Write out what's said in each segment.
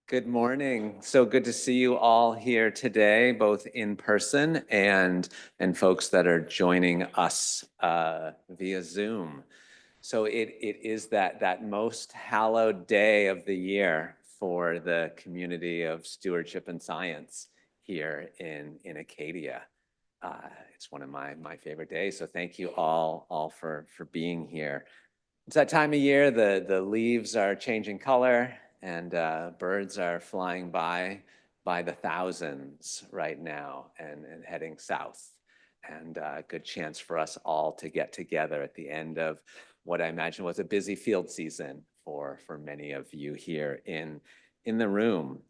Good morning. So good to see you all here today, both in person and folks that are joining us via Zoom. So it is that most hallowed day of the year for the community of stewardship and science here in Acadia. It's one of my favorite days. So thank you all for being here. It's that time of year, the leaves are changing color and birds are flying by the thousands right now and heading south. And a good chance for us all to get together at the end of what I imagine was a busy field season for many of you here in the room.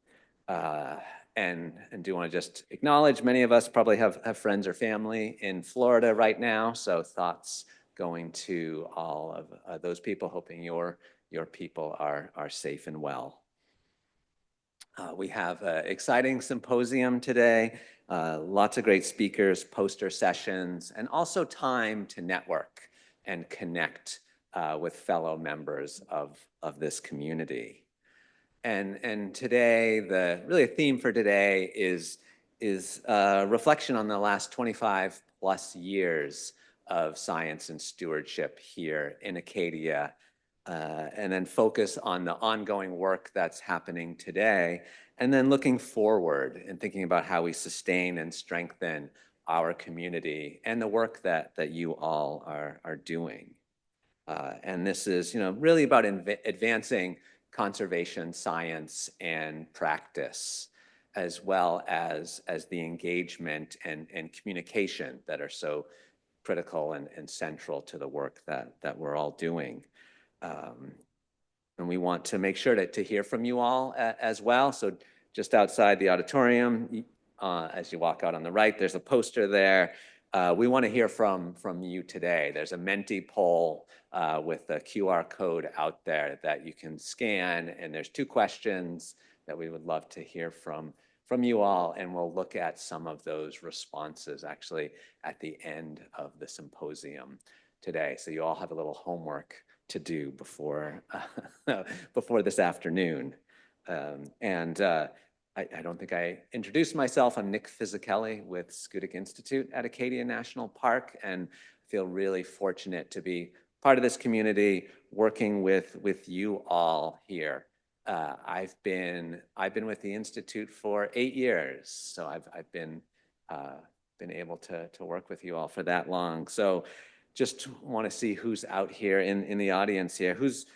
Uh, and do want to just acknowledge many of us probably have friends or family in Florida right now. So thoughts going to all of those people, hoping your people are safe and well. We have an exciting symposium today, lots of great speakers, poster sessions, and also time to network and connect with fellow members of this community. And today, the theme for today is a reflection on the last 25 plus years of science and stewardship here in Acadia, and then focus on the ongoing work that's happening today, and then looking forward and thinking about how we sustain and strengthen our community and the work that you all are doing. And this is, really about advancing conservation science and practice, as well as the engagement and communication that are so critical and central to the work that we're all doing. And we want to make sure to hear from you all as well. So just outside the auditorium, as you walk out on the right, there's a poster there. We want to hear from you today. There's a Menti poll with a QR code out there that you can scan, and there's 2 questions that we would love to hear from you all, and we'll look at some of those responses actually at the end of the symposium today. So you all have a little homework to do before before this afternoon. I don't think I introduced myself. I'm Nick Fisichella with Schoodic Institute at Acadia National Park, and feel really fortunate to be part of this community, working with you all here. I've been with the Institute for 8 years, so I've been able to work with you all for that long. So just want to see who's out here in the audience here. Who's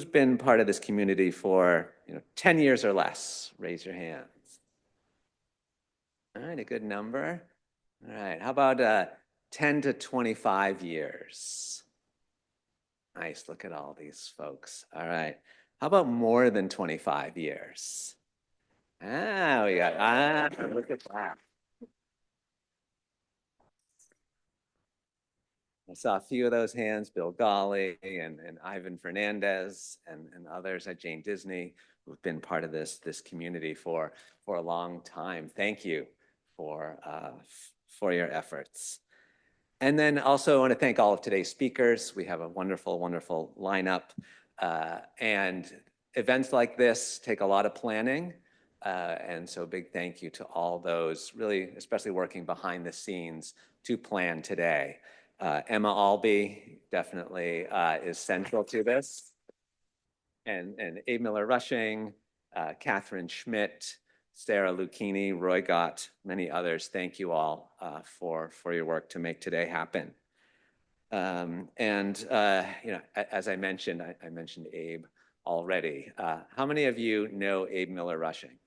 been part of this community for 10 years or less? Raise your hands. All right, a good number. All right, how about 10 to 25 years? Nice, look at all these folks. All right, how about more than 25 years? We got, look at that. I saw a few of those hands, Bill Golly and Ivan Fernandez and others at Jane Disney, who've been part of this community for a long time. Thank you for your efforts. And then also I want to thank all of today's speakers. We have a wonderful, wonderful lineup. And events like this take a lot of planning. And so big thank you to all those really, especially working behind the scenes to plan today. Emma Albee definitely is central to this. And Abe Miller-Rushing, Catherine Schmidt, Sarah Lucchini, Roy Gott, many others. Thank you all for your work to make today happen. As I mentioned, I mentioned Abe already. How many of you know Abe Miller-Rushing?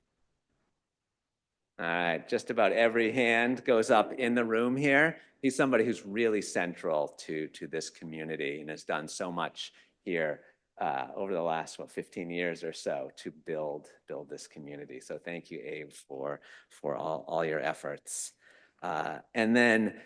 All right, just about every hand goes up in the room here. He's somebody who's really central to this community and has done so much here over the last 15 years or so to build this community. So thank you, Abe, for all your efforts. And then,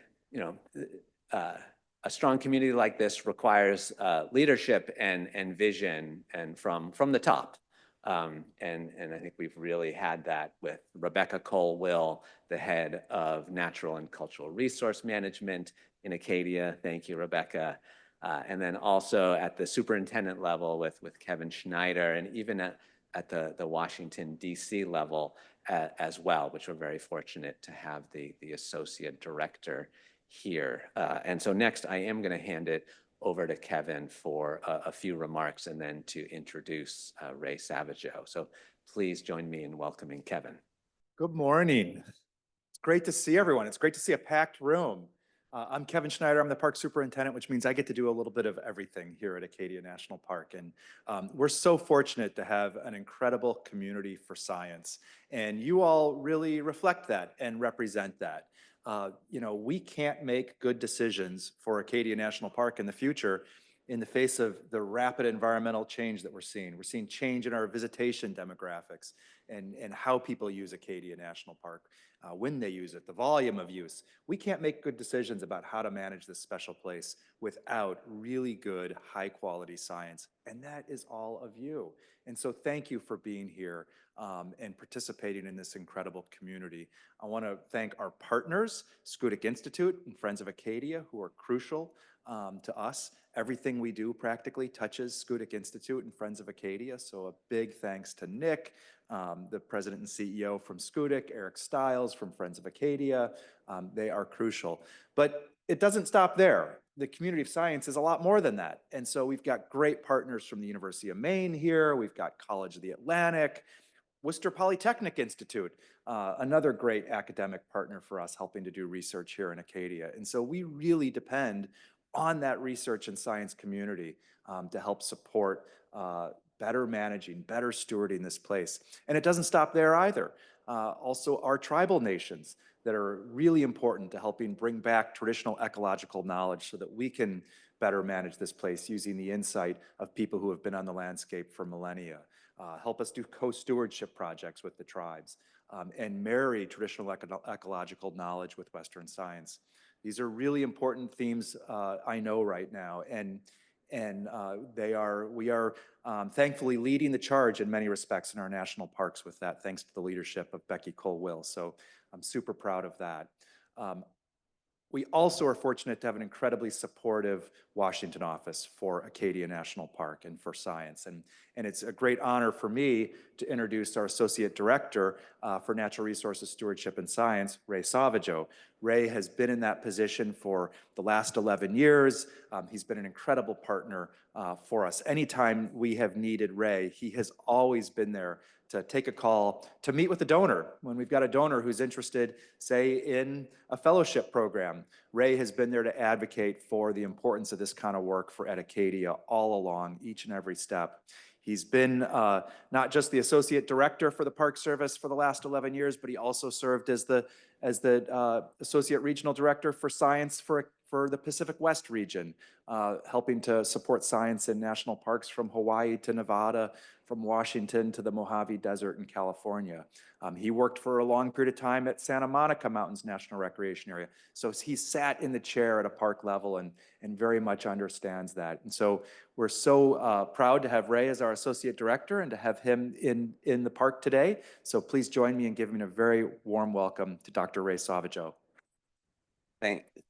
a strong community like this requires leadership and vision and from the top. And I think we've really had that with Rebecca Cole-Will, the head of Natural and Cultural Resource Management in Acadia. Thank you, Rebecca. And then also at the superintendent level with Kevin Schneider, and even at the Washington, D.C. level as well, which we're very fortunate to have the associate director here. And so next, I am going to hand it over to Kevin for a few remarks and then to introduce Ray Savageau. So please join me in welcoming Kevin. Good morning. It's great to see everyone. It's great to see a packed room. I'm Kevin Schneider. I'm the park superintendent, which means I get to do a little bit of everything here at Acadia National Park. And we're so fortunate to have an incredible community for science. And you all really reflect that and represent that. We can't make good decisions for Acadia National Park in the future in the face of the rapid environmental change that we're seeing. We're seeing change in our visitation demographics and how people use Acadia National Park, when they use it, the volume of use. We can't make good decisions about how to manage this special place without really good, high-quality science, and that is all of you. And so thank you for being here and participating in this incredible community. I want to thank our partners, Schoodic Institute and Friends of Acadia, who are crucial to us. Everything we do practically touches Schoodic Institute and Friends of Acadia, so a big thanks to Nick, the president and CEO from Schoodic, Eric Stiles from Friends of Acadia. They are crucial. But it doesn't stop there. The community of science is a lot more than that. And so we've got great partners from the University of Maine here. We've got College of the Atlantic, Worcester Polytechnic Institute, another great academic partner for us helping to do research here in Acadia. And so we really depend on that research and science community to help support better managing, better stewarding this place. And it doesn't stop there either. Also, our tribal nations that are really important to helping bring back traditional ecological knowledge so that we can better manage this place using the insight of people who have been on the landscape for millennia. Help us do co-stewardship projects with the tribes and marry traditional ecological knowledge with Western science. These are really important themes I know right now, and we are thankfully leading the charge in many respects in our national parks with that, thanks to the leadership of Becky Cole-Will. So I'm super proud of that. We also are fortunate to have an incredibly supportive Washington office for Acadia National Park and for science. And it's a great honor for me to introduce our Associate Director for Natural Resources Stewardship and Science, Ray Savageau. Ray has been in that position for the last 11 years. He's been an incredible partner for us. Anytime we have needed Ray, he has always been there to take a call, to meet with a donor. When we've got a donor who's interested, say, in a fellowship program, Ray has been there to advocate for the importance of this kind of work for Acadia all along, each and every step. He's been not just the Associate Director for the Park Service for the last 11 years, but he also served as the Associate Regional Director for Science for the Pacific West region, helping to support science in national parks from Hawaii to Nevada, from Washington to the Mojave Desert in California. He worked for a long period of time at Santa Monica Mountains National Recreation Area. So he sat in the chair at a park level and very much understands that. And so we're so proud to have Ray as our Associate Director and to have him in the park today. So please join me in giving a very warm welcome to Dr. Ray Savageau.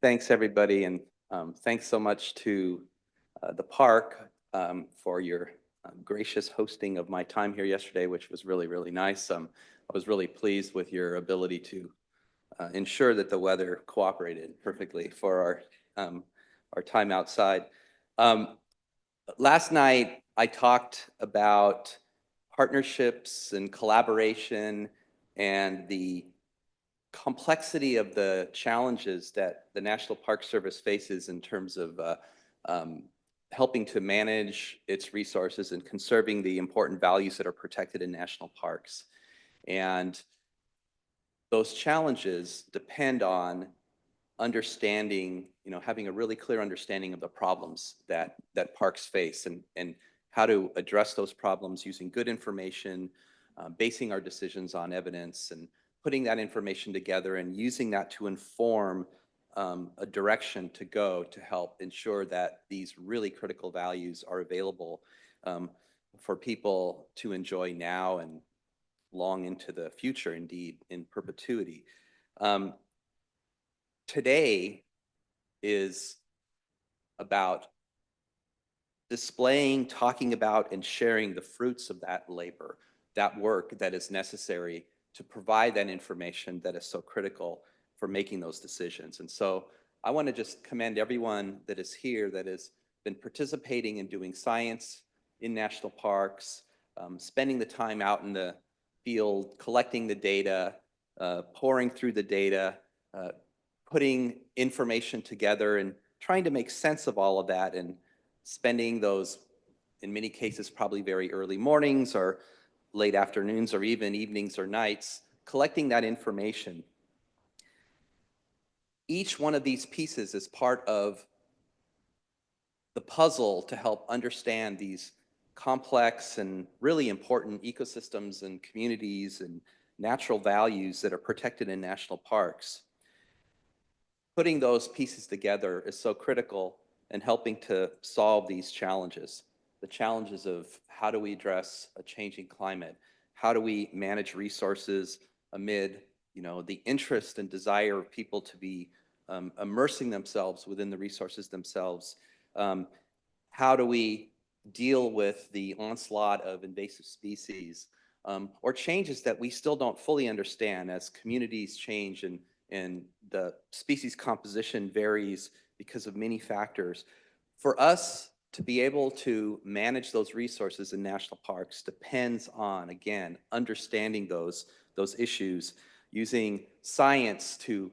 Thanks, everybody, and thanks so much to the park for your gracious hosting of my time here yesterday, which was really, really nice. I was really pleased with your ability to ensure that the weather cooperated perfectly for our time outside. Last night, I talked about partnerships and collaboration and the complexity of the challenges that the National Park Service faces in terms of helping to manage its resources and conserving the important values that are protected in national parks. And those challenges depend on understanding, having a really clear understanding of the problems that parks face and how to address those problems using good information, basing our decisions on evidence, and putting that information together and using that to inform a direction to go to help ensure that these really critical values are available for people to enjoy now and long into the future, indeed, in perpetuity. Today is about displaying, talking about, and sharing the fruits of that labor. that work that is necessary to provide that information that is so critical for making those decisions. And so I want to just commend everyone that is here that has been participating in doing science in national parks, spending the time out in the field, collecting the data, pouring through the data, putting information together and trying to make sense of all of that, and spending those, in many cases, probably very early mornings or late afternoons or even evenings or nights, collecting that information. Each one of these pieces is part of the puzzle to help understand these complex and really important ecosystems and communities and natural values that are protected in national parks. Putting those pieces together is so critical in helping to solve these challenges. The challenges of how do we address a changing climate? How do we manage resources amid, the interest and desire of people to be immersing themselves within the resources themselves? How do we deal with the onslaught of invasive species, or changes that we still don't fully understand as communities change and the species composition varies because of many factors? For us to be able to manage those resources in national parks depends on, again, understanding those issues, using science to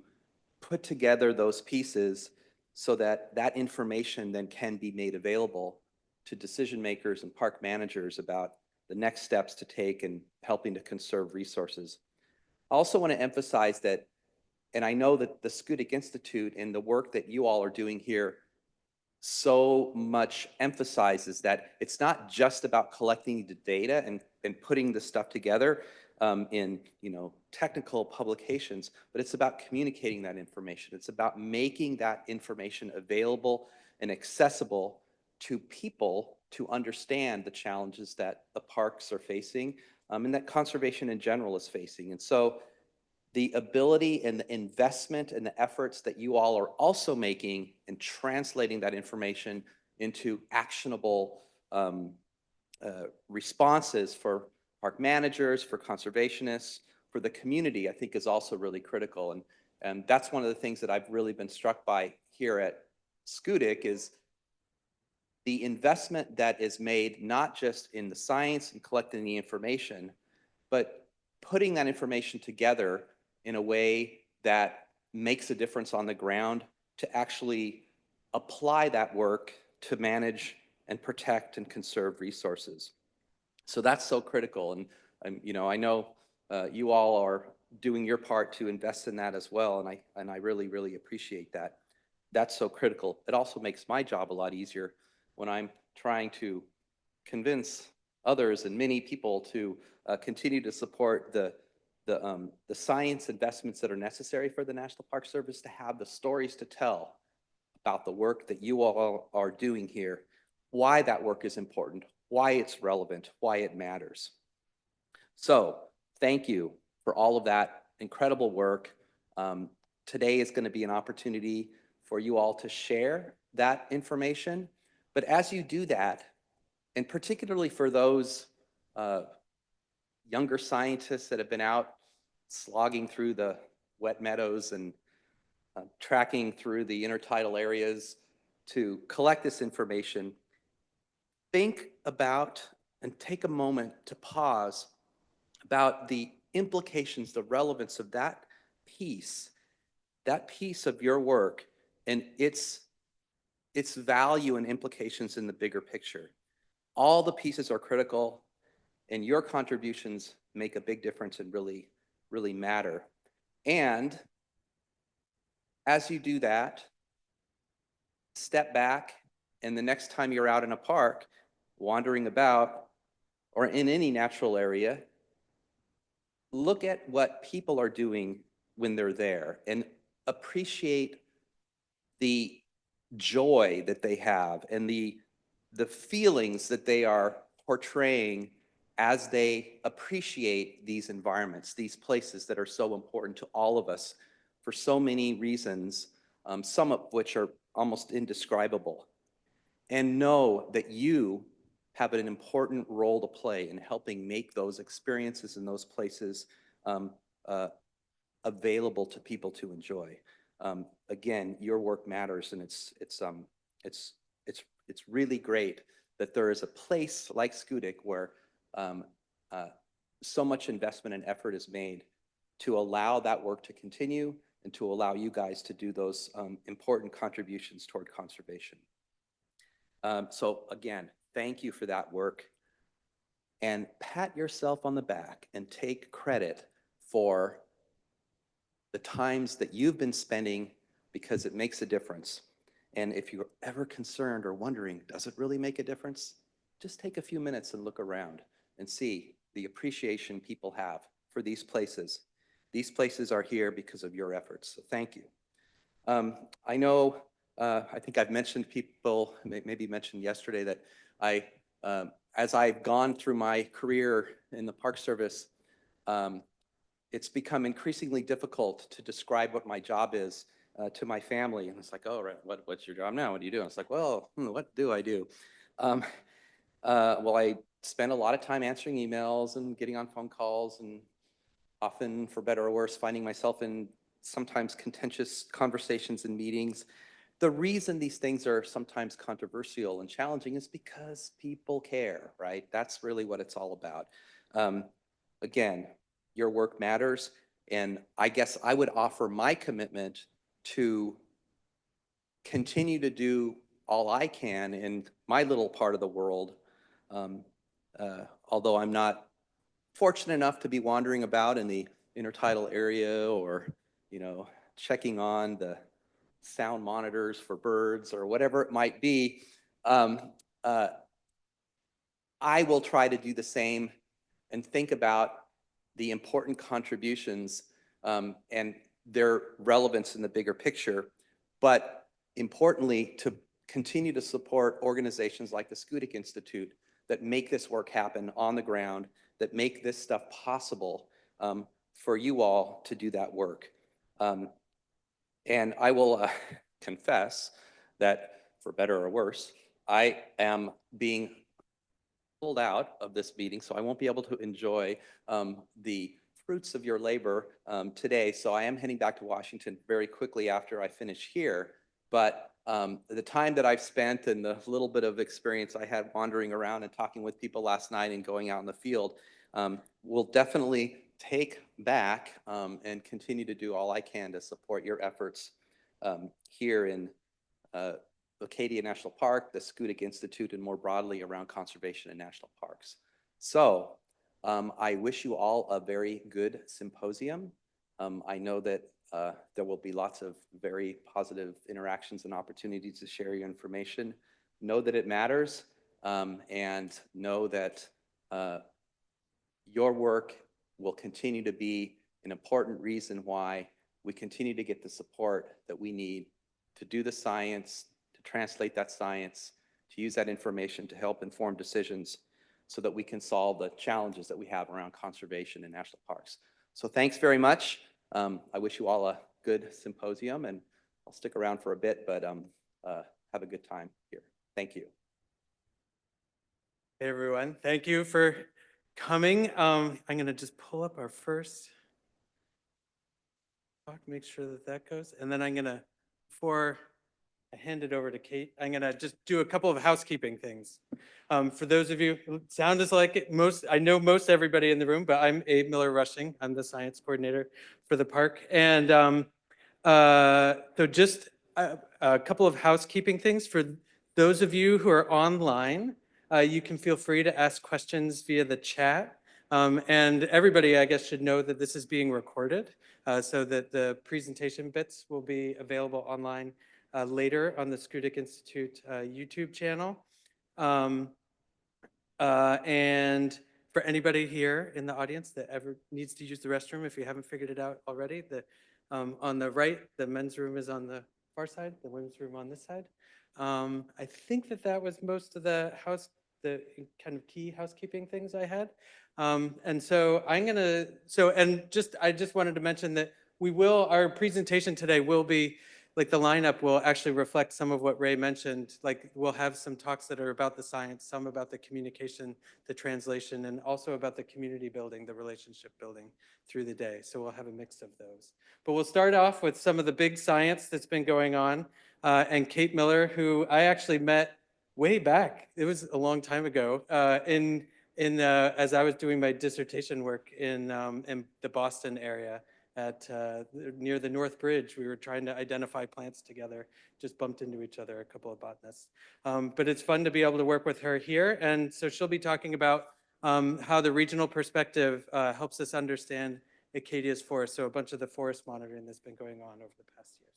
put together those pieces so that that information then can be made available to decision makers and park managers about the next steps to take in helping to conserve resources. I also want to emphasize that, and I know that the Scudic Institute and the work that you all are doing here so much emphasizes that it's not just about collecting the data and putting the stuff together in technical publications, but it's about communicating that information. It's about making that information available and accessible to people to understand the challenges that the parks are facing, and that conservation in general is facing. And so the ability and the investment and the efforts that you all are also making in translating that information into actionable responses for park managers, for conservationists, for the community, I think is also really critical. And that's one of the things that I've really been struck by here at Scudic is the investment that is made not just in the science and collecting the information, but putting that information together in a way that makes a difference on the ground to actually apply that work to manage and protect and conserve resources. So that's so critical. And I know you all are doing your part to invest in that as well. And I really, really appreciate that. That's so critical. It also makes my job a lot easier when I'm trying to convince others and many people to continue to support the science investments that are necessary for the National Park Service to have the stories to tell about the work that you all are doing here, why that work is important, why it's relevant, why it matters. So thank you for all of that incredible work. Today is going to be an opportunity for you all to share that information. But as you do that, and particularly for those younger scientists that have been out slogging through the wet meadows and tracking through the intertidal areas to collect this information, think about and take a moment to pause about the implications, the relevance of that piece of your work and its value and implications in the bigger picture. All the pieces are critical, and your contributions make a big difference and really, really matter. And as you do that, step back, and the next time you're out in a park, wandering about, or in any natural area, look at what people are doing when they're there and appreciate the joy that they have and the feelings that they are portraying as they appreciate these environments, these places that are so important to all of us for so many reasons, some of which are almost indescribable. And know that you have an important role to play in helping make those experiences in those places uh, available to people to enjoy. Again, your work matters, and it's really great that there is a place like Schoodic where um, uh, so much investment and effort is made to allow that work to continue and to allow you guys to do those important contributions toward conservation. So again, thank you for that work, and pat yourself on the back and take credit for the times that you've been spending, because it makes a difference. And if you're ever concerned or wondering, does it really make a difference? Just take a few minutes and look around and see the appreciation people have for these places. These places are here because of your efforts, so thank you. I know, I think I've mentioned people, maybe mentioned yesterday, that as I've gone through my career in the Park Service, it's become increasingly difficult to describe what my job is to my family. And it's like, oh, right, what's your job now? What do you do? And it's like, well, what do I do? Well, I spend a lot of time answering emails and getting on phone calls, and often, for better or worse, finding myself in sometimes contentious conversations and meetings. The reason these things are sometimes controversial and challenging is because people care, right? That's really what it's all about. Again, your work matters, and I guess I would offer my commitment to continue to do all I can in my little part of the world. Although I'm not fortunate enough to be wandering about in the intertidal area, or, checking on the sound monitors for birds or whatever it might be, um, uh, I will try to do the same and think about the important contributions and their relevance in the bigger picture, but importantly, to continue to support organizations like the Schoodic Institute that make this work happen on the ground, that make this stuff possible for you all to do that work. And I will confess that, for better or worse, I am being pulled out of this meeting, so I won't be able to enjoy the fruits of your labor today. So I am heading back to Washington very quickly after I finish here. But the time that I've spent and the little bit of experience I had wandering around and talking with people last night and going out in the field will definitely take back and continue to do all I can to support your efforts here in Acadia National Park, the Schoodic Institute, and more broadly around conservation in national parks. So I wish you all a very good symposium. I know that there will be lots of very positive interactions and opportunities to share your information. Know that it matters, and know that your work will continue to be an important reason why we continue to get the support that we need to do the science, to translate that science, to use that information to help inform decisions so that we can solve the challenges that we have around conservation in national parks. So thanks very much. I wish you all a good symposium, and I'll stick around for a bit, but have a good time here. Thank you. Hey everyone, thank you for coming. I'm going to just pull up our first talk, make sure that that goes. And then I'm going to, before I hand it over to Kate, I'm going to just do a couple of housekeeping things. For those of you, it sounds like I know most everybody in the room, but I'm Abe Miller-Rushing. I'm the science coordinator for the park. And so just a couple of housekeeping things. For those of you who are online, you can feel free to ask questions via the chat. And everybody, I guess, should know that this is being recorded so that the presentation bits will be available online later on the Schoodic Institute YouTube channel. And for anybody here in the audience that ever needs to use the restroom, if you haven't figured it out already, on the right, the men's room is on the far side, the women's room on this side. I think that was most of the kind of key housekeeping things I had. And so I just wanted to mention that our presentation today will be like the lineup will actually reflect some of what Ray mentioned. Like we'll have some talks that are about the science, some about the communication, the translation, and also about the community building, the relationship building through the day. So we'll have a mix of those. But we'll start off with some of the big science that's been going on. And Kate Miller, who I actually met way back, it was a long time ago, as I was doing my dissertation work in the Boston area at near the North Bridge. We were trying to identify plants together, just bumped into each other, a couple of botanists. But it's fun to be able to work with her here. And so she'll be talking about how the regional perspective helps us understand Acadia's forest. So a bunch of the forest monitoring that's been going on over the past years.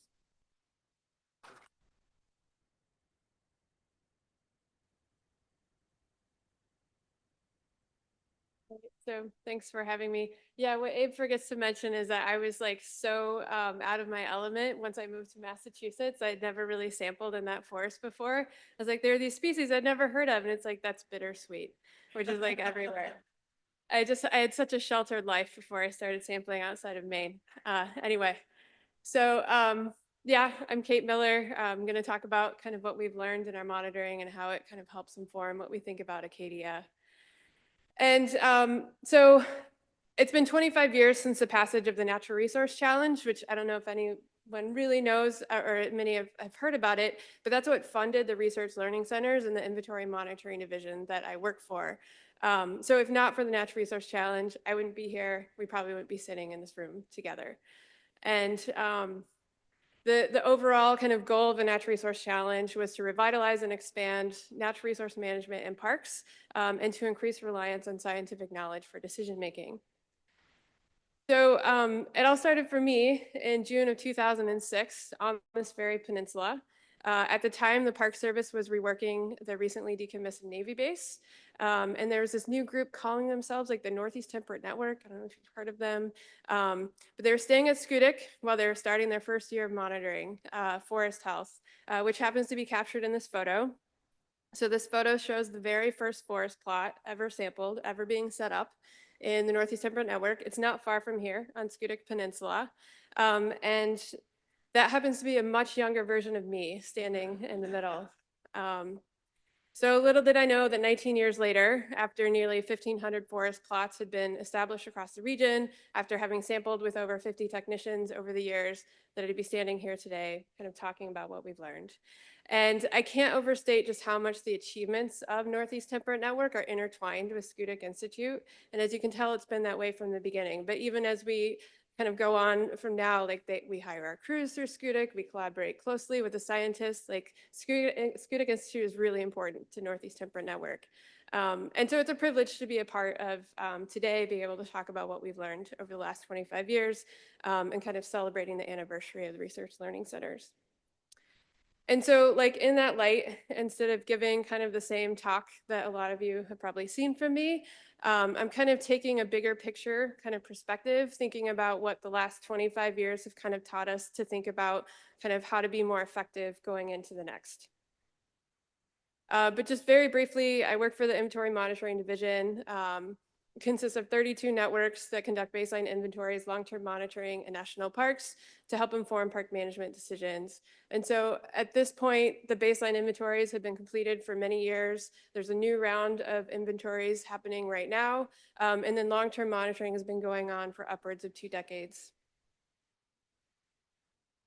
So thanks for having me. Yeah, what Abe forgets to mention is that I was like so out of my element once I moved to Massachusetts. I'd never really sampled in that forest before. I was like, there are these species I'd never heard of, and it's like, that's bittersweet, which is like everywhere. I had such a sheltered life before I started sampling outside of Maine. Anyway, so yeah, I'm Kate Miller. I'm going to talk about kind of what we've learned in our monitoring and how it kind of helps inform what we think about Acadia. And so it's been 25 years since the passage of the Natural Resource Challenge, which I don't know if anyone really knows or many have heard about it, but that's what funded the research learning centers and the inventory monitoring division that I work for. So if not for the Natural Resource Challenge, I wouldn't be here. We probably wouldn't be sitting in this room together. And the overall kind of goal of the Natural Resource Challenge was to revitalize and expand natural resource management in parks and to increase reliance on scientific knowledge for decision making. So it all started for me in June of 2006 on this very peninsula. At the time, the Park Service was reworking the recently decommissioned Navy base. And there was this new group calling themselves like the Northeast Temperate Network. I don't know if you've heard of them. But they were staying at Schoodic while they were starting their first year of monitoring forest health, which happens to be captured in this photo. So this photo shows the very first forest plot ever sampled, ever being set up in the Northeast Temperate Network. It's not far from here on Schoodic Peninsula. And that happens to be a much younger version of me standing in the middle. So little did I know that 19 years later, after nearly 1,500 forest plots had been established across the region, after having sampled with over 50 technicians over the years, that I'd be standing here today kind of talking about what we've learned. And I can't overstate just how much the achievements of Northeast Temperate Network are intertwined with Schoodic Institute. And as you can tell, it's been that way from the beginning. But even as we kind of go on from now, like we hire our crews through Schoodic, we collaborate closely with the scientists. Like Schoodic Institute is really important to Northeast Temperate Network. And so it's a privilege to be a part of today, being able to talk about what we've learned over the last 25 years and kind of celebrating the anniversary of the research learning centers. And so like in that light, instead of giving kind of the same talk that a lot of you have probably seen from me, I'm kind of taking a bigger picture kind of perspective, thinking about what the last 25 years have kind of taught us to think about kind of how to be more effective going into the next. But just very briefly, I work for the Inventory Monitoring Division. Consists of 32 networks that conduct baseline inventories, long-term monitoring, and national parks to help inform park management decisions. And so at this point, the baseline inventories have been completed for many years. There's a new round of inventories happening right now. And then long-term monitoring has been going on for upwards of 2 decades.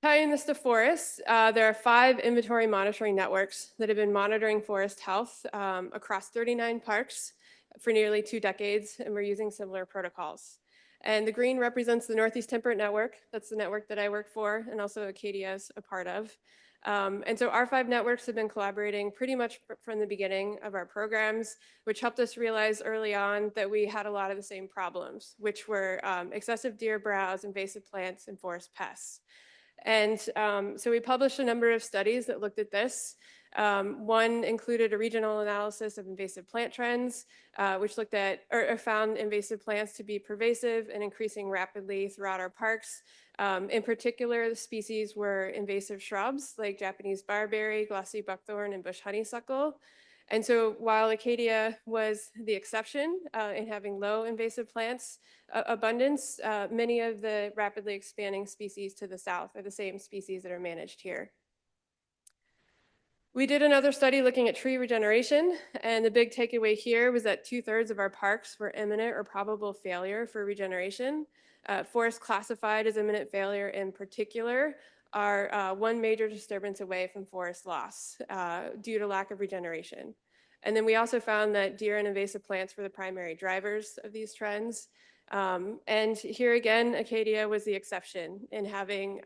Tying this to forests, there are 5 inventory monitoring networks that have been monitoring forest health across 39 parks for nearly 2 decades, and we're using similar protocols. And the green represents the Northeast Temperate Network. That's the network that I work for, and also Acadia is a part of. And so our 5 networks have been collaborating pretty much from the beginning of our programs, which helped us realize early on that we had a lot of the same problems, which were excessive deer browse, invasive plants, and forest pests. And so we published a number of studies that looked at this. One included a regional analysis of invasive plant trends, which looked at or found invasive plants to be pervasive and increasing rapidly throughout our parks. In particular, the species were invasive shrubs like Japanese barberry, glossy buckthorn, and bush honeysuckle. And so while Acadia was the exception in having low invasive plants abundance, many of the rapidly expanding species to the south are the same species that are managed here. We did another study looking at tree regeneration, and the big takeaway here was that 2/3 of our parks were imminent or probable failure for regeneration. Forests classified as imminent failure in particular are one major disturbance away from forest loss due to lack of regeneration. And then we also found that deer and invasive plants were the primary drivers of these trends. And here again, Acadia was the exception in having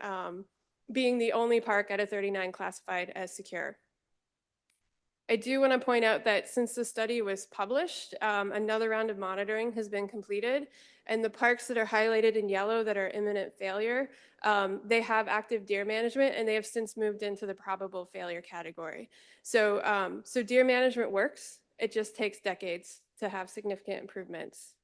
being the only park out of 39 classified as secure. I do want to point out that since the study was published, another round of monitoring has been completed, and the parks that are highlighted in yellow that are imminent failure, they have active deer management, and they have since moved into the probable failure category. So, so deer management works. It just takes decades to have significant improvements.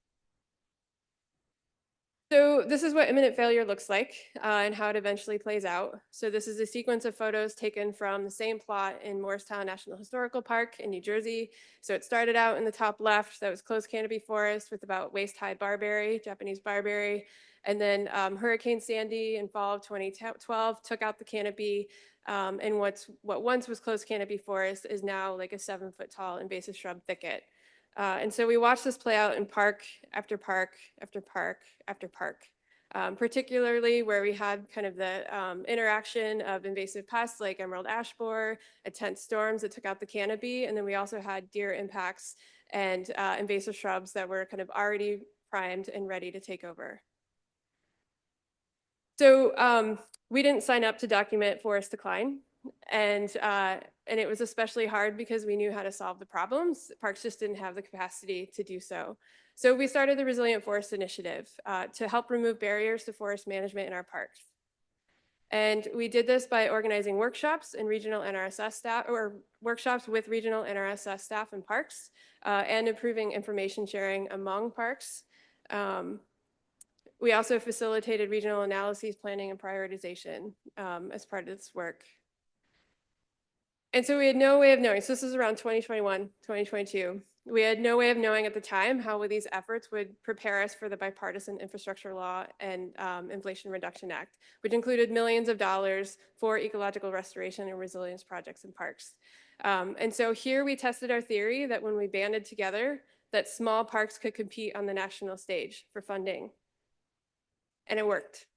So this is what imminent failure looks like and how it eventually plays out. So this is a sequence of photos taken from the same plot in Morristown National Historical Park in New Jersey. So it started out in the top left, that was closed canopy forest with about waist-high barberry, Japanese barberry. And then Hurricane Sandy in fall of 2012 took out the canopy. And what once was closed canopy forest is now like a 7-foot tall invasive shrub thicket. And so we watched this play out in park after park after park after park, particularly where we had kind of the interaction of invasive pests like emerald ash borer, intense storms that took out the canopy, and then we also had deer impacts and invasive shrubs that were kind of already primed and ready to take over. So we didn't sign up to document forest decline. And it was especially hard because we knew how to solve the problems. Parks just didn't have the capacity to do so. So we started the Resilient Forest Initiative to help remove barriers to forest management in our parks. And we did this by organizing workshops and regional NRSS staff, or workshops with regional NRSS staff and parks, and improving information sharing among parks. We also facilitated regional analyses, planning, and prioritization as part of this work. And so we had no way of knowing, so this is around 2021, 2022. We had no way of knowing at the time how these efforts would prepare us for the bipartisan infrastructure law and Inflation Reduction Act, which included millions of dollars for ecological restoration and resilience projects in parks. And so here we tested our theory that when we banded together, that small parks could compete on the national stage for funding. And it worked.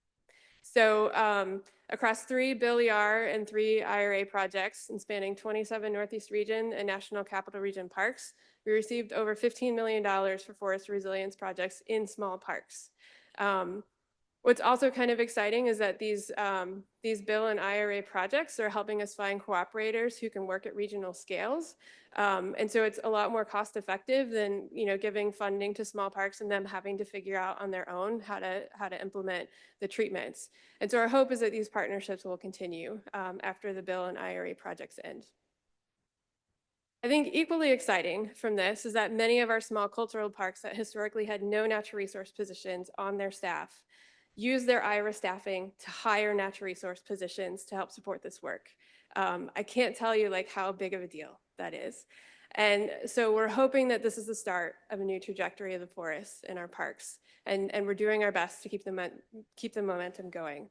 So across 3 Bill ER and 3 IRA projects and spanning 27 Northeast Region and National Capital Region parks, we received over $15 million for forest resilience projects in small parks. What's also kind of exciting is that these Bill and IRA projects are helping us find cooperators who can work at regional scales. And so it's a lot more cost effective than giving funding to small parks and them having to figure out on their own how to implement the treatments. And so our hope is that these partnerships will continue after the Bill and IRA projects end. I think equally exciting from this is that many of our small cultural parks that historically had no natural resource positions on their staff use their IRA staffing to hire natural resource positions to help support this work. I can't tell you how big of a deal that is. And so we're hoping that this is the start of a new trajectory of the forests in our parks. And we're doing our best to keep the momentum going.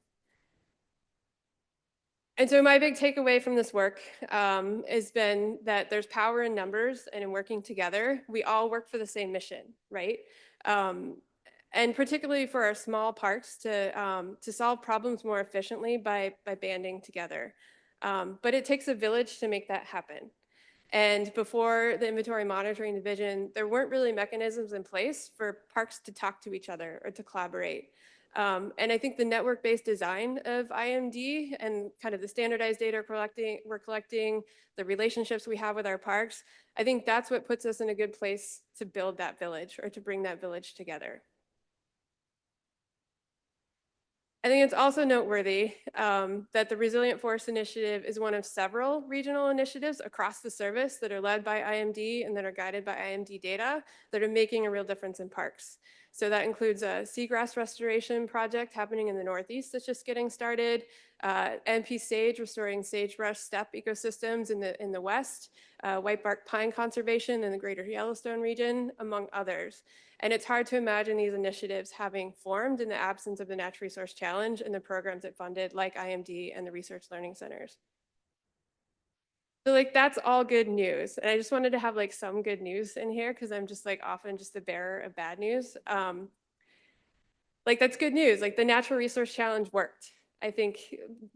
And so my big takeaway from this work has been that there's power in numbers and in working together. We all work for the same mission, right? And particularly for our small parks to solve problems more efficiently by banding together. But it takes a village to make that happen. And before the Inventory Monitoring Division, there weren't really mechanisms in place for parks to talk to each other or to collaborate. And I think the network-based design of IMD and kind of the standardized data we're collecting, the relationships we have with our parks, I think that's what puts us in a good place to build that village or to bring that village together. I think it's also noteworthy that the Resilient Forest Initiative is one of several regional initiatives across the service that are led by IMD and that are guided by IMD data that are making a real difference in parks. So that includes a seagrass restoration project happening in the Northeast that's just getting started, NP sage, restoring sagebrush steppe ecosystems in the West, whitebark pine conservation in the greater Yellowstone region, among others. And it's hard to imagine these initiatives having formed in the absence of the Natural Resource Challenge and the programs it funded, like IMD and the Research Learning Centers. So like that's all good news. And I just wanted to have like some good news in here because I'm just like often just the bearer of bad news. Like that's good news. Like the Natural Resource Challenge worked, I think,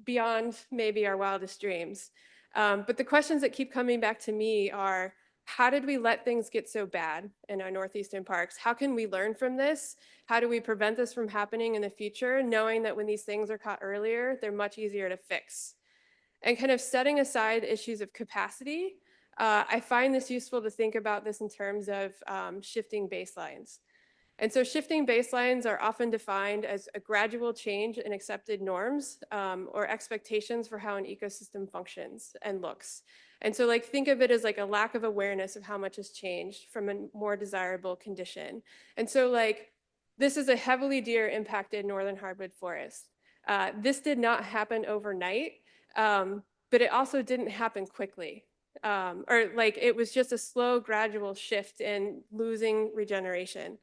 beyond maybe our wildest dreams. But the questions that keep coming back to me are, how did we let things get so bad in our northeastern parks? How can we learn from this? How do we prevent this from happening in the future, knowing that when these things are caught earlier, they're much easier to fix? And kind of setting aside issues of capacity, I find this useful to think about this in terms of shifting baselines. And so shifting baselines are often defined as a gradual change in accepted norms or expectations for how an ecosystem functions and looks. And so like think of it as like a lack of awareness of how much has changed from a more desirable condition. And so like this is a heavily deer impacted northern hardwood forest. This did not happen overnight, but it also didn't happen quickly. Or like it was just a slow gradual shift in losing regeneration.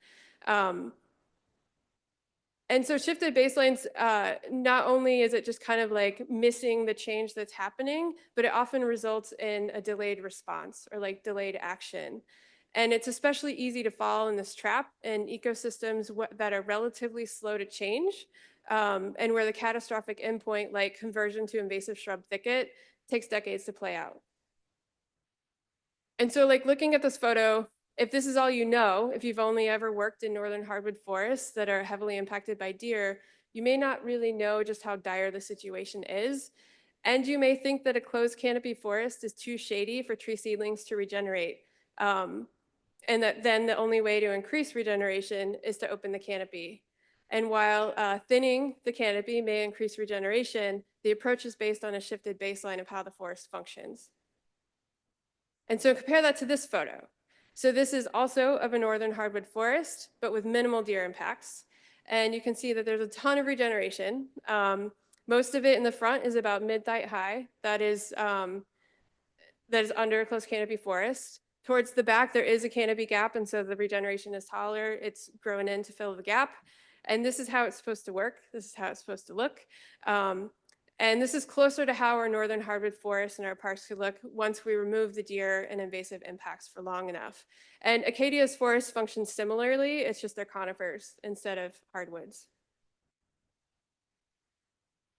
And so shifted baselines, not only is it just kind of like missing the change that's happening, but it often results in a delayed response or like delayed action. And it's especially easy to fall in this trap in ecosystems that are relatively slow to change and where the catastrophic endpoint like conversion to invasive shrub thicket takes decades to play out. And so like looking at this photo, if this is all you know, if you've only ever worked in northern hardwood forests that are heavily impacted by deer, you may not really know just how dire the situation is. And you may think that a closed canopy forest is too shady for tree seedlings to regenerate. And that then the only way to increase regeneration is to open the canopy. And while thinning the canopy may increase regeneration, the approach is based on a shifted baseline of how the forest functions. And so compare that to this photo. So this is also of a northern hardwood forest, but with minimal deer impacts. And you can see that there's a ton of regeneration. Most of it in the front is about mid-thigh high. That is under a close canopy forest. Towards the back, there is a canopy gap, and so the regeneration is taller. It's grown in to fill the gap. And this is how it's supposed to work. This is how it's supposed to look. And this is closer to how our northern hardwood forests and our parks could look once we remove the deer and invasive impacts for long enough. And Acadia's forests function similarly, it's just they're conifers instead of hardwoods.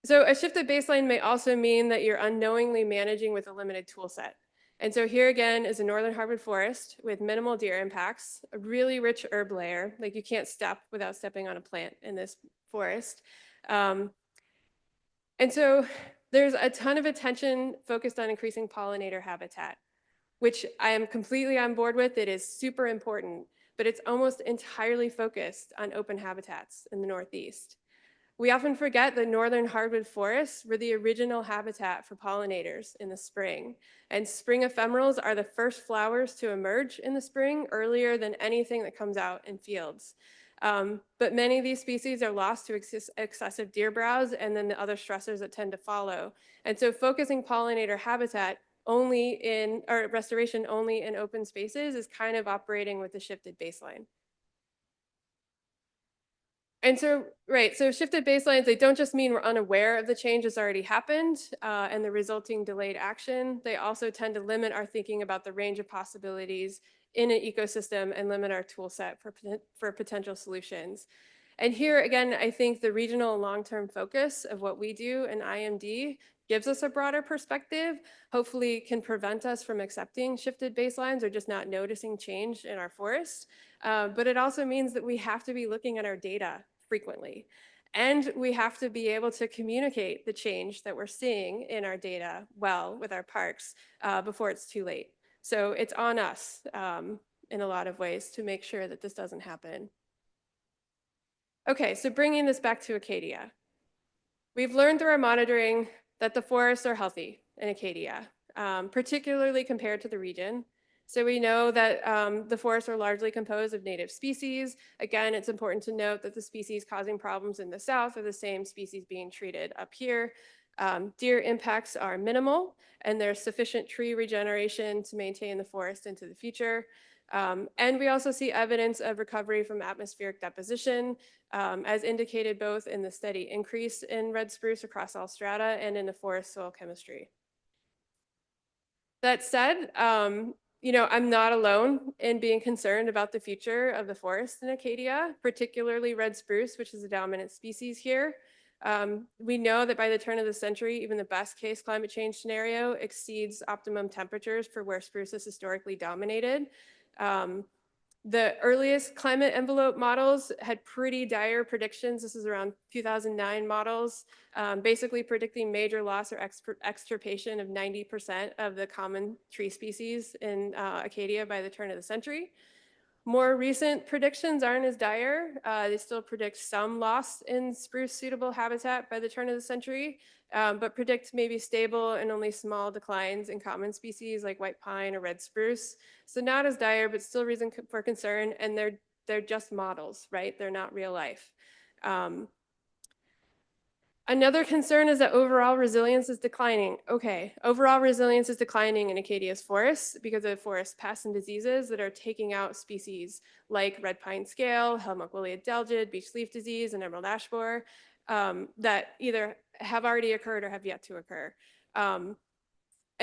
So a shifted baseline may also mean that you're unknowingly managing with a limited tool set. And so here again is a northern hardwood forest with minimal deer impacts, a really rich herb layer, like you can't step without stepping on a plant in this forest. And so there's a ton of attention focused on increasing pollinator habitat, which I am completely on board with. It is super important, but it's almost entirely focused on open habitats in the Northeast. We often forget that northern hardwood forests were the original habitat for pollinators in the spring. And spring ephemerals are the first flowers to emerge in the spring earlier than anything that comes out in fields. But many of these species are lost to excessive deer browse and then the other stressors that tend to follow. And so focusing pollinator habitat only in, or restoration only in open spaces is kind of operating with a shifted baseline. And so, right, so shifted baselines, they don't just mean we're unaware of the change that's already happened and the resulting delayed action. They also tend to limit our thinking about the range of possibilities in an ecosystem and limit our tool set for potential solutions. And here again, I think the regional and long-term focus of what we do in IMD gives us a broader perspective, hopefully can prevent us from accepting shifted baselines or just not noticing change in our forests. But it also means that we have to be looking at our data frequently. And we have to be able to communicate the change that we're seeing in our data well with our parks before it's too late. So it's on us in a lot of ways to make sure that this doesn't happen. Okay, so bringing this back to Acadia. We've learned through our monitoring that the forests are healthy in Acadia, particularly compared to the region. So we know that the forests are largely composed of native species. Again, it's important to note that the species causing problems in the south are the same species being treated up here. Deer impacts are minimal, and there's sufficient tree regeneration to maintain the forest into the future. And we also see evidence of recovery from atmospheric deposition, as indicated both in the steady increase in red spruce across all strata and in the forest soil chemistry. That said, I'm not alone in being concerned about the future of the forest in Acadia, particularly red spruce, which is a dominant species here. We know that by the turn of the century, even the best case climate change scenario exceeds optimum temperatures for where spruce has historically dominated. The earliest climate envelope models had pretty dire predictions. This is around 2009 models, basically predicting major loss or extirpation of 90% of the common tree species in Acadia by the turn of the century. More recent predictions aren't as dire. They still predict some loss in spruce suitable habitat by the turn of the century, but predict maybe stable and only small declines in common species like white pine or red spruce. So not as dire, but still reason for concern. And they're just models, right? They're not real life. Another concern is that overall resilience is declining. Okay, overall resilience is declining in Acadia's forests because of forest pests and diseases that are taking out species like red pine scale, Helmut delgid, beech leaf disease, and emerald ash borer that either have already occurred or have yet to occur. And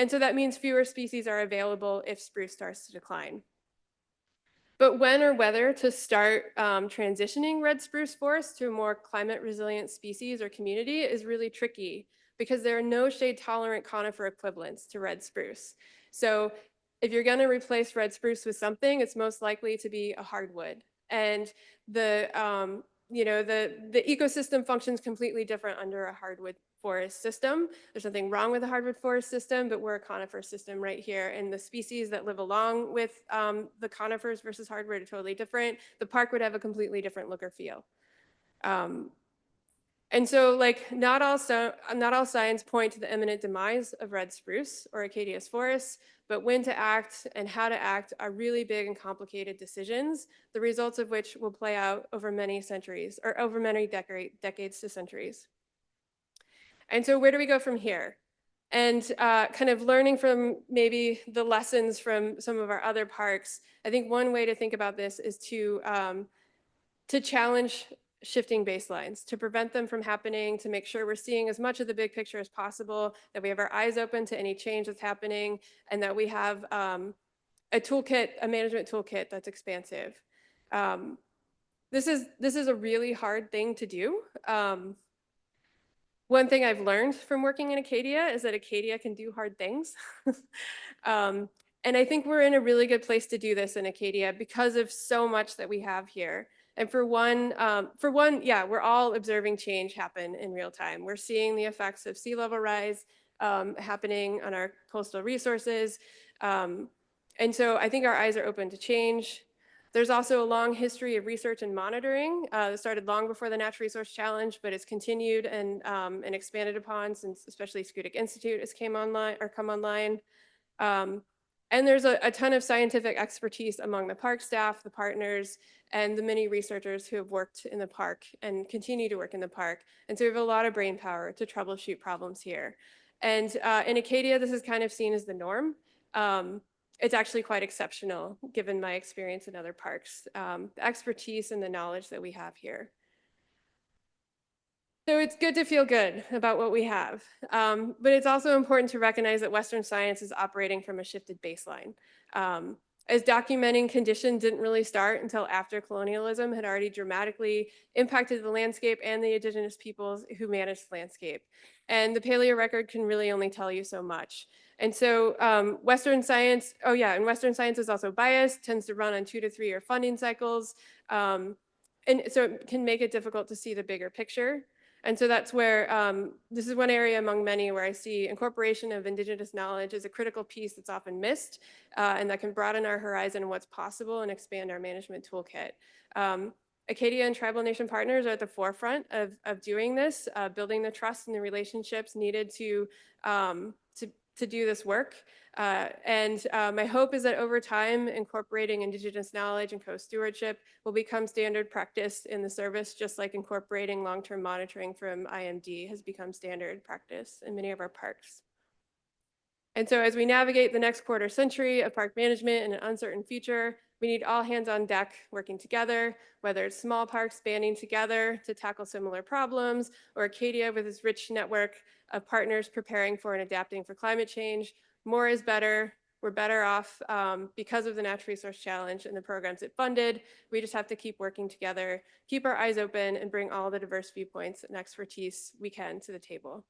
so that means fewer species are available if spruce starts to decline. But when or whether to start transitioning red spruce forests to a more climate resilient species or community is really tricky because there are no shade tolerant conifer equivalents to red spruce. So if you're going to replace red spruce with something, it's most likely to be a hardwood. And the ecosystem functions completely different under a hardwood forest system. There's nothing wrong with the hardwood forest system, but we're a conifer system right here. And the species that live along with the conifers versus hardwood are totally different. The park would have a completely different look or feel. And so like not all signs point to the imminent demise of red spruce or Acadia's forests, but when to act and how to act are really big and complicated decisions, the results of which will play out over many centuries or over many decades to centuries. And so where do we go from here? And kind of learning from maybe the lessons from some of our other parks, I think one way to think about this is to challenge shifting baselines, to prevent them from happening, to make sure we're seeing as much of the big picture as possible, that we have our eyes open to any change that's happening, and that we have a management toolkit that's expansive. This is a really hard thing to do. One thing I've learned from working in Acadia is that Acadia can do hard things. And I think we're in a really good place to do this in Acadia because of so much that we have here. And for one, yeah, we're all observing change happen in real time. We're seeing the effects of sea level rise happening on our coastal resources. And so I think our eyes are open to change. There's also a long history of research and monitoring that started long before the Natural Resource Challenge, but it's continued and expanded upon since especially Schoodic Institute has come online. And there's a ton of scientific expertise among the park staff, the partners, and the many researchers who have worked in the park and continue to work in the park. And so we have a lot of brain power to troubleshoot problems here. And in Acadia, this is kind of seen as the norm. It's actually quite exceptional given my experience in other parks, the expertise and the knowledge that we have here. So it's good to feel good about what we have, but it's also important to recognize that Western science is operating from a shifted baseline. As documenting conditions didn't really start until after colonialism had already dramatically impacted the landscape and the indigenous peoples who managed the landscape. And the paleo record can really only tell you so much. And so Western science, and Western science is also biased, tends to run on 2 to 3 year funding cycles. And so it can make it difficult to see the bigger picture. And so that's where, this is one area among many where I see incorporation of indigenous knowledge as a critical piece that's often missed and that can broaden our horizon and what's possible and expand our management toolkit. Acadia and tribal nation partners are at the forefront of doing this, building the trust and the relationships needed to to do this work. My hope is that over time, incorporating Indigenous knowledge and co-stewardship will become standard practice in the service, just like incorporating long-term monitoring from IMD has become standard practice in many of our parks. And so as we navigate the next quarter century of park management in an uncertain future, we need all hands on deck working together, whether it's small parks banding together to tackle similar problems, or Acadia with its rich network of partners preparing for and adapting for climate change. More is better. We're better off because of the Natural Resource Challenge and the programs it funded. We just have to keep working together, keep our eyes open, and bring all the diverse viewpoints and expertise we can to the table.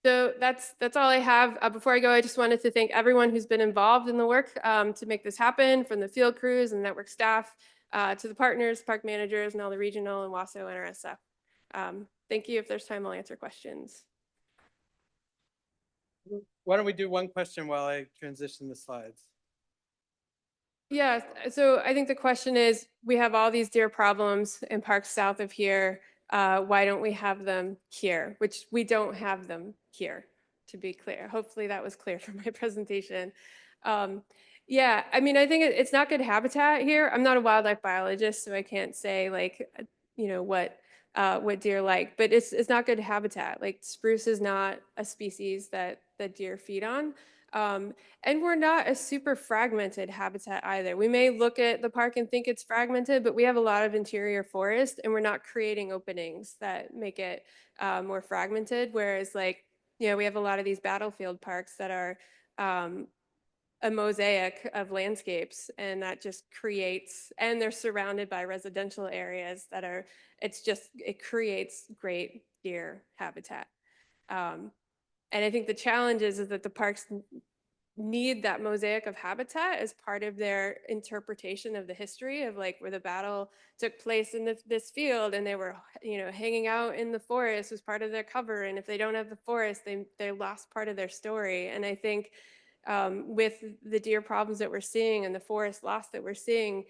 So that's all I have. Before I go, I just wanted to thank everyone who's been involved in the work to make this happen, from the field crews and network staff to the partners, park managers, and all the regional and WASO NRSF. Thank you. If there's time, I'll answer questions. Why don't we do one question while I transition the slides? Yeah, so I think the question is, we have all these deer problems in parks south of here. Why don't we have them here? Which we don't have them here, to be clear. Hopefully that was clear from my presentation. Yeah, I mean, I think it's not good habitat here. I'm not a wildlife biologist, so I can't say like, you know, what deer like, but it's not good habitat. Like spruce is not a species that deer feed on. And we're not a super fragmented habitat either. We may look at the park and think it's fragmented, but we have a lot of interior forest and we're not creating openings that make it more fragmented. Whereas like, you know, we have a lot of these battlefield parks that are a mosaic of landscapes, and that just creates, and they're surrounded by residential areas that are, it creates great deer habitat. And I think the challenge is that the parks need that mosaic of habitat as part of their interpretation of the history of like where the battle took place in this field, and they were, you know, hanging out in the forest was part of their cover. And if they don't have the forest, they lost part of their story. And I think with the deer problems that we're seeing and the forest loss that we're seeing,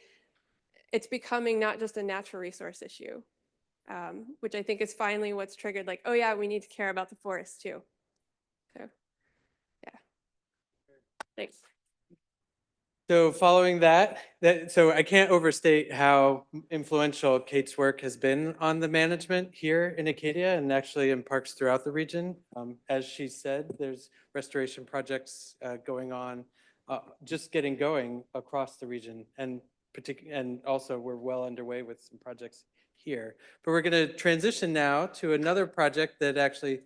it's becoming not just a natural resource issue, which I think is finally what's triggered like, oh yeah, we need to care about the forest too. So yeah, thanks. So following that, so I can't overstate how influential Kate's work has been on the management here in Acadia and actually in parks throughout the region. As she said, there's restoration projects going on, just getting going across the region, and also we're well underway with some projects here. But we're going to transition now to another project that actually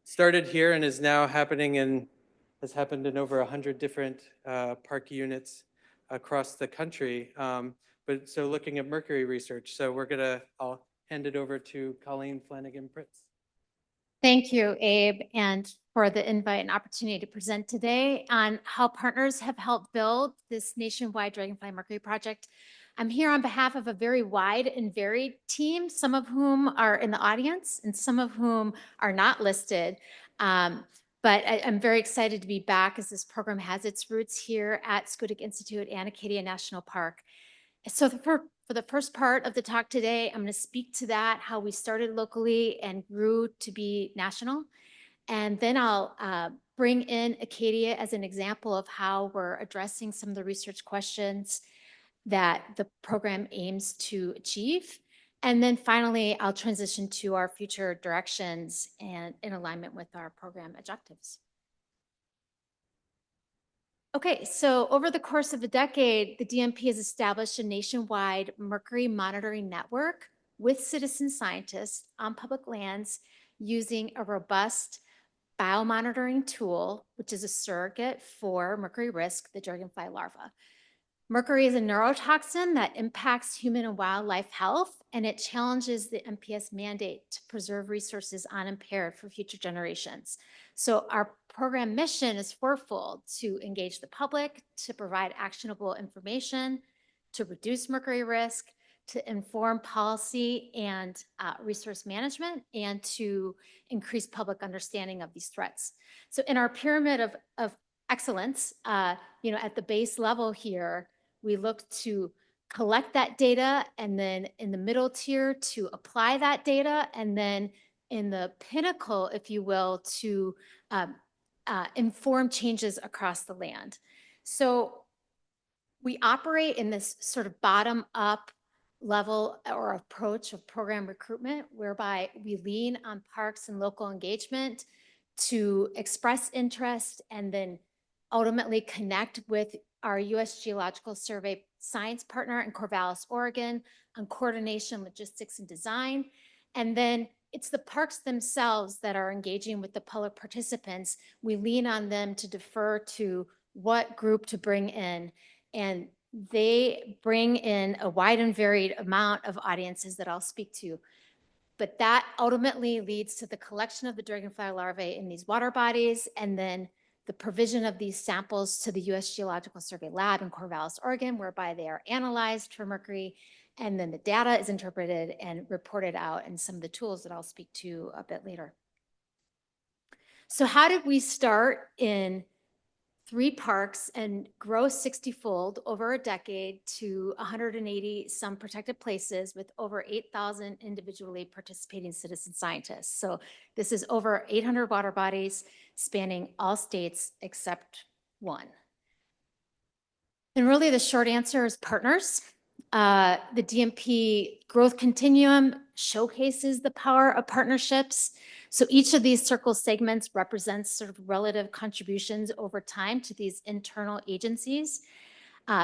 started here and is now has happened in over 100 different park units across the country. But so looking at mercury research. So I'll hand it over to Colleen Flanagan-Pritz. Thank you, Abe, and for the invite and opportunity to present today on how partners have helped build this nationwide Dragonfly Mercury project. I'm here on behalf of a very wide and varied team, some of whom are in the audience and some of whom are not listed. But I'm very excited to be back as this program has its roots here at Schoodic Institute and Acadia National Park. So for the first part of the talk today, I'm going to speak to that, how we started locally and grew to be national. And then I'll bring in Acadia as an example of how we're addressing some of the research questions that the program aims to achieve. And then finally, I'll transition to our future directions and in alignment with our program objectives. Okay, so over the course of a decade, the DMP has established a nationwide mercury monitoring network with citizen scientists on public lands using a robust biomonitoring tool, which is a surrogate for mercury risk, the dragonfly larva. Mercury is a neurotoxin that impacts human and wildlife health, and it challenges the MPS mandate to preserve resources unimpaired for future generations. So our program mission is fourfold: to engage the public, to provide actionable information, to reduce mercury risk, to inform policy and resource management, and to increase public understanding of these threats. So in our pyramid of excellence, you know, at the base level here, we look to collect that data, and then in the middle tier to apply that data, and then in the pinnacle, if you will, to inform changes across the land. So we operate in this sort of bottom-up level or approach of program recruitment, whereby we lean on parks and local engagement to express interest and then ultimately connect with our U.S. Geological Survey science partner in Corvallis, Oregon, on coordination, logistics, and design. And then it's the parks themselves that are engaging with the public participants. We lean on them to defer to what group to bring in. And they bring in a wide and varied amount of audiences that I'll speak to. But that ultimately leads to the collection of the dragonfly larvae in these water bodies, and then the provision of these samples to the U.S. Geological Survey lab in Corvallis, Oregon, whereby they are analyzed for mercury, and then the data is interpreted and reported out, and some of the tools that I'll speak to a bit later. So how did we start in 3 parks and grow 60-fold over a decade to 180 some protected places with over 8,000 individually participating citizen scientists? So this is over 800 water bodies spanning all states except one. And really the short answer is partners. The DMP growth continuum showcases the power of partnerships. So each of these circle segments represents sort of relative contributions over time to these internal agencies.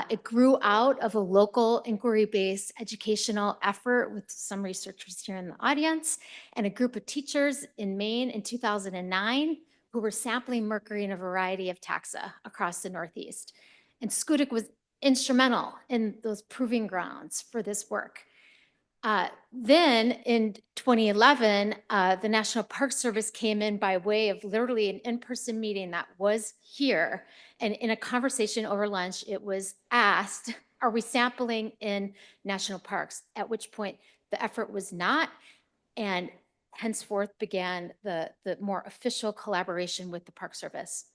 It grew out of a local inquiry-based educational effort with some researchers here in the audience and a group of teachers in Maine in 2009 who were sampling mercury in a variety of taxa across the Northeast. And Schoodic was instrumental in those proving grounds for this work. Then in 2011, the National Park Service came in by way of literally an in-person meeting that was here. And in a conversation over lunch, it was asked, are we sampling in national parks? At which point the effort was not, and henceforth began the more official collaboration with the Park Service.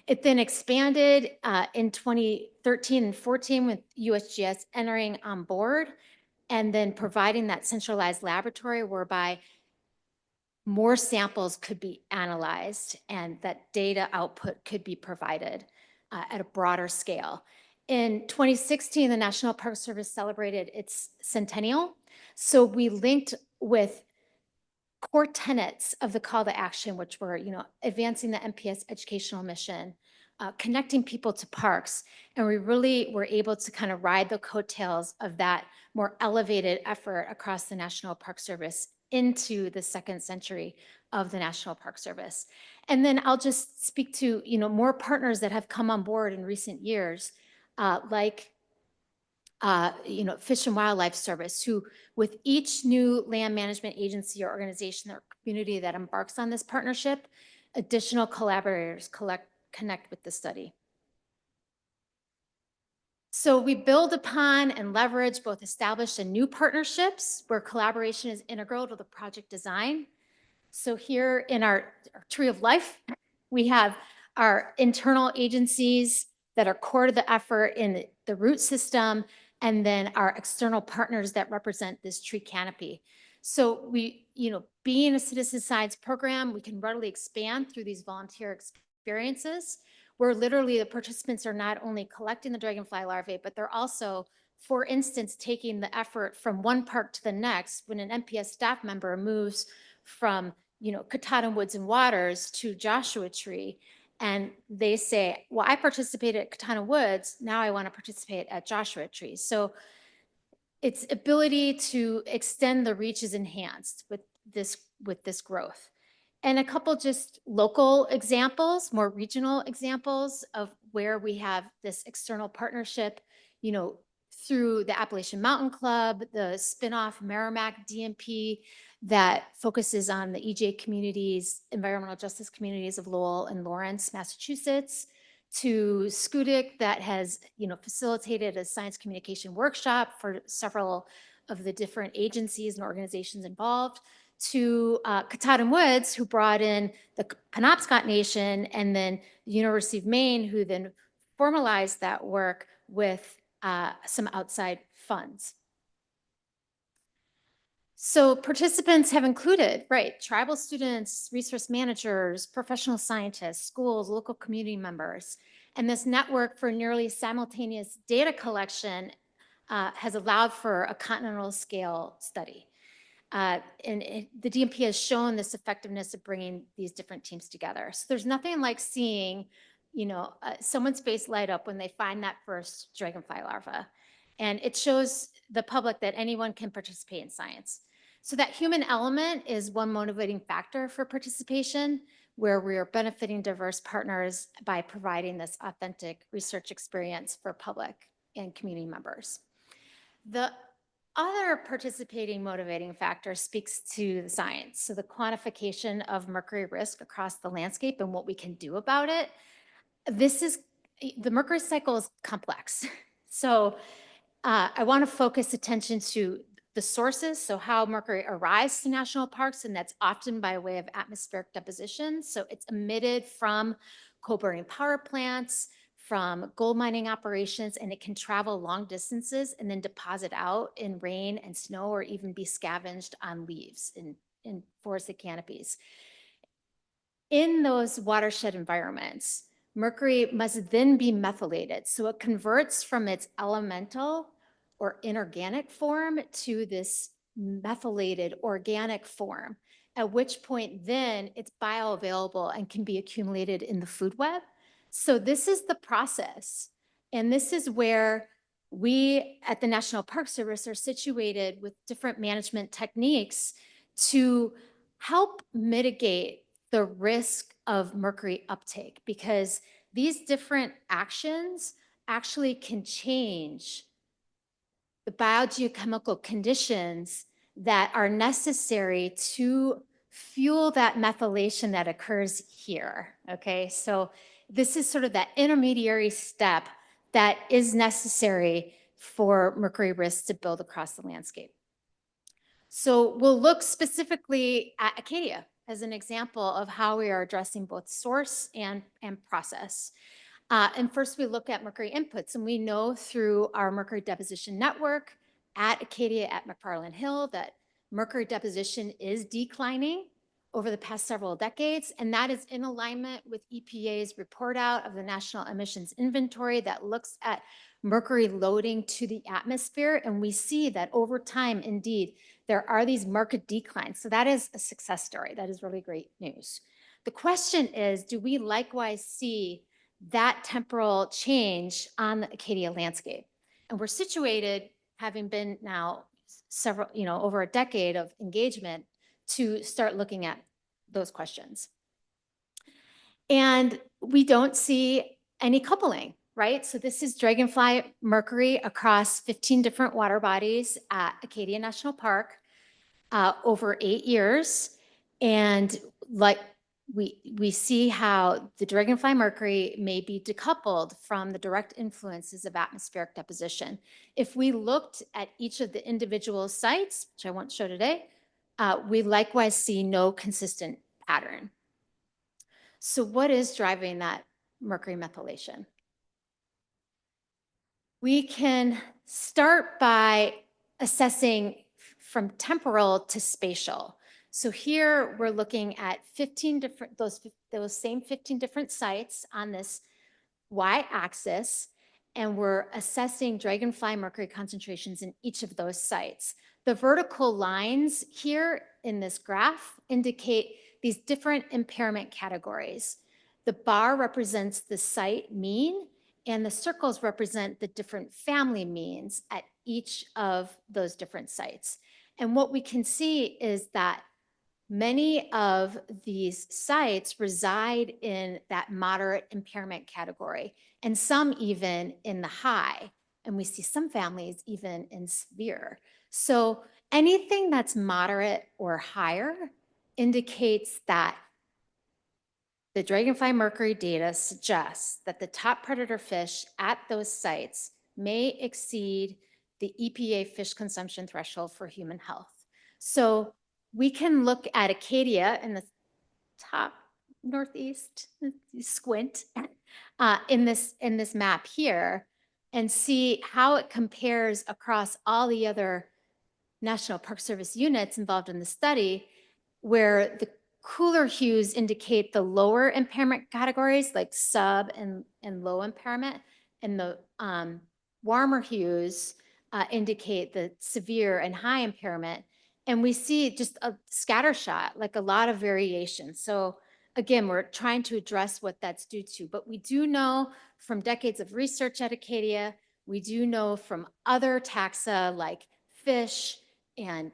It then expanded in 2013 and 14 with USGS entering on board and then providing that centralized laboratory whereby more samples could be analyzed and that data output could be provided at a broader scale. In 2016, the National Park Service celebrated its centennial. So we linked with core tenets of the call to action, which were, advancing the NPS educational mission, connecting people to parks. And we really were able to kind of ride the coattails of that more elevated effort across the National Park Service into the second century of the National Park Service. And then I'll just speak to, more partners that have come on board in recent years, like Fish and Wildlife Service, who with each new land management agency or organization or community that embarks on this partnership, additional collaborators connect with the study. So we build upon and leverage both established and new partnerships where collaboration is integral to the project design. So here in our Tree of Life, we have our internal agencies that are core to the effort in the root system, and then our external partners that represent this tree canopy. So we, being a citizen science program, we can readily expand through these volunteer experiences where literally the participants are not only collecting the dragonfly larvae, but they're also, for instance, taking the effort from one park to the next when an NPS staff member moves from, Katahdin Woods and Waters to Joshua Tree. And they say, well, I participated at Katahdin Woods, now I want to participate at Joshua Tree. So its ability to extend the reach is enhanced with this growth. And a couple just local examples, more regional examples of where we have this external partnership, through the Appalachian Mountain Club, the spinoff Merrimack DMP that focuses on the EJ communities, environmental justice communities of Lowell and Lawrence, Massachusetts, to Schoodic that has, facilitated a science communication workshop for several of the different agencies and organizations involved, to Katahdin Woods, who brought in the Penobscot Nation, and then the University of Maine, who then formalized that work with some outside funds. So participants have included, right, tribal students, resource managers, professional scientists, schools, local community members. And this network for nearly simultaneous data collection has allowed for a continental scale study. The DMP has shown this effectiveness of bringing these different teams together. So there's nothing like seeing, someone's face light up when they find that first dragonfly larva. And it shows the public that anyone can participate in science. So that human element is one motivating factor for participation, where we are benefiting diverse partners by providing this authentic research experience for public and community members. The other participating motivating factor speaks to the science. So the quantification of mercury risk across the landscape and what we can do about it. The mercury cycle is complex. So I want to focus attention to the sources, so how mercury arrives to national parks, and that's often by way of atmospheric deposition. So it's emitted from coal-burning power plants, from gold mining operations, and it can travel long distances and then deposit out in rain and snow, or even be scavenged on leaves in forested canopies. In those watershed environments, mercury must then be methylated. So it converts from its elemental or inorganic form to this methylated organic form, at which point then it's bioavailable and can be accumulated in the food web. So this is the process. And this is where we at the National Park Service are situated with different management techniques to help mitigate the risk of mercury uptake, because these different actions actually can change the biogeochemical conditions that are necessary to fuel that methylation that occurs here, okay? So this is sort of that intermediary step that is necessary for mercury risks to build across the landscape. So we'll look specifically at Acadia as an example of how we are addressing both source and process. And first we look at mercury inputs, and we know through our mercury deposition network at Acadia at McFarland Hill that mercury deposition is declining over the past several decades, and that is in alignment with EPA's report out of the National Emissions Inventory that looks at mercury loading to the atmosphere, and we see that over time, indeed, there are these marked declines. So that is a success story. That is really great news. The question is, do we likewise see that temporal change on the Acadia landscape? And we're situated, having been now several, over a decade of engagement, to start looking at those questions. And we don't see any coupling, right? So this is dragonfly mercury across 15 different water bodies at Acadia National Park over 8 years. And like we see how the dragonfly mercury may be decoupled from the direct influences of atmospheric deposition. If we looked at each of the individual sites, which I won't show today, we likewise see no consistent pattern. So what is driving that mercury methylation? We can start by assessing from temporal to spatial. So here we're looking at 15 different, those same 15 different sites on this y-axis, and we're assessing dragonfly mercury concentrations in each of those sites. The vertical lines here in this graph indicate these different impairment categories. The bar represents the site mean, and the circles represent the different family means at each of those different sites. And what we can see is that many of these sites reside in that moderate impairment category, and some even in the high. And we see some families even in severe. So anything that's moderate or higher indicates that the dragonfly mercury data suggests that the top predator fish at those sites may exceed the EPA fish consumption threshold for human health. So we can look at Acadia in the top northeast squint in this map here and see how it compares across all the other National Park Service units involved in the study, where the cooler hues indicate the lower impairment categories like sub and low impairment, and the warmer hues indicate the severe and high impairment. And we see just a scatter shot, like a lot of variation. So again, we're trying to address what that's due to, but we do know from decades of research at Acadia, we do know from other taxa like fish and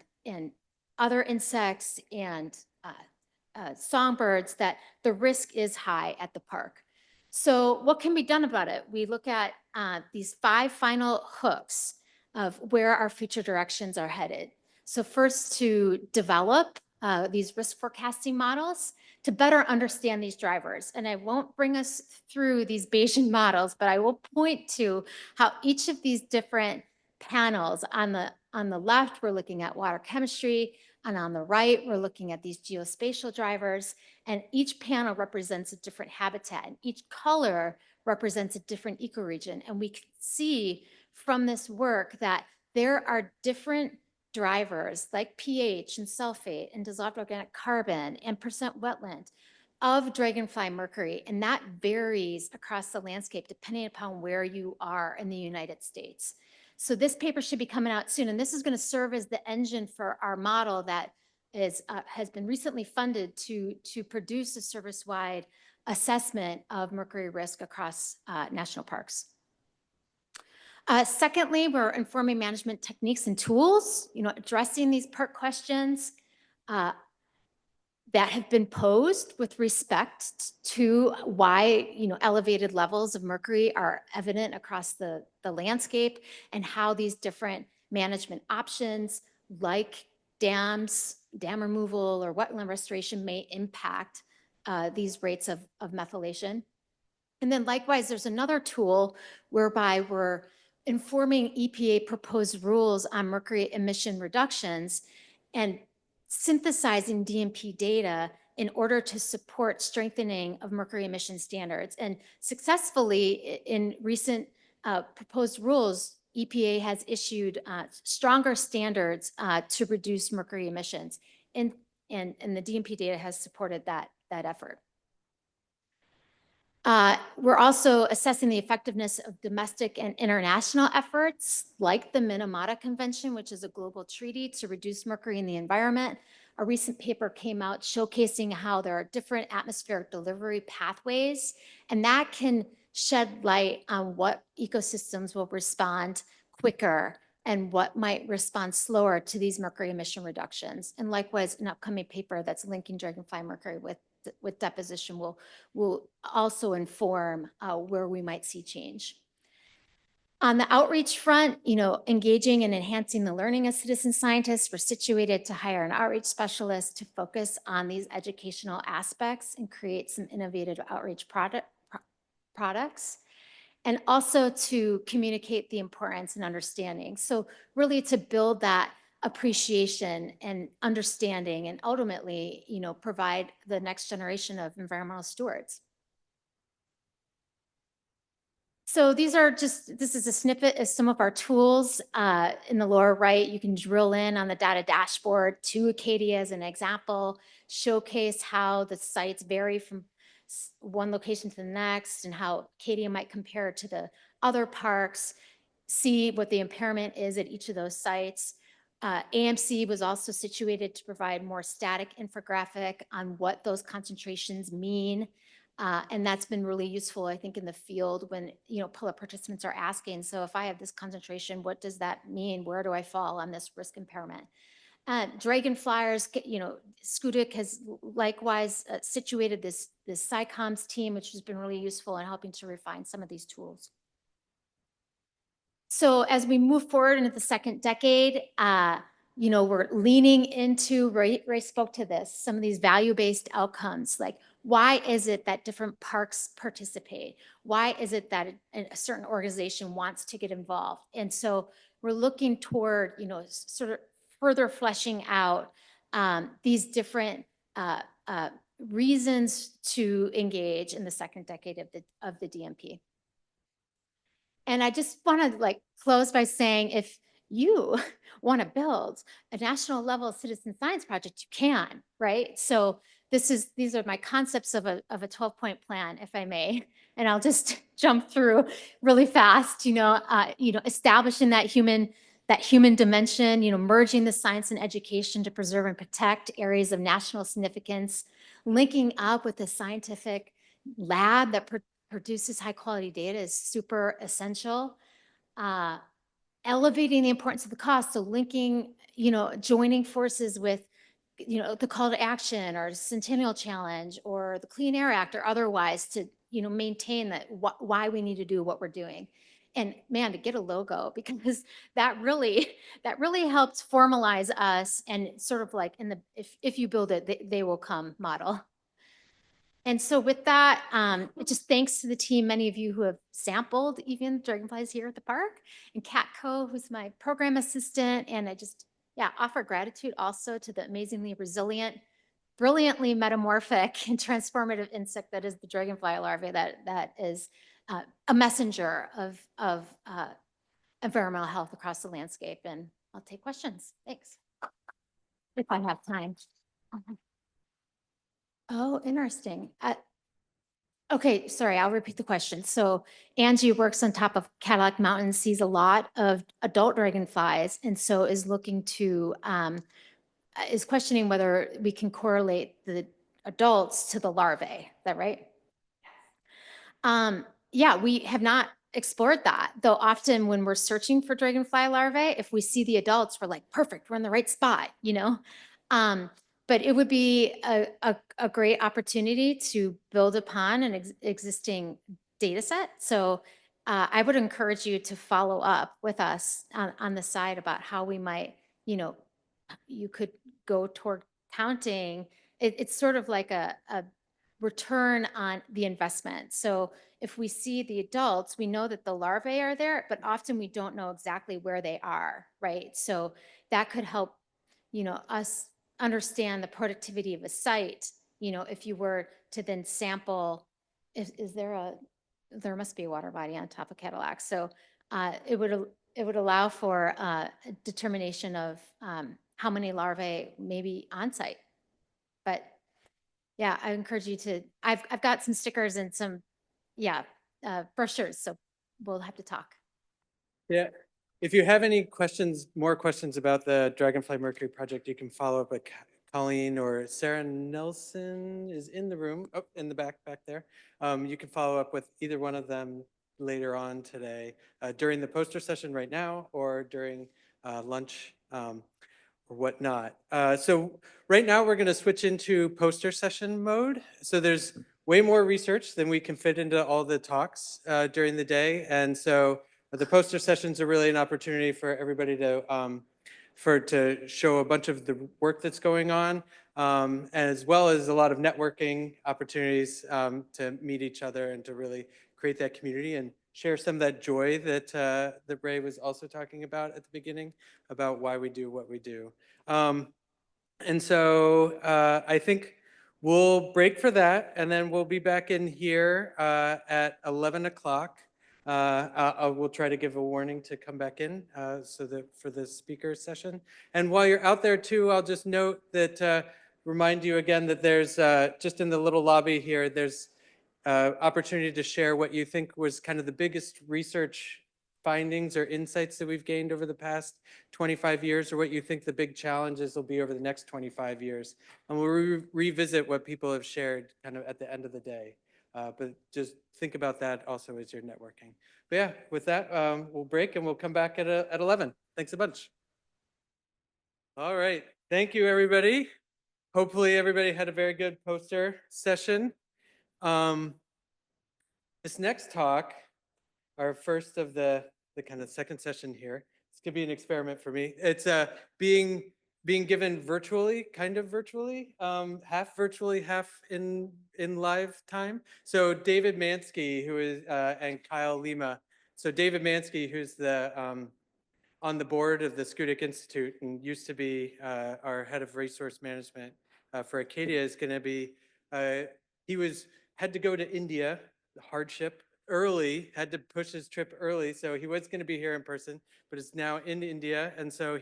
other insects and songbirds that the risk is high at the park. So what can be done about it? We look at these 5 final hooks of where our future directions are headed. So first, to develop these risk forecasting models to better understand these drivers. And I won't bring us through these Bayesian models, but I will point to how each of these different panels on the left, we're looking at water chemistry, and on the right, we're looking at these geospatial drivers, and each panel represents a different habitat, and each color represents a different ecoregion. And we can see from this work that there are different drivers like pH and sulfate and dissolved organic carbon and percent wetland of dragonfly mercury, and that varies across the landscape depending upon where you are in the United States. So this paper should be coming out soon, and this is going to serve as the engine for our model that has been recently funded to produce a service-wide assessment of mercury risk across national parks. Secondly, we're informing management techniques and tools, addressing these park questions that have been posed with respect to why elevated levels of mercury are evident across the landscape, and how these different management options like dams, dam removal, or wetland restoration may impact these rates of methylation. And then likewise, there's another tool whereby we're informing EPA proposed rules on mercury emission reductions and synthesizing DMP data in order to support strengthening of mercury emission standards. And successfully, in recent proposed rules, EPA has issued stronger standards to reduce mercury emissions. And the DMP data has supported that effort. We're also assessing the effectiveness of domestic and international efforts like the Minamata Convention, which is a global treaty to reduce mercury in the environment. A recent paper came out showcasing how there are different atmospheric delivery pathways, and that can shed light on what ecosystems will respond quicker and what might respond slower to these mercury emission reductions. And likewise, an upcoming paper that's linking dragonfly mercury with deposition will also inform where we might see change. On the outreach front, engaging and enhancing the learning of citizen scientists, we're situated to hire an outreach specialist to focus on these educational aspects and create some innovative outreach products, and also to communicate the importance and understanding. So really to build that appreciation and understanding, and ultimately, provide the next generation of environmental stewards. So this is a snippet of some of our tools. In the lower right, you can drill in on the data dashboard to Acadia as an example, showcase how the sites vary from one location to the next and how Acadia might compare to the other parks, see what the impairment is at each of those sites. AMC was also situated to provide more static infographic on what those concentrations mean. And that's been really useful, I think, in the field when, public participants are asking, so if I have this concentration, what does that mean? Where do I fall on this risk impairment? Dragonflyers, Skudik has likewise situated this SciComs team, which has been really useful in helping to refine some of these tools. So as we move forward into the second decade, we're leaning into, Ray spoke to this, some of these value-based outcomes, like why is it that different parks participate? Why is it that a certain organization wants to get involved? And so we're looking toward, sort of further fleshing out these different reasons to engage in the second decade of the DMP. And I just want to close by saying, if you want to build a national level citizen science project, you can, right? So these are my concepts of a 12-point plan, if I may. And I'll just jump through really fast, establishing that human dimension, merging the science and education to preserve and protect areas of national significance, linking up with the scientific lab that produces high quality data is super essential. Elevating the importance of the cost, so linking, joining forces with, the call to action or Centennial Challenge or the Clean Air Act or otherwise to, maintain that why we need to do what we're doing. And man, to get a logo, because that really helps formalize us and sort of like if you build it, they will come model. And so with that, just thanks to the team, many of you who have sampled even dragonflies here at the park, and Katco, who's my program assistant. And I just, offer gratitude also to the amazingly resilient, brilliantly metamorphic and transformative insect that is the dragonfly larvae that is a messenger of environmental health across the landscape. And I'll take questions. Thanks. If I have time. Oh, interesting. Okay, sorry, I'll repeat the question. So Angie works on top of Cadillac Mountain, sees a lot of adult dragonflies, and so is looking to, is questioning whether we can correlate the adults to the larvae. Is that right? Yeah, we have not explored that, though often when we're searching for dragonfly larvae, if we see the adults, we're like, perfect, we're in the right spot, But it would be a great opportunity to build upon an existing data set. So I would encourage you to follow up with us on the side about how we might, you could go toward counting. It's sort of like a return on the investment. So if we see the adults, we know that the larvae are there, but often we don't know exactly where they are, right? So that could help, us understand the productivity of a site. If you were to then sample, there must be a water body on top of Cadillac. So it would allow for a determination of how many larvae may be on site. But yeah, I encourage you to, I've got some stickers and some, brochures, so we'll have to talk. Yeah, if you have any more questions about the Dragonfly Mercury project, you can follow up with Colleen, or Sarah Nelson is in the room, in the back there. You can follow up with either one of them later on today, during the poster session right now, or during lunch or whatnot. So right now we're going to switch into poster session mode. So there's way more research than we can fit into all the talks during the day. And so the poster sessions are really an opportunity for everybody to show a bunch of the work that's going on, as well as a lot of networking opportunities to meet each other and to really create that community and share some of that joy that Ray was also talking about at the beginning about why we do what we do. And so I think we'll break for that, and then we'll be back in here at 11 o'clock. We'll try to give a warning to come back in so that for the speaker session. And while you're out there too, I'll just note that, remind you again that there's just in the little lobby here, there's opportunity to share what you think was kind of the biggest research findings or insights that we've gained over the past 25 years, or what you think the big challenges will be over the next 25 years. And we'll revisit what people have shared kind of at the end of the day. But just think about that also as you're networking. But yeah, with that, we'll break and we'll come back at 11. Thanks a bunch. All right. Thank you, everybody. Hopefully everybody had a very good poster session. This next talk, our first of the kind of second session here, it's gonna be an experiment for me. It's being given virtually, kind of virtually, half virtually, half in live time. So David Mansky, who is, and Kyle Lima. So David Mansky, who's the on the board of the Skudik Institute and used to be our head of resource management for Acadia, is going to be, he had to go to India, hardship, early, had to push his trip early, so he was going to be here in person, but is now in India, and so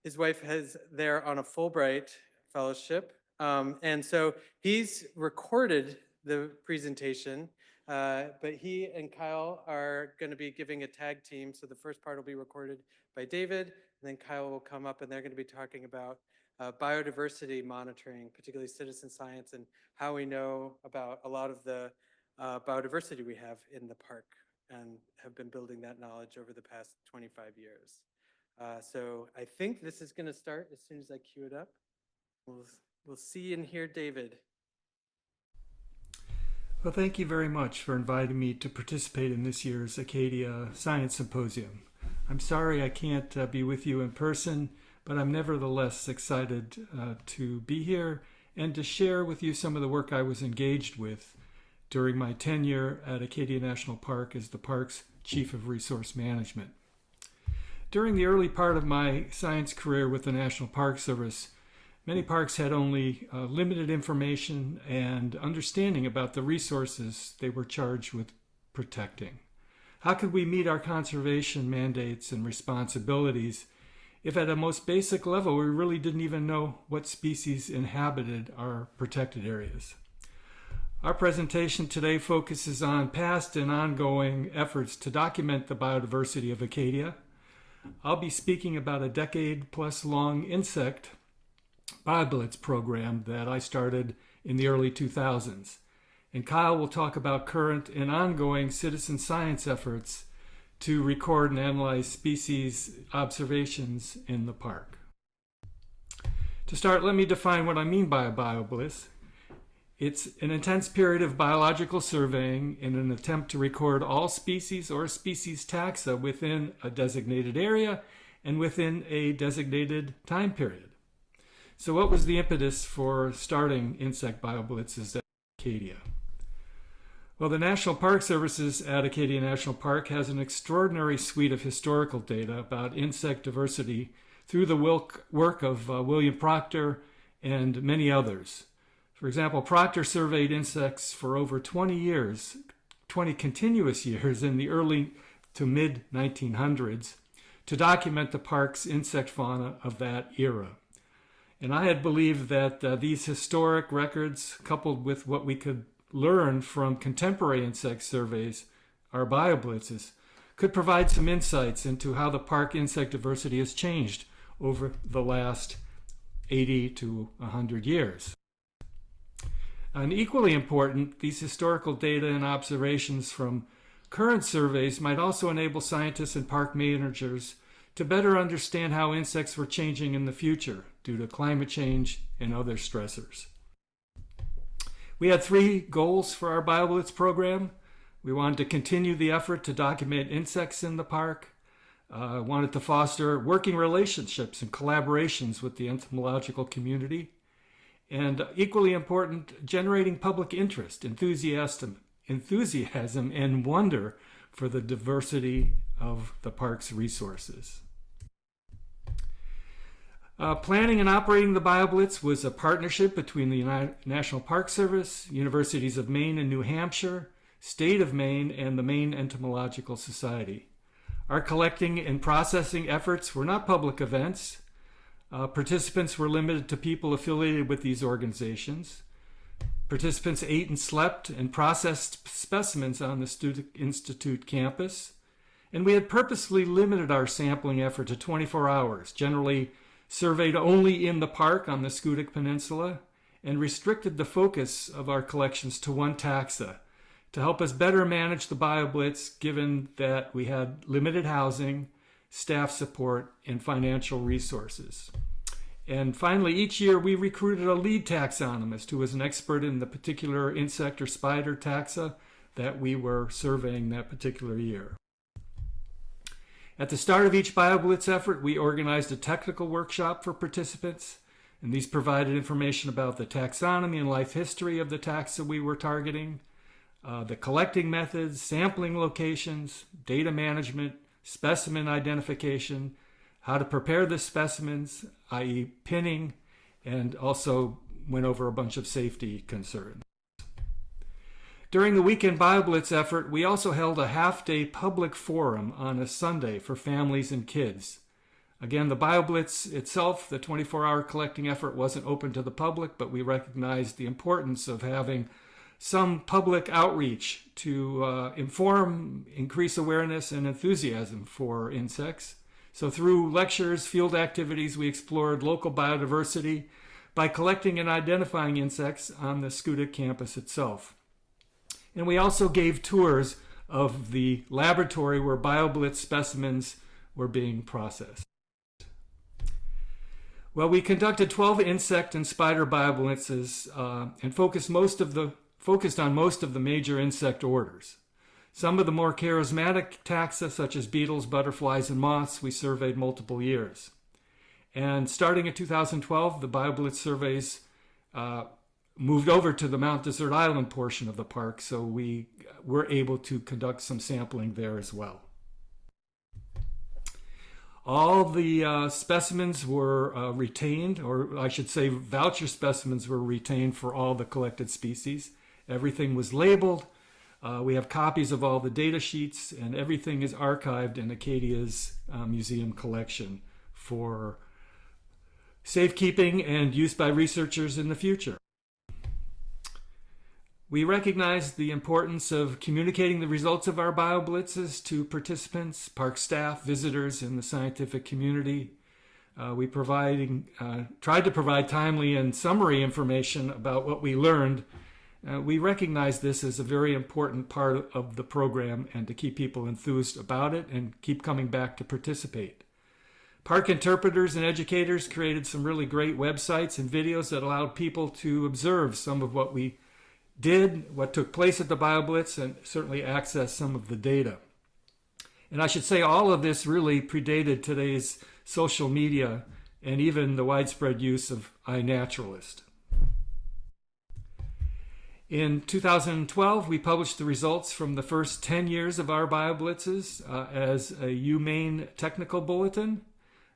his wife is there on a Fulbright fellowship, and so he's recorded the presentation, but he and Kyle are going to be giving a tag team, so the first part will be recorded by David, and then Kyle will come up, and they're going to be talking about biodiversity monitoring, particularly citizen science, and how we know about a lot of the biodiversity we have in the park, and have been building that knowledge over the past 25 years. So I think this is going to start as soon as I cue it up. We'll see and hear David. Well, thank you very much for inviting me to participate in this year's Acadia Science Symposium. I'm sorry I can't be with you in person, but I'm nevertheless excited to be here and to share with you some of the work I was engaged with during my tenure at Acadia National Park as the park's Chief of Resource Management. During the early part of my science career with the National Park Service, many parks had only limited information and understanding about the resources they were charged with protecting. How could we meet our conservation mandates and responsibilities if at a most basic level we really didn't even know what species inhabited our protected areas? Our presentation today focuses on past and ongoing efforts to document the biodiversity of Acadia. I'll be speaking about a decade-plus long insect BioBlitz program that I started in the early 2000s. And Kyle will talk about current and ongoing citizen science efforts to record and analyze species observations in the park. To start, let me define what I mean by a BioBlitz. It's an intense period of biological surveying in an attempt to record all species or species taxa within a designated area and within a designated time period. So what was the impetus for starting insect BioBlitzes at Acadia? Well, the National Park Services at Acadia National Park has an extraordinary suite of historical data about insect diversity through the work of William Proctor and many others. For example, Proctor surveyed insects for over 20 years, 20 continuous years in the early to mid-1900s to document the park's insect fauna of that era. And I had believed that these historic records, coupled with what we could learn from contemporary insect surveys, our BioBlitzes, could provide some insights into how the park insect diversity has changed over the last 80 to 100 years. And equally important, these historical data and observations from current surveys might also enable scientists and park managers to better understand how insects were changing in the future due to climate change and other stressors. We had three goals for our BioBlitz program. We wanted to continue the effort to document insects in the park, wanted to foster working relationships and collaborations with the entomological community, and equally important, generating public interest, enthusiasm, and wonder for the diversity of the park's resources. Planning and operating the BioBlitz was a partnership between the National Park Service, Universities of Maine and New Hampshire, State of Maine, and the Maine Entomological Society. Our collecting and processing efforts were not public events. Participants were limited to people affiliated with these organizations. Participants ate and slept and processed specimens on the Student Institute campus. And we had purposely limited our sampling effort to 24 hours, generally surveyed only in the park on the Schoodic Peninsula, and restricted the focus of our collections to one taxa to help us better manage the BioBlitz, given that we had limited housing, staff support, and financial resources. And finally, each year we recruited a lead taxonomist who was an expert in the particular insect or spider taxa that we were surveying that particular year. At the start of each BioBlitz effort, we organized a technical workshop for participants, and these provided information about the taxonomy and life history of the taxa we were targeting, the collecting methods, sampling locations, data management, specimen identification, how to prepare the specimens, i.e. pinning, and also went over a bunch of safety concerns. During the weekend BioBlitz effort, we also held a half-day public forum on a Sunday for families and kids. Again, the BioBlitz itself, the 24-hour collecting effort, wasn't open to the public, but we recognized the importance of having some public outreach to inform, increase awareness and enthusiasm for insects. So through lectures, field activities, we explored local biodiversity by collecting and identifying insects on the Scudic campus itself. And we also gave tours of the laboratory where BioBlitz specimens were being processed. Well, we conducted 12 insect and spider BioBlitzes and focused on most of the major insect orders. Some of the more charismatic taxa, such as beetles, butterflies, and moths, we surveyed multiple years. And starting in 2012, the BioBlitz surveys moved over to the Mount Desert Island portion of the park, so we were able to conduct some sampling there as well. All the specimens were retained, or I should say voucher specimens were retained for all the collected species. Everything was labeled. We have copies of all the data sheets, and everything is archived in Acadia's museum collection for safekeeping and use by researchers in the future. We recognize the importance of communicating the results of our BioBlitzes to participants, park staff, visitors, and the scientific community. We tried to provide timely and summary information about what we learned. We recognize this as a very important part of the program and to keep people enthused about it and keep coming back to participate. Park interpreters and educators created some really great websites and videos that allowed people to observe some of what we did, what took place at the BioBlitz, and certainly access some of the data. And I should say all of this really predated today's social media and even the widespread use of iNaturalist. In 2012, we published the results from the first 10 years of our BioBlitzes as a UMaine technical bulletin.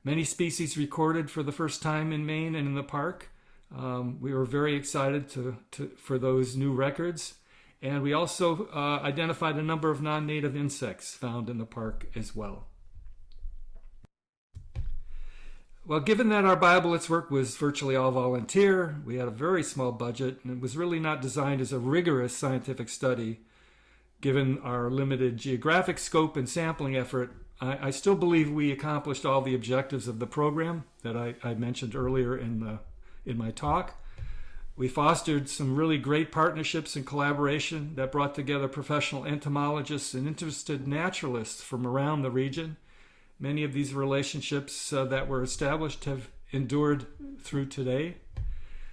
Many species recorded for the first time in Maine and in the park. We were very excited for those new records. And we also identified a number of non-native insects found in the park as well. Well, given that our BioBlitz work was virtually all volunteer, we had a very small budget, and it was really not designed as a rigorous scientific study. Given our limited geographic scope and sampling effort, I still believe we accomplished all the objectives of the program that I mentioned earlier in my talk. We fostered some really great partnerships and collaboration that brought together professional entomologists and interested naturalists from around the region. Many of these relationships that were established have endured through today.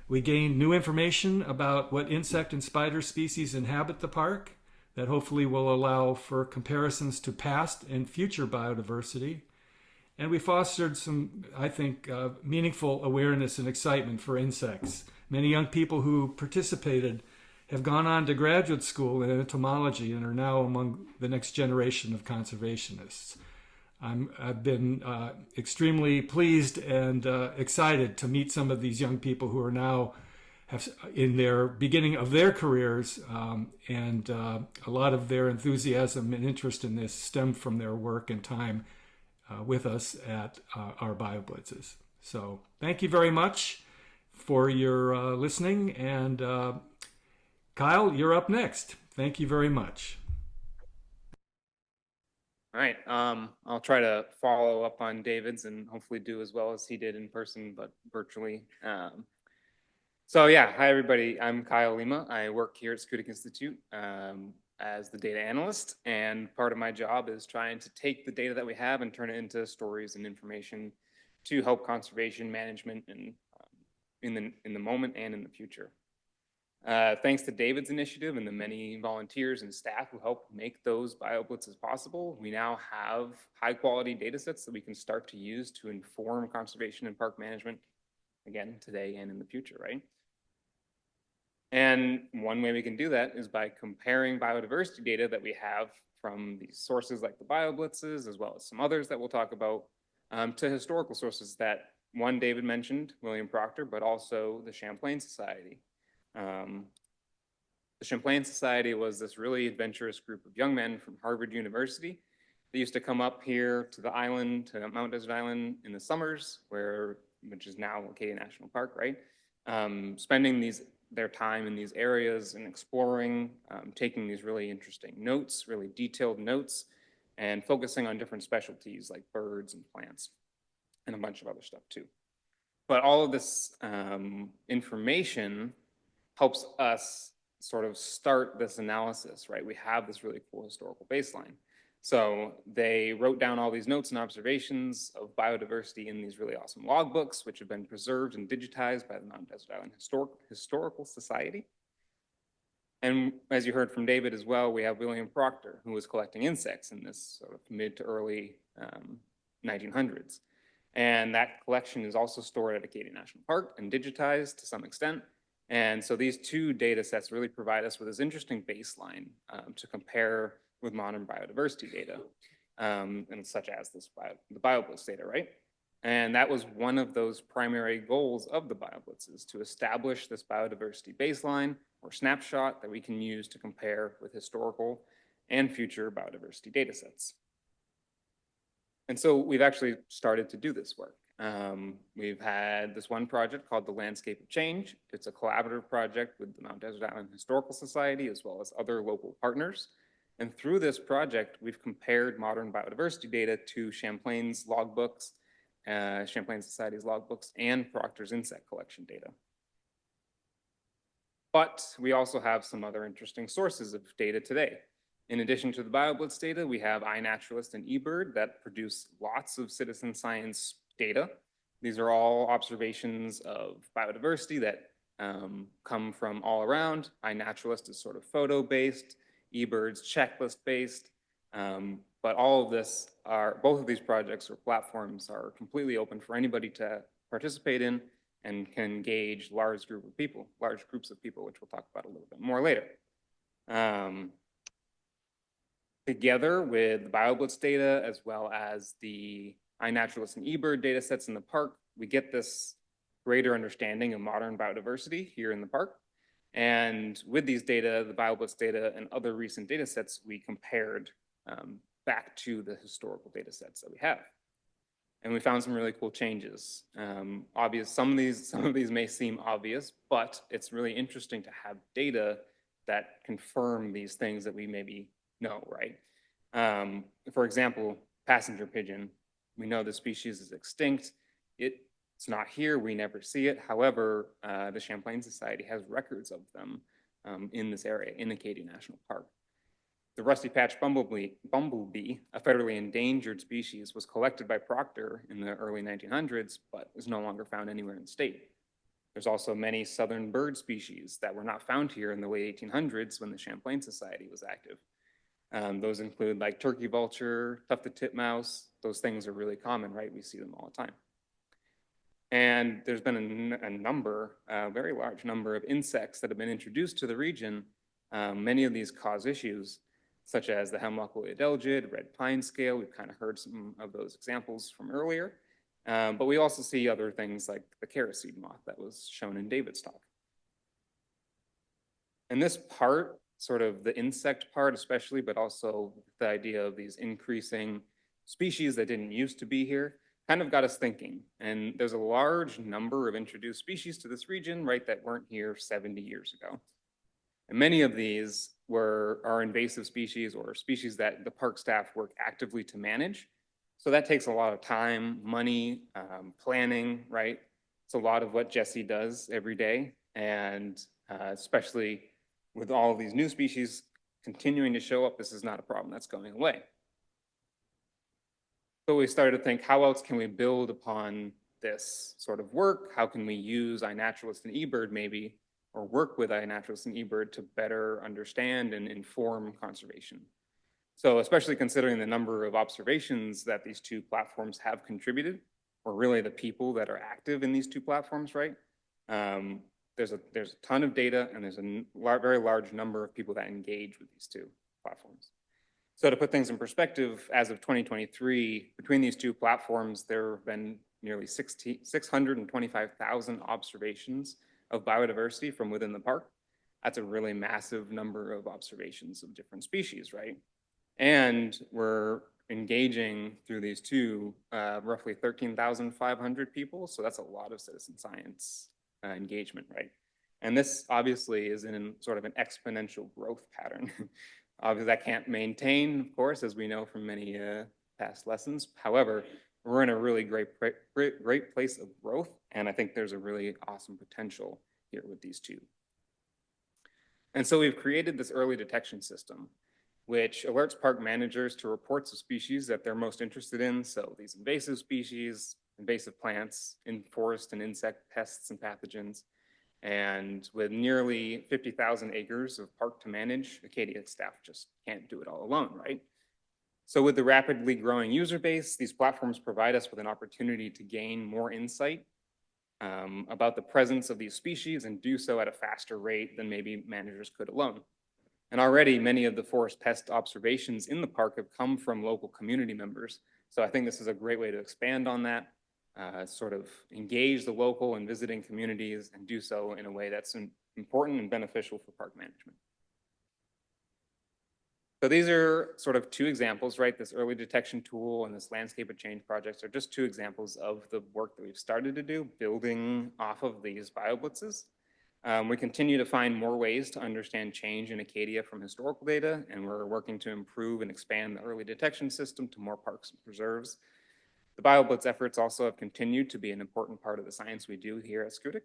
We gained new information about what insect and spider species inhabit the park that hopefully will allow for comparisons to past and future biodiversity. And we fostered some, I think, meaningful awareness and excitement for insects. Many young people who participated have gone on to graduate school in entomology and are now among the next generation of conservationists. I've been extremely pleased and excited to meet some of these young people who are now in their beginning of their careers, and a lot of their enthusiasm and interest in this stem from their work and time with us at our BioBlitzes. So thank you very much for your listening, and Kyle, you're up next. Thank you very much. All right, I'll try to follow up on David's and hopefully do as well as he did in person, but virtually. So yeah, hi everybody, I'm Kyle Lima. I work here at Scudic Institute as the data analyst, and part of my job is trying to take the data that we have and turn it into stories and information to help conservation management and in the moment and in the future. Thanks to David's initiative and the many volunteers and staff who helped make those BioBlitzes possible, we now have high quality data sets that we can start to use to inform conservation and park management, again, today and in the future, right? And one way we can do that is by comparing biodiversity data that we have from these sources like the BioBlitzes, as well as some others that we'll talk about, to historical sources that one David mentioned, William Proctor, but also the Champlain Society. The Champlain Society was this really adventurous group of young men from Harvard University. They used to come up here to the island, to Mount Desert Island in the summers, which is now Acadia National Park, right? Spending their time in these areas and exploring, taking these really interesting notes, really detailed notes, and focusing on different specialties like birds and plants and a bunch of other stuff too. But all of this information helps us sort of start this analysis, right? We have this really cool historical baseline. So they wrote down all these notes and observations of biodiversity in these really awesome logbooks, which have been preserved and digitized by the Mount Desert Island Historical Society. And as you heard from David as well, we have William Proctor, who was collecting insects in this sort of mid to early 1900s. And that collection is also stored at Acadia National Park and digitized to some extent. And so these two data sets really provide us with this interesting baseline to compare with modern biodiversity data, and such as the BioBlitz data, right? And that was one of those primary goals of the BioBlitz, is to establish this biodiversity baseline or snapshot that we can use to compare with historical and future biodiversity data sets. And so we've actually started to do this work. We've had this one project called the Landscape of Change. It's a collaborative project with the Mount Desert Island Historical Society as well as other local partners. And through this project, we've compared modern biodiversity data to Champlain's logbooks, Champlain Society's logbooks, and Proctor's insect collection data. But we also have some other interesting sources of data today. In addition to the BioBlitz data, we have iNaturalist and eBird that produce lots of citizen science data. These are all observations of biodiversity that come from all around. iNaturalist is sort of photo-based, eBird's checklist-based, but all of this both of these projects or platforms are completely open for anybody to participate in and can engage large groups of people, which we'll talk about a little bit more later. Together with the BioBlitz data, as well as the iNaturalist and eBird data sets in the park, we get this greater understanding of modern biodiversity here in the park. And with these data, the BioBlitz data and other recent data sets, we compared back to the historical data sets that we have. And we found some really cool changes. Some of these may seem obvious, but it's really interesting to have data that confirm these things that we maybe know, right? For example, passenger pigeon. We know the species is extinct. It's not here, we never see it. However, the Champlain Society has records of them in this area, in Acadia National Park. The rusty patch bumblebee, a federally endangered species, was collected by Proctor in the early 1900s, but is no longer found anywhere in the state. There's also many southern bird species that were not found here in the late 1800s when the Champlain Society was active. Those include like turkey vulture, tufted titmouse. Those things are really common, right? We see them all the time. And there's been a very large number of insects that have been introduced to the region. Many of these cause issues, such as the hemlock woolly adelgid, red pine scale. We've kind of heard some of those examples from earlier. But we also see other things like the kerosene moth that was shown in David's talk. And this part, sort of the insect part especially, but also the idea of these increasing species that didn't used to be here, kind of got us thinking. And there's a large number of introduced species to this region, right, that weren't here 70 years ago. And many of these are invasive species or species that the park staff work actively to manage. So that takes a lot of time, money, planning, right? It's a lot of what Jesse does every day. And especially with all of these new species continuing to show up, this is not a problem that's going away. So we started to think, how else can we build upon this sort of work? How can we use iNaturalist and eBird maybe, or work with iNaturalist and eBird to better understand and inform conservation? So especially considering the number of observations that these two platforms have contributed, or really the people that are active in these two platforms, right? There's a ton of data, and there's a very large number of people that engage with these two platforms. So to put things in perspective, as of 2023, between these two platforms, there have been nearly 625,000 observations of biodiversity from within the park. That's a really massive number of observations of different species, right? And we're engaging through these two roughly 13,500 people. So that's a lot of citizen science engagement, right? And this obviously is in sort of an exponential growth pattern. Obviously, that can't maintain, of course, as we know from many past lessons. However, we're in a really great place of growth, and I think there's a really awesome potential here with these two. And so we've created this early detection system, which alerts park managers to reports of species that they're most interested in. So these invasive species, invasive plants, in forest and insect pests and pathogens. And with nearly 50,000 acres of park to manage, Acadia staff just can't do it all alone, right? So with the rapidly growing user base, these platforms provide us with an opportunity to gain more insight about the presence of these species and do so at a faster rate than maybe managers could alone. And already many of the forest pest observations in the park have come from local community members. So I think this is a great way to expand on that, sort of engage the local and visiting communities and do so in a way that's important and beneficial for park management. So these are sort of two examples, right? This early detection tool and this landscape of change projects are just two examples of the work that we've started to do, building off of these bioblitzes. We continue to find more ways to understand change in Acadia from historical data, and we're working to improve and expand the early detection system to more parks and preserves. The BioBlitz efforts also have continued to be an important part of the science we do here at Schoodic.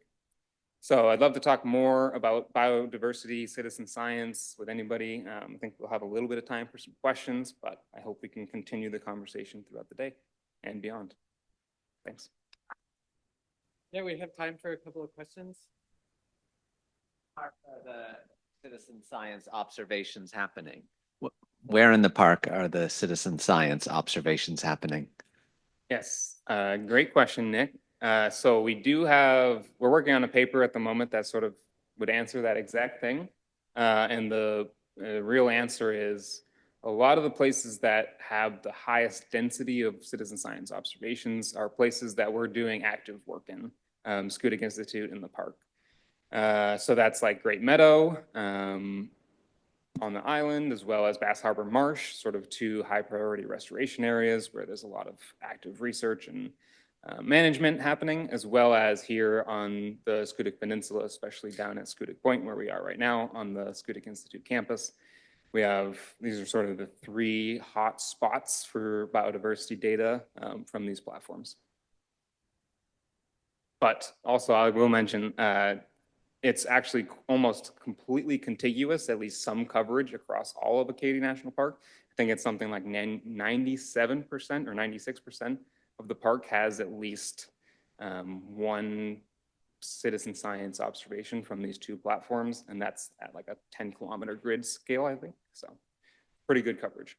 So I'd love to talk more about biodiversity, citizen science with anybody. I think we'll have a little bit of time for some questions, but I hope we can continue the conversation throughout the day and beyond. Thanks. Yeah, we have time for a couple of questions. Are the citizen science observations happening? Where in the park are the citizen science observations happening? Yes, great question, Nick. So we're working on a paper at the moment that sort of would answer that exact thing. And the real answer is a lot of the places that have the highest density of citizen science observations are places that we're doing active work in, Schoodic Institute in the park. So that's like Great Meadow on the island, as well as Bass Harbor Marsh, sort of two high priority restoration areas where there's a lot of active research and management happening, as well as here on the Schoodic Peninsula, especially down at Schoodic Point, where we are right now on the Schoodic Institute campus. These are sort of the three hot spots for biodiversity data from these platforms. But also I will mention, it's actually almost completely contiguous, at least some coverage across all of Acadia National Park. I think it's something like 97% or 96% of the park has at least one citizen science observation from these two platforms, and that's at like a 10-kilometer grid scale, I think. So pretty good coverage.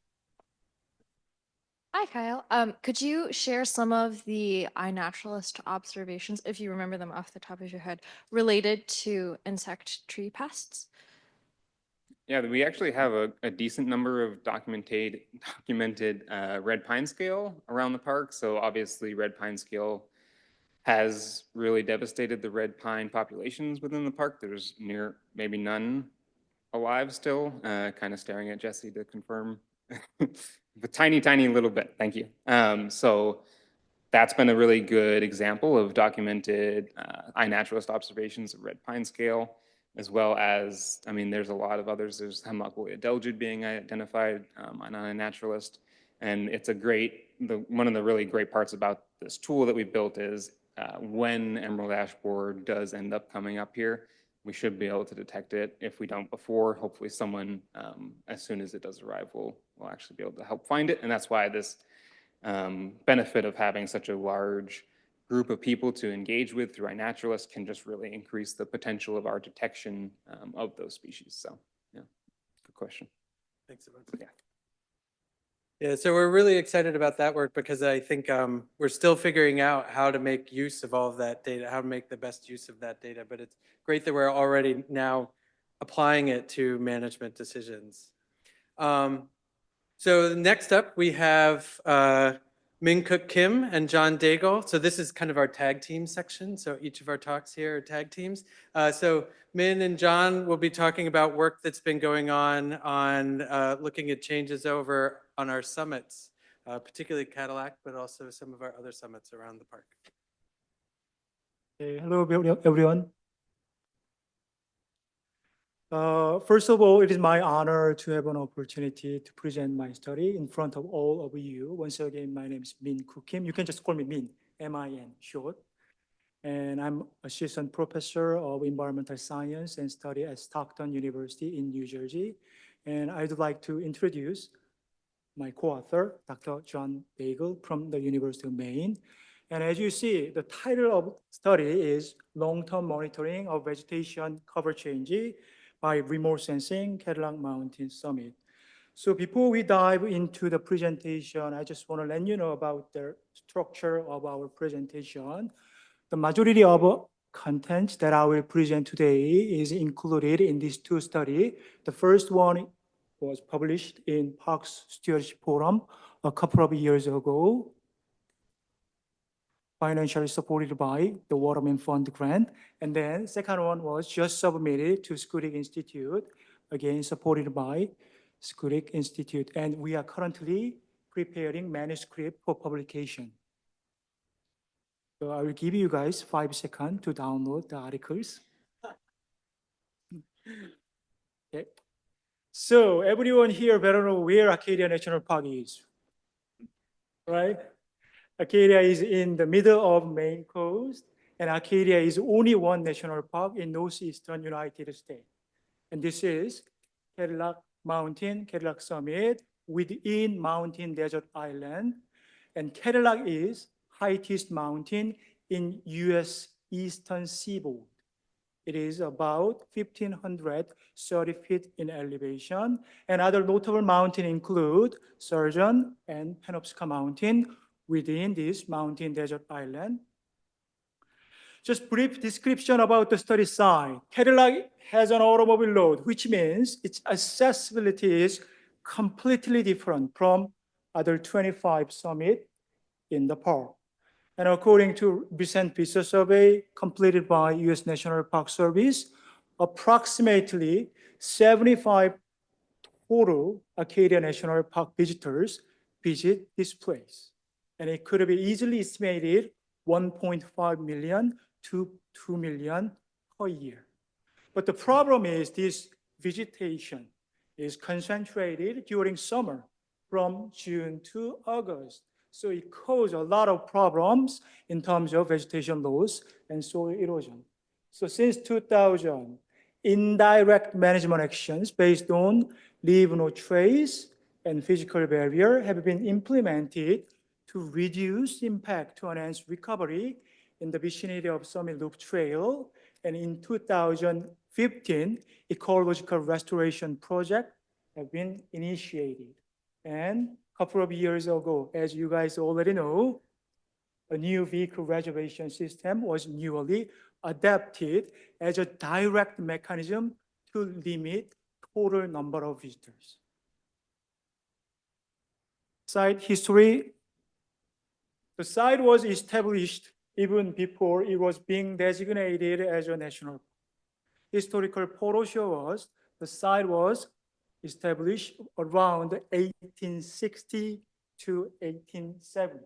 Hi, Kyle. Could you share some of the iNaturalist observations, if you remember them off the top of your head, related to insect tree pests? Yeah, we actually have a decent number of documented red pine scale around the park. So obviously red pine scale has really devastated the red pine populations within the park. There's maybe none alive still, kind of staring at Jesse to confirm. The tiny little bit, thank you. So that's been a really good example of documented iNaturalist observations of red pine scale, as well as, I mean, there's a lot of others. There's hemlock woolly adelgid being identified on iNaturalist. And it's one of the really great parts about this tool that we built is when Emerald Ash Borer does end up coming up here, we should be able to detect it. If we don't before, hopefully someone, as soon as it does arrive, will actually be able to help find it. And that's why this benefit of having such a large group of people to engage with through iNaturalist can just really increase the potential of our detection of those species. So yeah, good question. Thanks so much. Yeah. Yeah, so we're really excited about that work because I think we're still figuring out how to make use of all of that data, how to make the best use of that data. But it's great that we're already now applying it to management decisions. So next up, we have Min Cook Kim and John Daigle. So this is kind of our tag team section. So each of our talks here are tag teams. So Min and John will be talking about work that's been going on looking at changes over on our summits, particularly Cadillac, but also some of our other summits around the park. Hello, everyone. First of all, it is my honor to have an opportunity to present my study in front of all of you. Once again, my name is Min Koo Kim. You can just call me Min, M-I-N, short. And I'm assistant professor of environmental science and study at Stockton University in New Jersey. And I'd like to introduce my co-author, Dr. John Daigle from the University of Maine. And as you see, the title of study is Long-Term Monitoring of Vegetation Cover Change by Remote Sensing Cadillac Mountain Summit. So before we dive into the presentation, I just want to let you know about the structure of our presentation. The majority of content that I will present today is included in these two studies. The first one was published in Parks Stewardship Forum a couple of years ago, financially supported by the Waterman Fund grant. And then second one was just submitted to Schooley Institute, again supported by Schooley Institute. And we are currently preparing manuscript for publication. So I will give you guys 5 seconds to download the articles. Okay. So everyone here better know where Acadia National Park is, right? Acadia is in the middle of Maine coast, and Acadia is only one national park in northeastern United States. And this is Cadillac Mountain, Cadillac Summit within Mountain Desert Island. And Cadillac is highest mountain in US eastern seaboard. It is about 1,530 feet in elevation. And other notable mountains include Surgeon and Penobscot Mountain within this mountain desert island. Just brief description about the study site. Cadillac has an automobile load, which means its accessibility is completely different from other 25 summits in the park. And according to recent visa survey completed by US National Park Service, approximately 75 total Acadia National Park visitors visit this place. And it could be easily estimated 1.5 million to 2 million per year. But the problem is this vegetation is concentrated during summer from June to August. So it causes a lot of problems in terms of vegetation loss and soil erosion. So since 2000, indirect management actions based on leave no trace and physical barrier have been implemented to reduce impact to enhance recovery in the vicinity of Summit Loop Trail. And in 2015, ecological restoration project have been initiated. And a couple of years ago, as you guys already know, a new vehicle reservation system was newly adapted as a direct mechanism to limit total number of visitors. Site history. The site was established even before it was being designated as a national park. Historical photo show us the site was established around 1860 to 1870.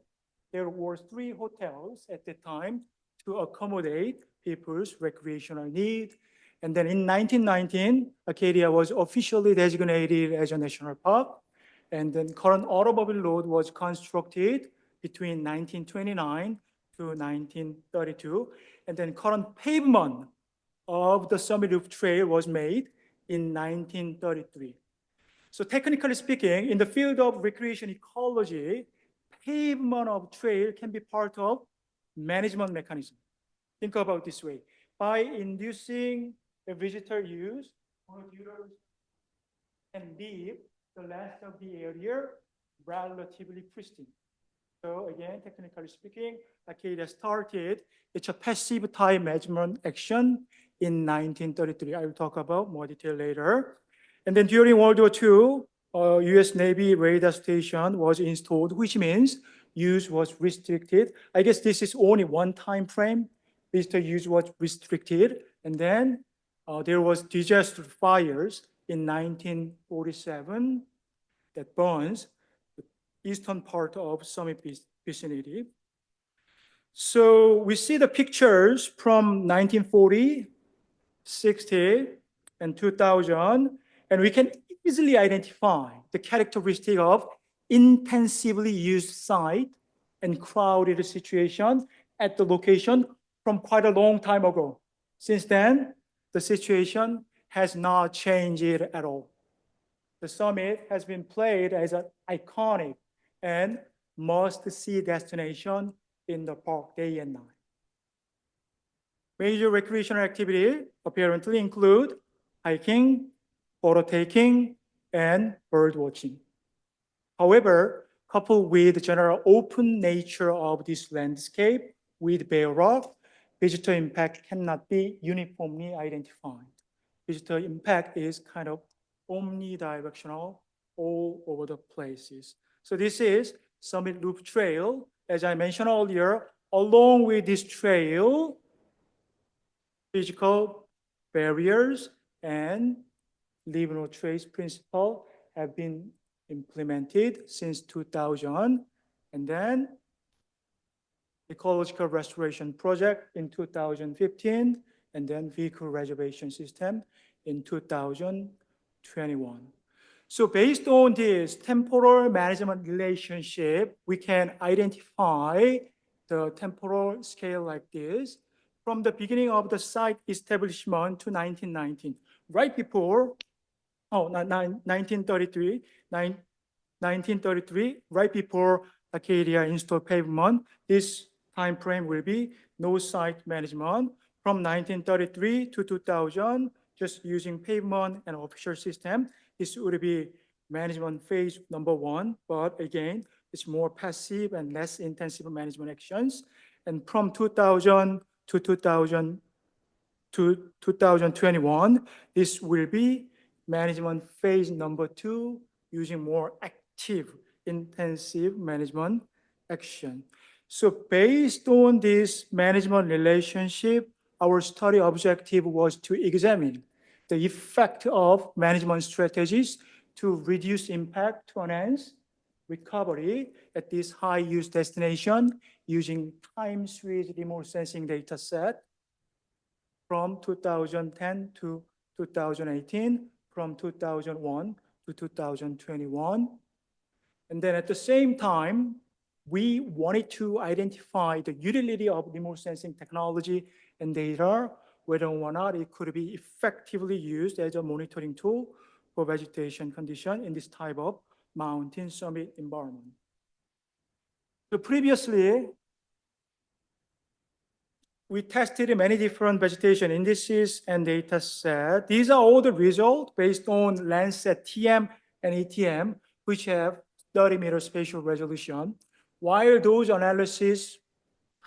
There were 3 hotels at the time to accommodate people's recreational need. And then in 1919, Acadia was officially designated as a national park. And then current automobile road was constructed between 1929 to 1932. And then current pavement of the Summit Loop Trail was made in 1933. So technically speaking, in the field of recreation ecology, pavement of trail can be part of management mechanism. Think about this way. By inducing the visitor use, visitors can leave the rest of the area relatively pristine. So again, technically speaking, Acadia started its a passive time management action in 1933. I will talk about more detail later. And then during World War II, US Navy radar station was installed, which means use was restricted. I guess this is only one time frame. Visitor use was restricted. And then there was disaster fires in 1947 that burns the eastern part of Summit vicinity. So we see the pictures from 1940, 60, and 2000, and we can easily identify the characteristic of intensively used site and crowded situation at the location from quite a long time ago. Since then, the situation has not changed at all. The summit has been played as an iconic and must-see destination in the park day and night. Major recreational activity apparently include hiking, photo taking, and bird watching. However, coupled with the general open nature of this landscape with bare rock, visitor impact cannot be uniformly identified. Visitor impact is kind of omnidirectional all over the places. So this is Summit Loop Trail. As I mentioned earlier, along with this trail, physical barriers and leave no trace principle have been implemented since 2000. And then ecological restoration project in 2015, and then vehicle reservation system in 2021. So based on this temporal management relationship, we can identify the temporal scale like this. From the beginning of the site establishment to 1919, right before, 1933, 1933, right before Acadia installed pavement, this time frame will be no site management. From 1933 to 2000, just using pavement and official system, this would be management phase number 1, but again, it's more passive and less intensive management actions. And from 2000 to 2021, this will be management phase number 2, using more active, intensive management action. So based on this management relationship, our study objective was to examine the effect of management strategies to reduce impact to enhance recovery at this high-use destination using time series remote sensing data set from 2010 to 2018, from 2001 to 2021. And then at the same time, we wanted to identify the utility of remote sensing technology and data, whether or not it could be effectively used as a monitoring tool for vegetation condition in this type of mountain summit environment. So previously, we tested many different vegetation indices and data set. These are all the results based on Landsat TM and ATM, which have 30-meter spatial resolution. While those analysis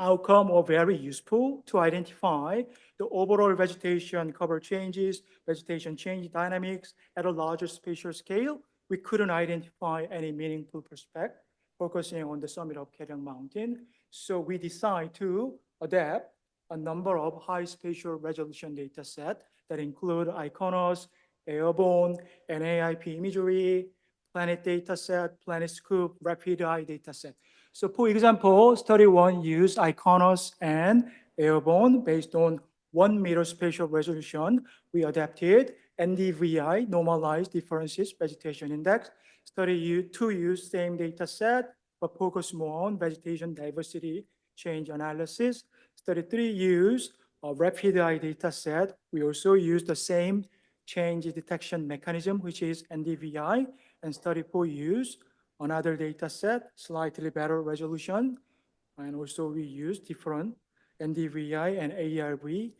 outcome are very useful to identify the overall vegetation cover changes, vegetation change dynamics at a larger spatial scale, we couldn't identify any meaningful prospect focusing on the summit of Keryang Mountain. So we decided to adapt a number of high spatial resolution data set that include ICONOS, airborne, and AIP imagery, planet data set, planet scoop, rapid eye data set. So for example, study 1 used ICONOS and airborne based on 1 meter spatial resolution. We adapted NDVI, normalized differences vegetation index. Study 2 used same data set, but focus more on vegetation diversity change analysis. Study 3 used a rapid eye data set. We also use the same change detection mechanism, which is NDVI, and study 4 use another data set, slightly better resolution. And also we use different NDVI and ARVI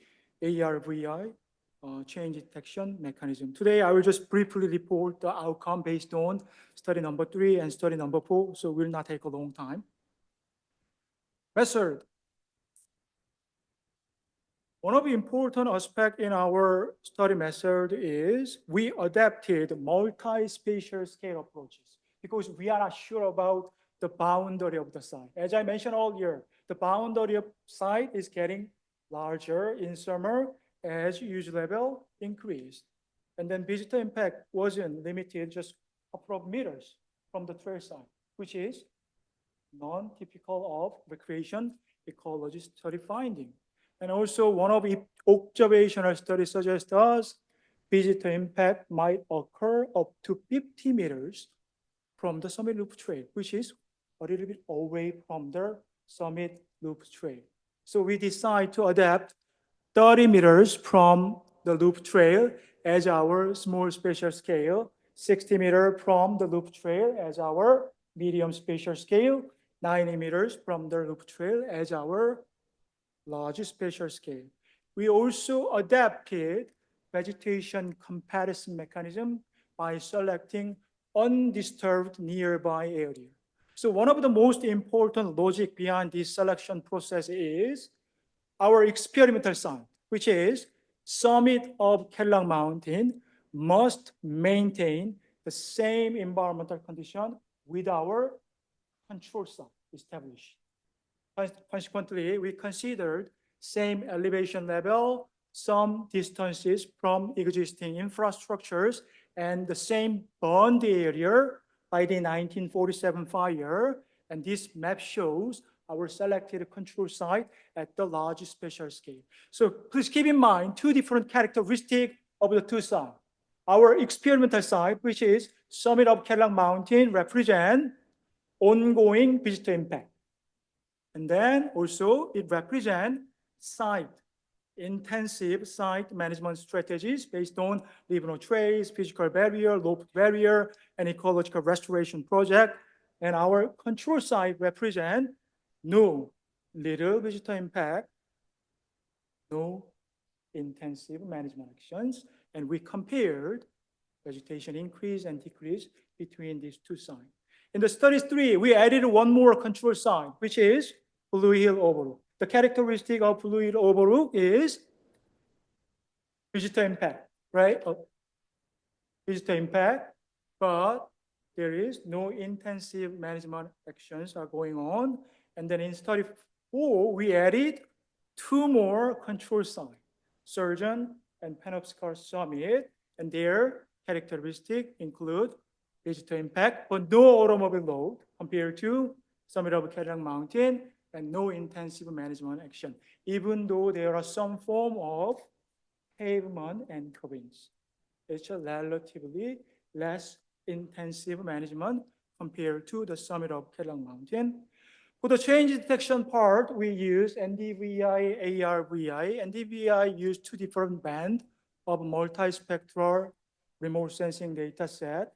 change detection mechanism. Today, I will just briefly report the outcome based on study number 3 and study number 4, so it will not take a long time. Method. One of the important aspects in our study method is we adapted multi-spatial scale approaches because we are not sure about the boundary of the site. As I mentioned earlier, the boundary of site is getting larger in summer as use level increased. And then visitor impact wasn't limited just a couple of meters from the trail site, which is non-typical of recreation ecology study finding. And also one of the observational studies suggests us visitor impact might occur up to 50 meters from the summit loop trail, which is a little bit away from the summit loop trail. So we decide to adapt 30 meters from the loop trail as our small spatial scale, 60 meters from the loop trail as our medium spatial scale, 90 meters from the loop trail as our large spatial scale. We also adapted vegetation comparison mechanism by selecting undisturbed nearby area. So one of the most important logic behind this selection process is our experimental site, which is summit of Kellang Mountain must maintain the same environmental condition with our control site established. Consequently, we considered same elevation level, some distances from existing infrastructures, and the same burned area by the 1947 fire. And this map shows our selected control site at the large spatial scale. So please keep in mind two different characteristics of the two sites. Our experimental site, which is summit of Kellang Mountain, represent ongoing visitor impact. And then also it represents intensive site management strategies based on leave no trace, physical barrier, loop barrier, and ecological restoration project. And our control site represent no little visitor impact, no intensive management actions. And we compared vegetation increase and decrease between these two sites. In the study 3, we added one more control site, which is Blue Hill Overlook. The characteristic of Blue Hill Overlook is visitor impact, right? Visitor impact, but there is no intensive management actions are going on. And then in study 4, we added two more control sites, Surgeon and Penobscot Summit, and their characteristics include visitor impact, but no automobile load compared to summit of Kellang Mountain, and no intensive management action, even though there are some form of pavement and coverings. It's a relatively less intensive management compared to the summit of Kellang Mountain. For the change detection part, we use NDVI, ARVI. NDVI use two different bands of multispectral remote sensing data set.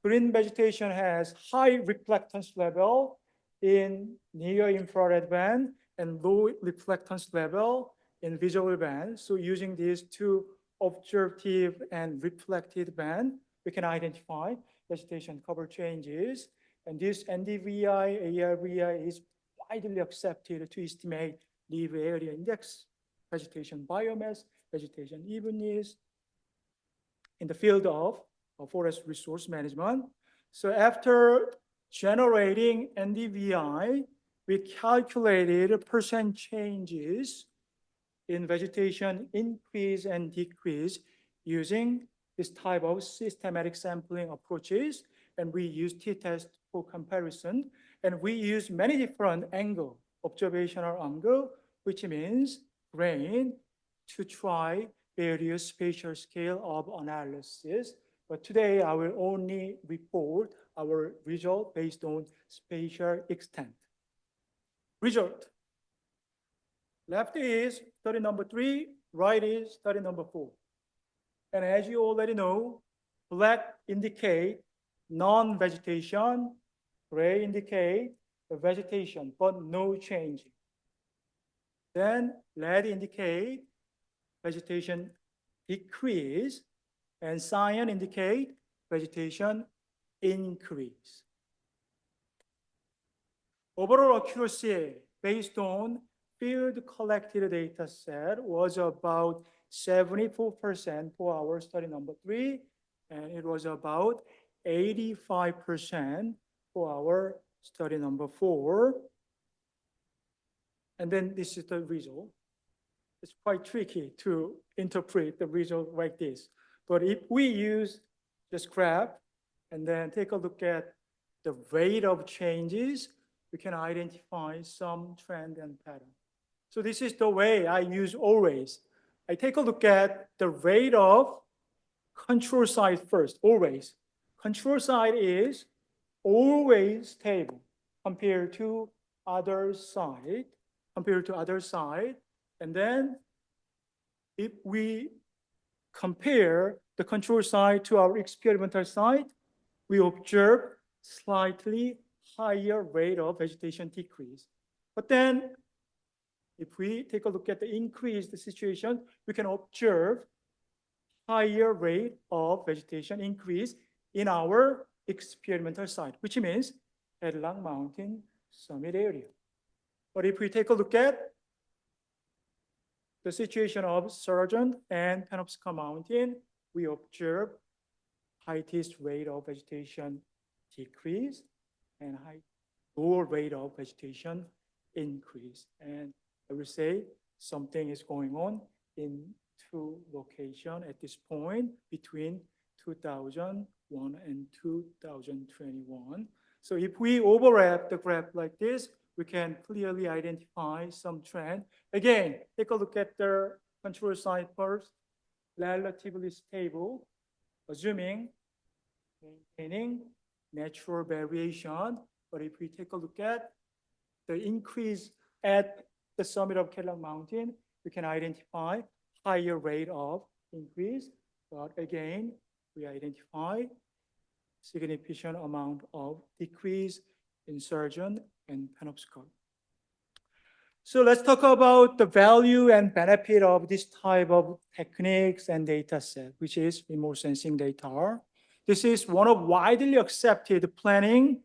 Green vegetation has high reflectance level in near infrared band and low reflectance level in visual band. So using these two observative and reflected band, we can identify vegetation cover changes. And this NDVI, ARVI is widely accepted to estimate leaf area index, vegetation biomass, vegetation evenness in the field of forest resource management. So after generating NDVI, we calculated percent changes in vegetation increase and decrease using this type of systematic sampling approaches. And we use t-test for comparison. And we use many different observational angle, which means grain, to try various spatial scale of analysis. But today I will only report our result based on spatial extent. Result. Left is study number 3, right is study number 4. And as you already know, black indicate non-vegetation, gray indicate the vegetation, but no change. Then red indicate vegetation decrease, and cyan indicate vegetation increase. Overall accuracy based on field collected data set was about 74% for our study number 3, and it was about 85% for our study number 4. And then this is the result. It's quite tricky to interpret the result like this. But if we use this graph and then take a look at the rate of changes, we can identify some trend and pattern. So this is the way I use always. I take a look at the rate of control side first, always. Control side is always stable compared to other side, And then if we compare the control side to our experimental side, we observe slightly higher rate of vegetation decrease. But then if we take a look at the increased situation, we can observe higher rate of vegetation increase in our experimental site, which means Headlang Mountain summit area. But if we take a look at the situation of Sargent and Penobscot Mountain, we observe highest rate of vegetation decrease and lower rate of vegetation increase. And I will say something is going on in 2 locations at this point between 2001 and 2021. So if we overlap the graph like this, we can clearly identify some trend. Again, take a look at the control side first, relatively stable, assuming maintaining natural variation. But if we take a look at the increase at the summit of Headlang Mountain, we can identify higher rate of increase. But again, we identify significant amount of decrease in Sargent and Penobscot. So let's talk about the value and benefit of this type of techniques and data set, which is remote sensing data. This is one of widely accepted planning,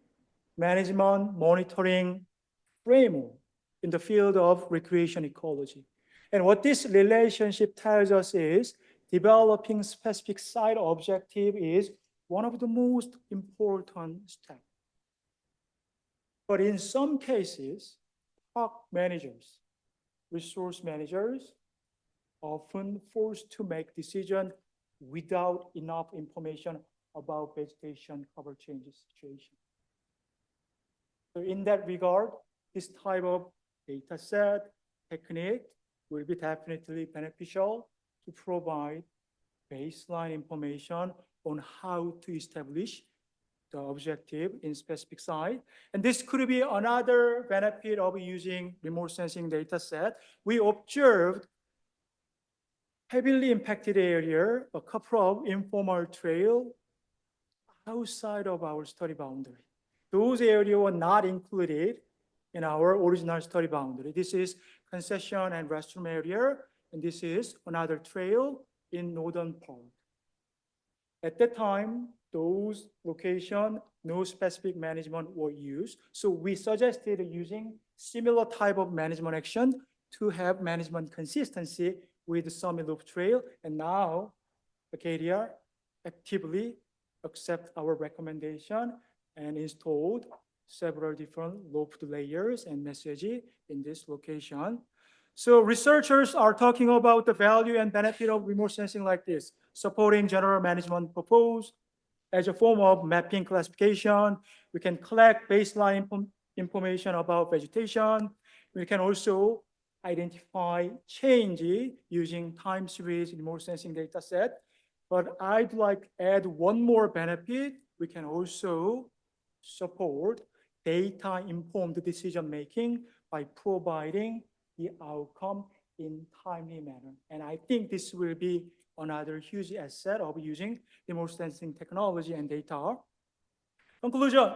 management, monitoring framework in the field of recreation ecology. And what this relationship tells us is developing specific site objective is one of the most important steps. But in some cases, park managers, resource managers often forced to make decisions without enough information about vegetation cover changes situation. So in that regard, this type of data set technique will be definitely beneficial to provide baseline information on how to establish the objective in specific site. And this could be another benefit of using remote sensing data set. We observed heavily impacted area, a couple of informal trail outside of our study boundary. Those areas were not included in our original study boundary. This is concession and restroom area, and this is another trail in northern part. At that time, those locations, no specific management were used. So we suggested using similar type of management action to have management consistency with the Summit Loop Trail. And now Acadia actively accept our recommendation and installed several different looped layers and messages in this location. So researchers are talking about the value and benefit of remote sensing like this, supporting general management purpose as a form of mapping classification. We can collect baseline information about vegetation. We can also identify change using time series remote sensing data set. But I'd like to add one more benefit. We can also support data-informed decision-making by providing the outcome in timely manner. And I think this will be another huge asset of using remote sensing technology and data. Conclusion,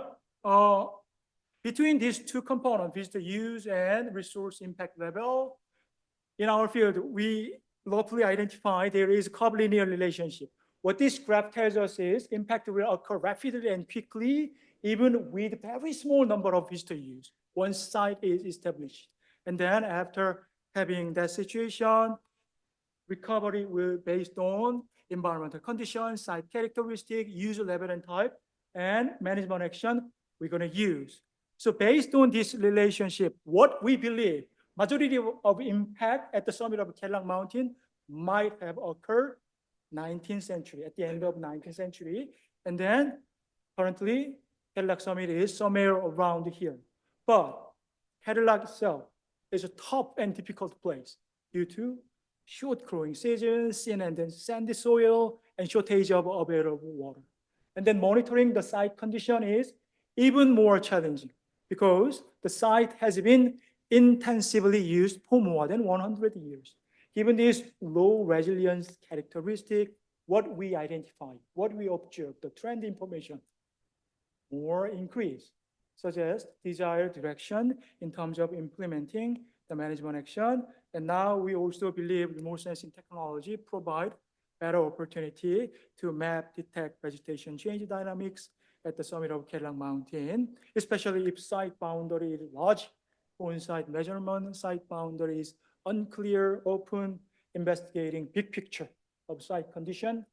between these two components, visitor use and resource impact level, in our field, we locally identify there is a collinear relationship. What this graph tells us is impact will occur rapidly and quickly, even with very small number of visitor use, once site is established. And then after having that situation, recovery will be based on environmental conditions, site characteristic, user level and type, and management action we're going to use. So based on this relationship, what we believe, majority of impact at the summit of Kelang Mountain might have occurred 19th century, at the end of 19th century. And then currently, Kelang Summit is somewhere around here. But Cadillac itself is a tough and difficult place due to short growing seasons and then sandy soil and shortage of available water. And then monitoring the site condition is even more challenging because the site has been intensively used for more than 100 years. Given this low resilience characteristic, what we identify, what we observe, the trend information, more increase, suggest desired direction in terms of implementing the management action. And now we also believe remote sensing technology provide better opportunity to map, detect vegetation change dynamics at the summit of Kelang Mountain, especially if site boundary is large, on-site measurement, site boundary is unclear, open, investigating big picture of site condition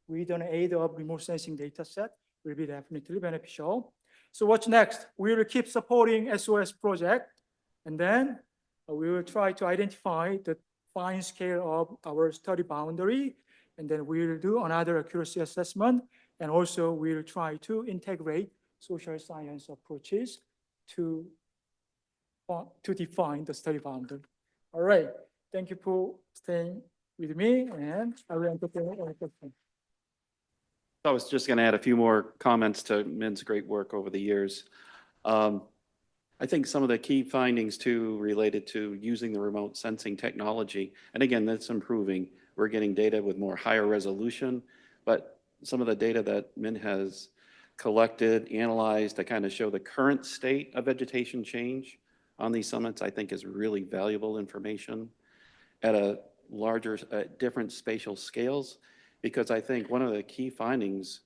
with an aid of remote sensing data set will be definitely beneficial. So what's next? We will keep supporting SOS project, and then we will try to identify the fine scale of our study boundary, and then we will do another accuracy assessment, and also we will try to integrate social science approaches to define the study boundary. All right, thank you for staying with me, and I will entertain any questions. I was just going to add a few more comments to Min's great work over the years. I think some of the key findings too related to using the remote sensing technology, and again, that's improving. We're getting data with more higher resolution, but some of the data that Min has collected, analyzed to kind of show the current state of vegetation change on these summits, I think is really valuable information at a larger, different spatial scales. Because I think one of the key findings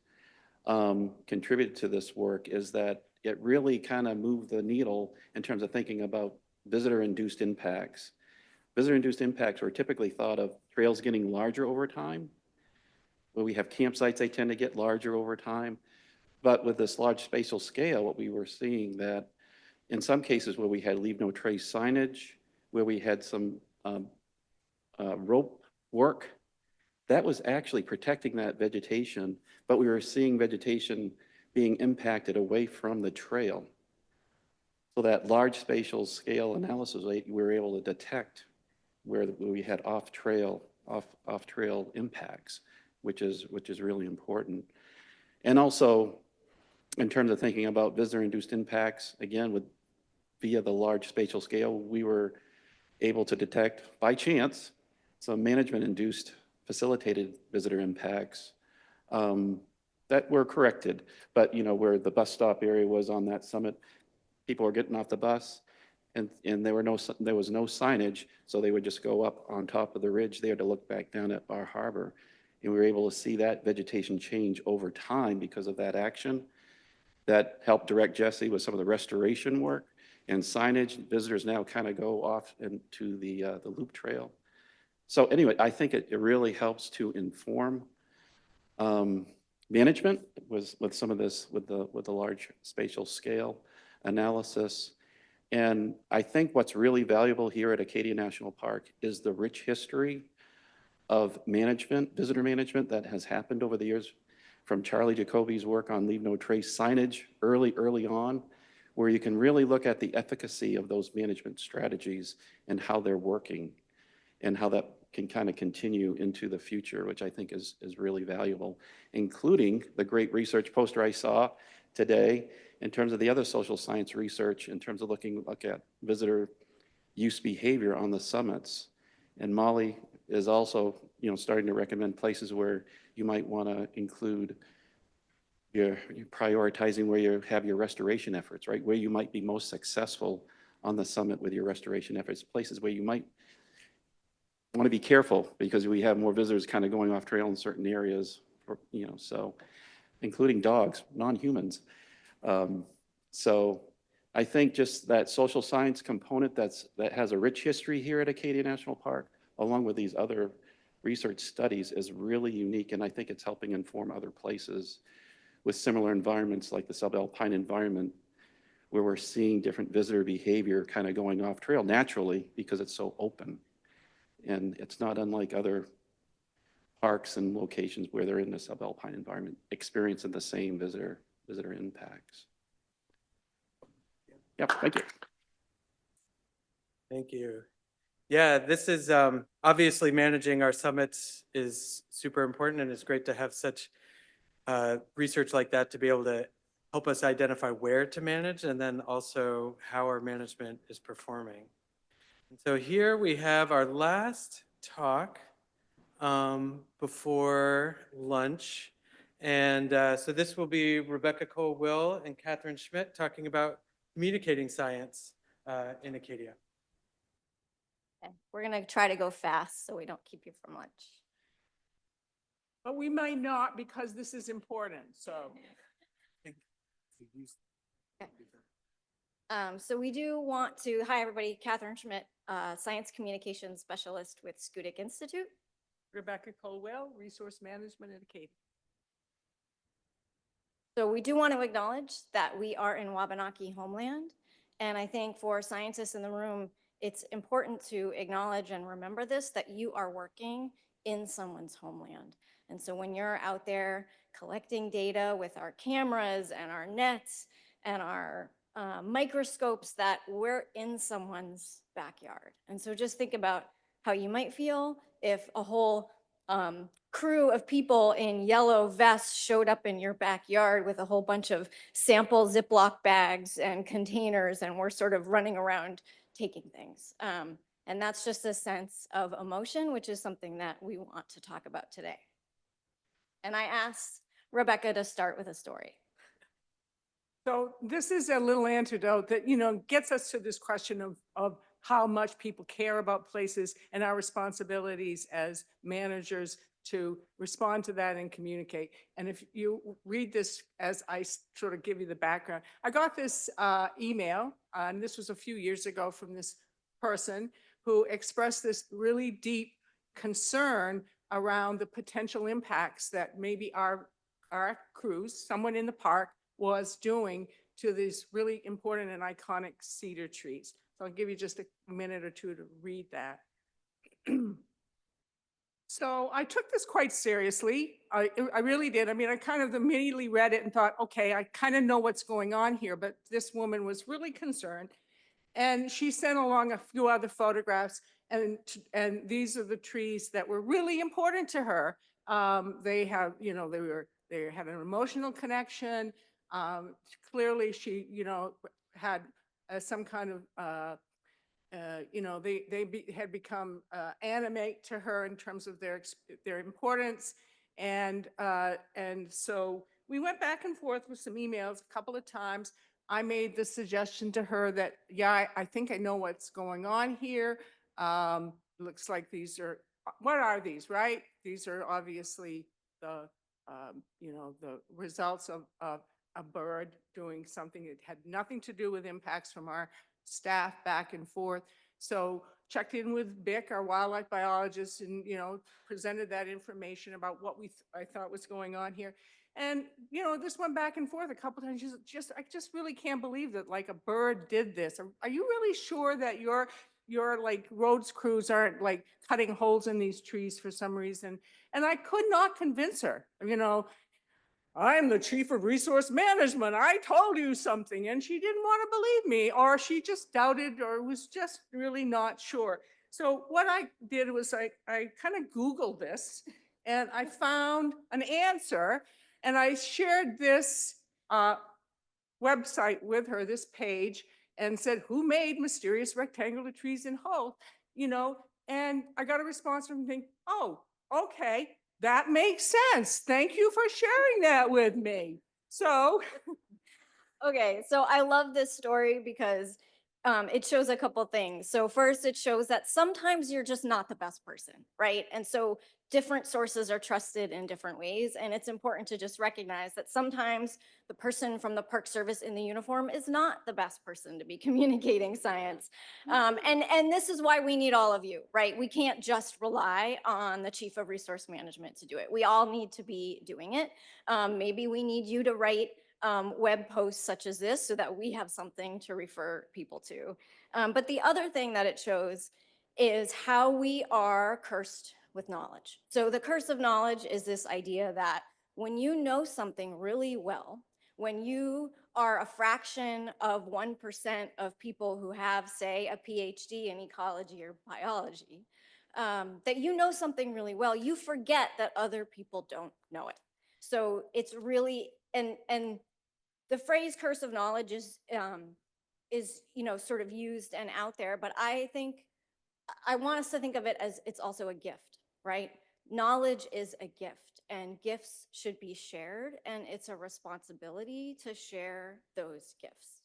contributed to this work is that it really kind of moved the needle in terms of thinking about visitor-induced impacts. Visitor-induced impacts were typically thought of trails getting larger over time. When we have campsites, they tend to get larger over time. But with this large spatial scale, what we were seeing that in some cases where we had leave no trace signage, where we had some rope work, that was actually protecting that vegetation, but we were seeing vegetation being impacted away from the trail. So that large spatial scale analysis, we were able to detect where we had off-trail impacts, which is really important. And also, in terms of thinking about visitor-induced impacts, again, via the large spatial scale, we were able to detect, by chance, some management-induced facilitated visitor impacts that were corrected. But where the bus stop area was on that summit, people were getting off the bus and there was no signage, so they would just go up on top of the ridge there to look back down at Bar Harbor. And we were able to see that vegetation change over time because of that action. That helped direct Jesse with some of the restoration work and signage. Visitors now kind of go off into the loop trail. So anyway, I think it really helps to inform management with some of this, with the large spatial scale analysis. And I think what's really valuable here at Acadia National Park is the rich history of management, visitor management that has happened over the years, from Charlie Jacoby's work on leave no trace signage early on, where you can really look at the efficacy of those management strategies and how they're working and how that can kind of continue into the future, which I think is really valuable, including the great research poster I saw today in terms of the other social science research, in terms of look at visitor use behavior on the summits. And Molly is also starting to recommend places where you might want to include you're prioritizing where you have your restoration efforts, right? Where you might be most successful on the summit with your restoration efforts, places where you might want to be careful because we have more visitors kind of going off trail in certain areas, so including dogs, non-humans. So I think just that social science component that has a rich history here at Acadia National Park, along with these other research studies, is really unique. And I think it's helping inform other places with similar environments like the subalpine environment, where we're seeing different visitor behavior kind of going off trail naturally because it's so open. And it's not unlike other parks and locations where they're in the subalpine environment, experiencing the same visitor impacts. Yep, thank you. Thank you. Yeah, this is obviously managing our summits is super important, and it's great to have such research like that to be able to help us identify where to manage and then also how our management is performing. And so here we have our last talk before lunch. And so this will be Rebecca Cole-Will and Catherine Schmidt talking about communicating science in Acadia. Okay, we're going to try to go fast so we don't keep you from lunch. But we might not because this is important, so. So we do want to, hi everybody, Catherine Schmidt, Science Communications Specialist with Schoodic Institute. Rebecca Colwell, Resource Management at Acadia. So we do want to acknowledge that we are in Wabanaki homeland. And I think for scientists in the room, it's important to acknowledge and remember this, that you are working in someone's homeland. And so when you're out there collecting data with our cameras and our nets and our microscopes, that we're in someone's backyard. And so just think about how you might feel if a whole crew of people in yellow vests showed up in your backyard with a whole bunch of sample Ziploc bags and containers, and we're sort of running around taking things. And that's just a sense of emotion, which is something that we want to talk about today. And I asked Rebecca to start with a story. So this is a little antidote that, gets us to this question of how much people care about places and our responsibilities as managers to respond to that and communicate. And if you read this as I sort of give you the background, I got this email, and this was a few years ago, from this person who expressed this really deep concern around the potential impacts that maybe our crews, someone in the park, was doing to these really important and iconic cedar trees. So I'll give you just a minute or two to read that. So I took this quite seriously. I really did. I mean, I kind of immediately read it and thought, okay, I kind of know what's going on here, but this woman was really concerned. And she sent along a few other photographs, and these are the trees that were really important to her. They have, they had an emotional connection. Clearly, she, had some kind of, they had become animate to her in terms of their importance, and so we went back and forth with some emails a couple of times. I made the suggestion to her that, yeah, I think I know what's going on here. Looks like these are, what are these, right? These are obviously the, the results of a bird doing something that had nothing to do with impacts from our staff back and forth. So checked in with Bick, our wildlife biologist, and, presented that information about what I thought was going on here. And, this went back and forth a couple times. I just really can't believe that, like, a bird did this. Are you really sure that your like roads crews aren't like cutting holes in these trees for some reason? And I could not convince her, I'm the chief of resource management. I told you something. And she didn't want to believe me, or she just doubted, or was just really not sure. So what I did was I kind of Googled this, and I found an answer, and I shared this website with her, this page, and said, who made mysterious rectangular trees in Hull? And I got a response from me, oh, okay, that makes sense. Thank you for sharing that with me. So. Okay, so I love this story because it shows a couple things. So first, it shows that sometimes you're just not the best person, right? And so different sources are trusted in different ways. And it's important to just recognize that sometimes the person from the Park Service in the uniform is not the best person to be communicating science. And this is why we need all of you, right? We can't just rely on the Chief of Resource Management to do it. We all need to be doing it. Maybe we need you to write web posts such as this so that we have something to refer people to. But the other thing that it shows is how we are cursed with knowledge. So the curse of knowledge is this idea that when you know something really well, when you are a fraction of 1% of people who have, say, a PhD in ecology or biology, that you know something really well, you forget that other people don't know it. So it's really, and the phrase curse of knowledge is sort of used and out there, but I want us to think of it as it's also a gift, right? Knowledge is a gift, and gifts should be shared, and it's a responsibility to share those gifts.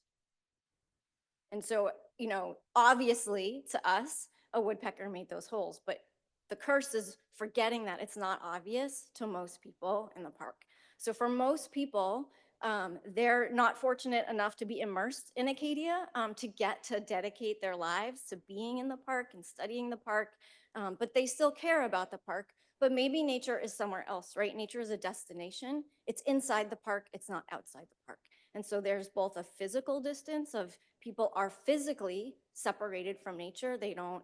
And so, obviously to us, a woodpecker made those holes, but the curse is forgetting that it's not obvious to most people in the park. So for most people, they're not fortunate enough to be immersed in Acadia, to get to dedicate their lives to being in the park and studying the park, but they still care about the park. But maybe nature is somewhere else, right? Nature is a destination. It's inside the park. It's not outside the park. And so there's both a physical distance of people are physically separated from nature. They don't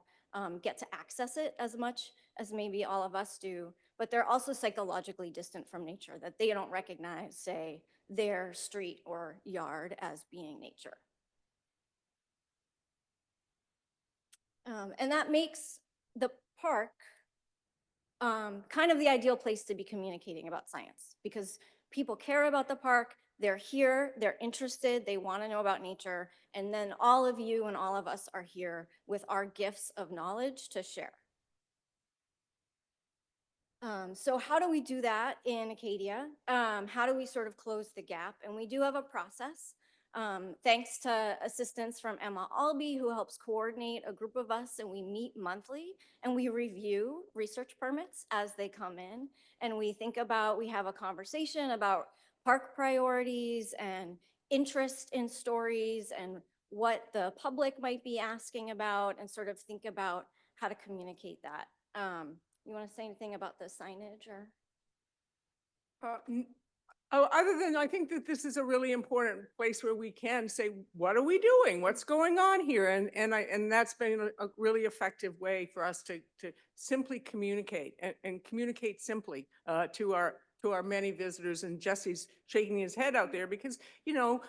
get to access it as much as maybe all of us do, but they're also psychologically distant from nature, that they don't recognize, say, their street or yard as being nature. And that makes the park kind of the ideal place to be communicating about science, because people care about the park, they're here, they're interested, they want to know about nature, and then all of you and all of us are here with our gifts of knowledge to share. So how do we do that in Acadia? How do we sort of close the gap? And we do have a process. Thanks to assistance from Emma Albee, who helps coordinate a group of us, and we meet monthly and we review research permits as they come in. And we have a conversation about park priorities and interest in stories and what the public might be asking about, and sort of think about how to communicate that. You want to say anything about the signage or? Other than I think that this is a really important place where we can say, what are we doing? What's going on here? And that's been a really effective way for us to simply communicate and communicate simply to our many visitors. And Jesse's shaking his head out there because, a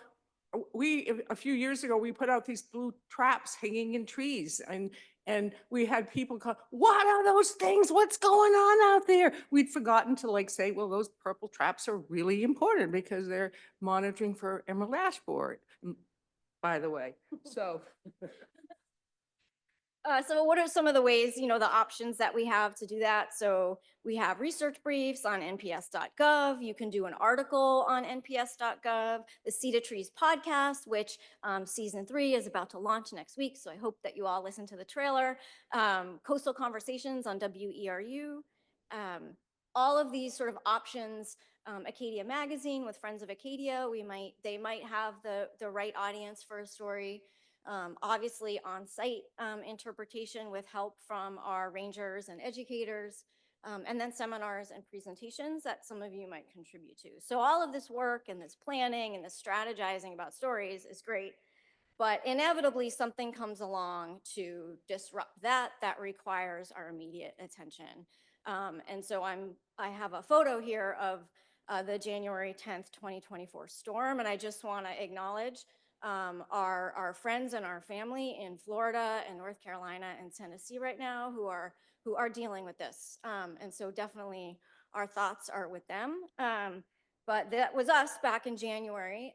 few years ago, we put out these blue traps hanging in trees, and we had people call, what are those things? What's going on out there? We'd forgotten to say, well, those purple traps are really important because they're monitoring for emerald ash borer, by the way. So So what are some of the ways, the options that we have to do that? So we have research briefs on nps.gov. You can do an article on nps.gov. The Seed of Trees podcast, which season 3 is about to launch next week. So I hope that you all listen to the trailer. Coastal Conversations on WERU. All of these sort of options. Acadia Magazine with Friends of Acadia. They might have the right audience for a story. Obviously on-site interpretation with help from our rangers and educators, and then seminars and presentations that some of you might contribute to. So all of this work and this planning and this strategizing about stories is great, but inevitably something comes along to disrupt that requires our immediate attention. And so I have a photo here of the January 10th, 2024 storm, and I just want to acknowledge our friends and our family in Florida and North Carolina and Tennessee right now who are dealing with this. And so definitely our thoughts are with them. But that was us back in January,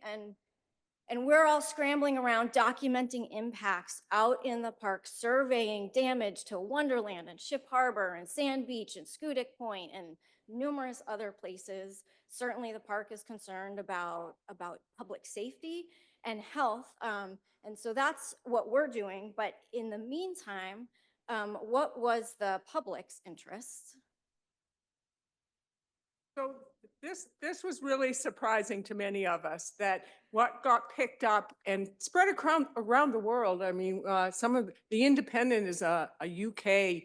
and we're all scrambling around documenting impacts out in the park, surveying damage to Wonderland and Ship Harbor and Sand Beach and Schoodic Point and numerous other places. Certainly the park is concerned about public safety and health. And so that's what we're doing. But in the meantime, what was the public's interest? So this was really surprising to many of us, that what got picked up and spread around the world. I mean, some of the Independent is a UK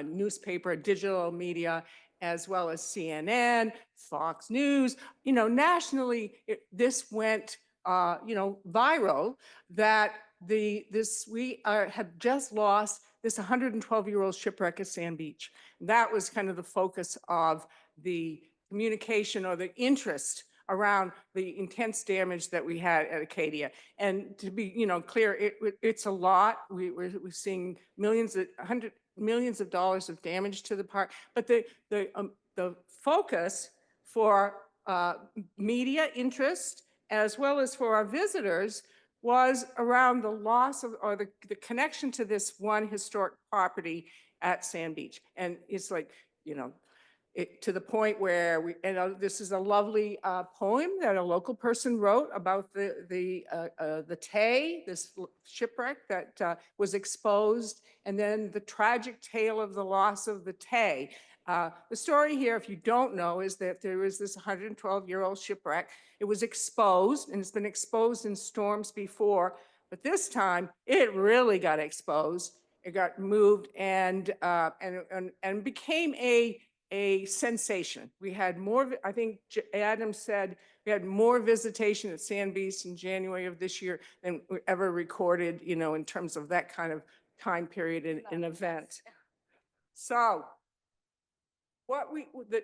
newspaper, digital media, as well as CNN, Fox News. Nationally, this went, viral, that we have just lost this 112-year-old shipwreck at Sand Beach. That was kind of the focus of the communication or the interest around the intense damage that we had at Acadia. And to be, clear, it's a lot. We're seeing millions of dollars of damage to the park. But the focus for media interest, as well as for our visitors, was around the loss of, or the connection to this one historic property at Sand Beach. And it's like, to the point where this is a lovely poem that a local person wrote about the Tay, this shipwreck that was exposed, and then the tragic tale of the loss of the Tay. The story here, if you don't know, is that there was this 112-year-old shipwreck. It was exposed, and it's been exposed in storms before, but this time it really got exposed. It got moved and became a sensation. We had more, I think Adam said, we had more visitation at Sand Beach in January of this year than we ever recorded, in terms of that kind of time period in an event. So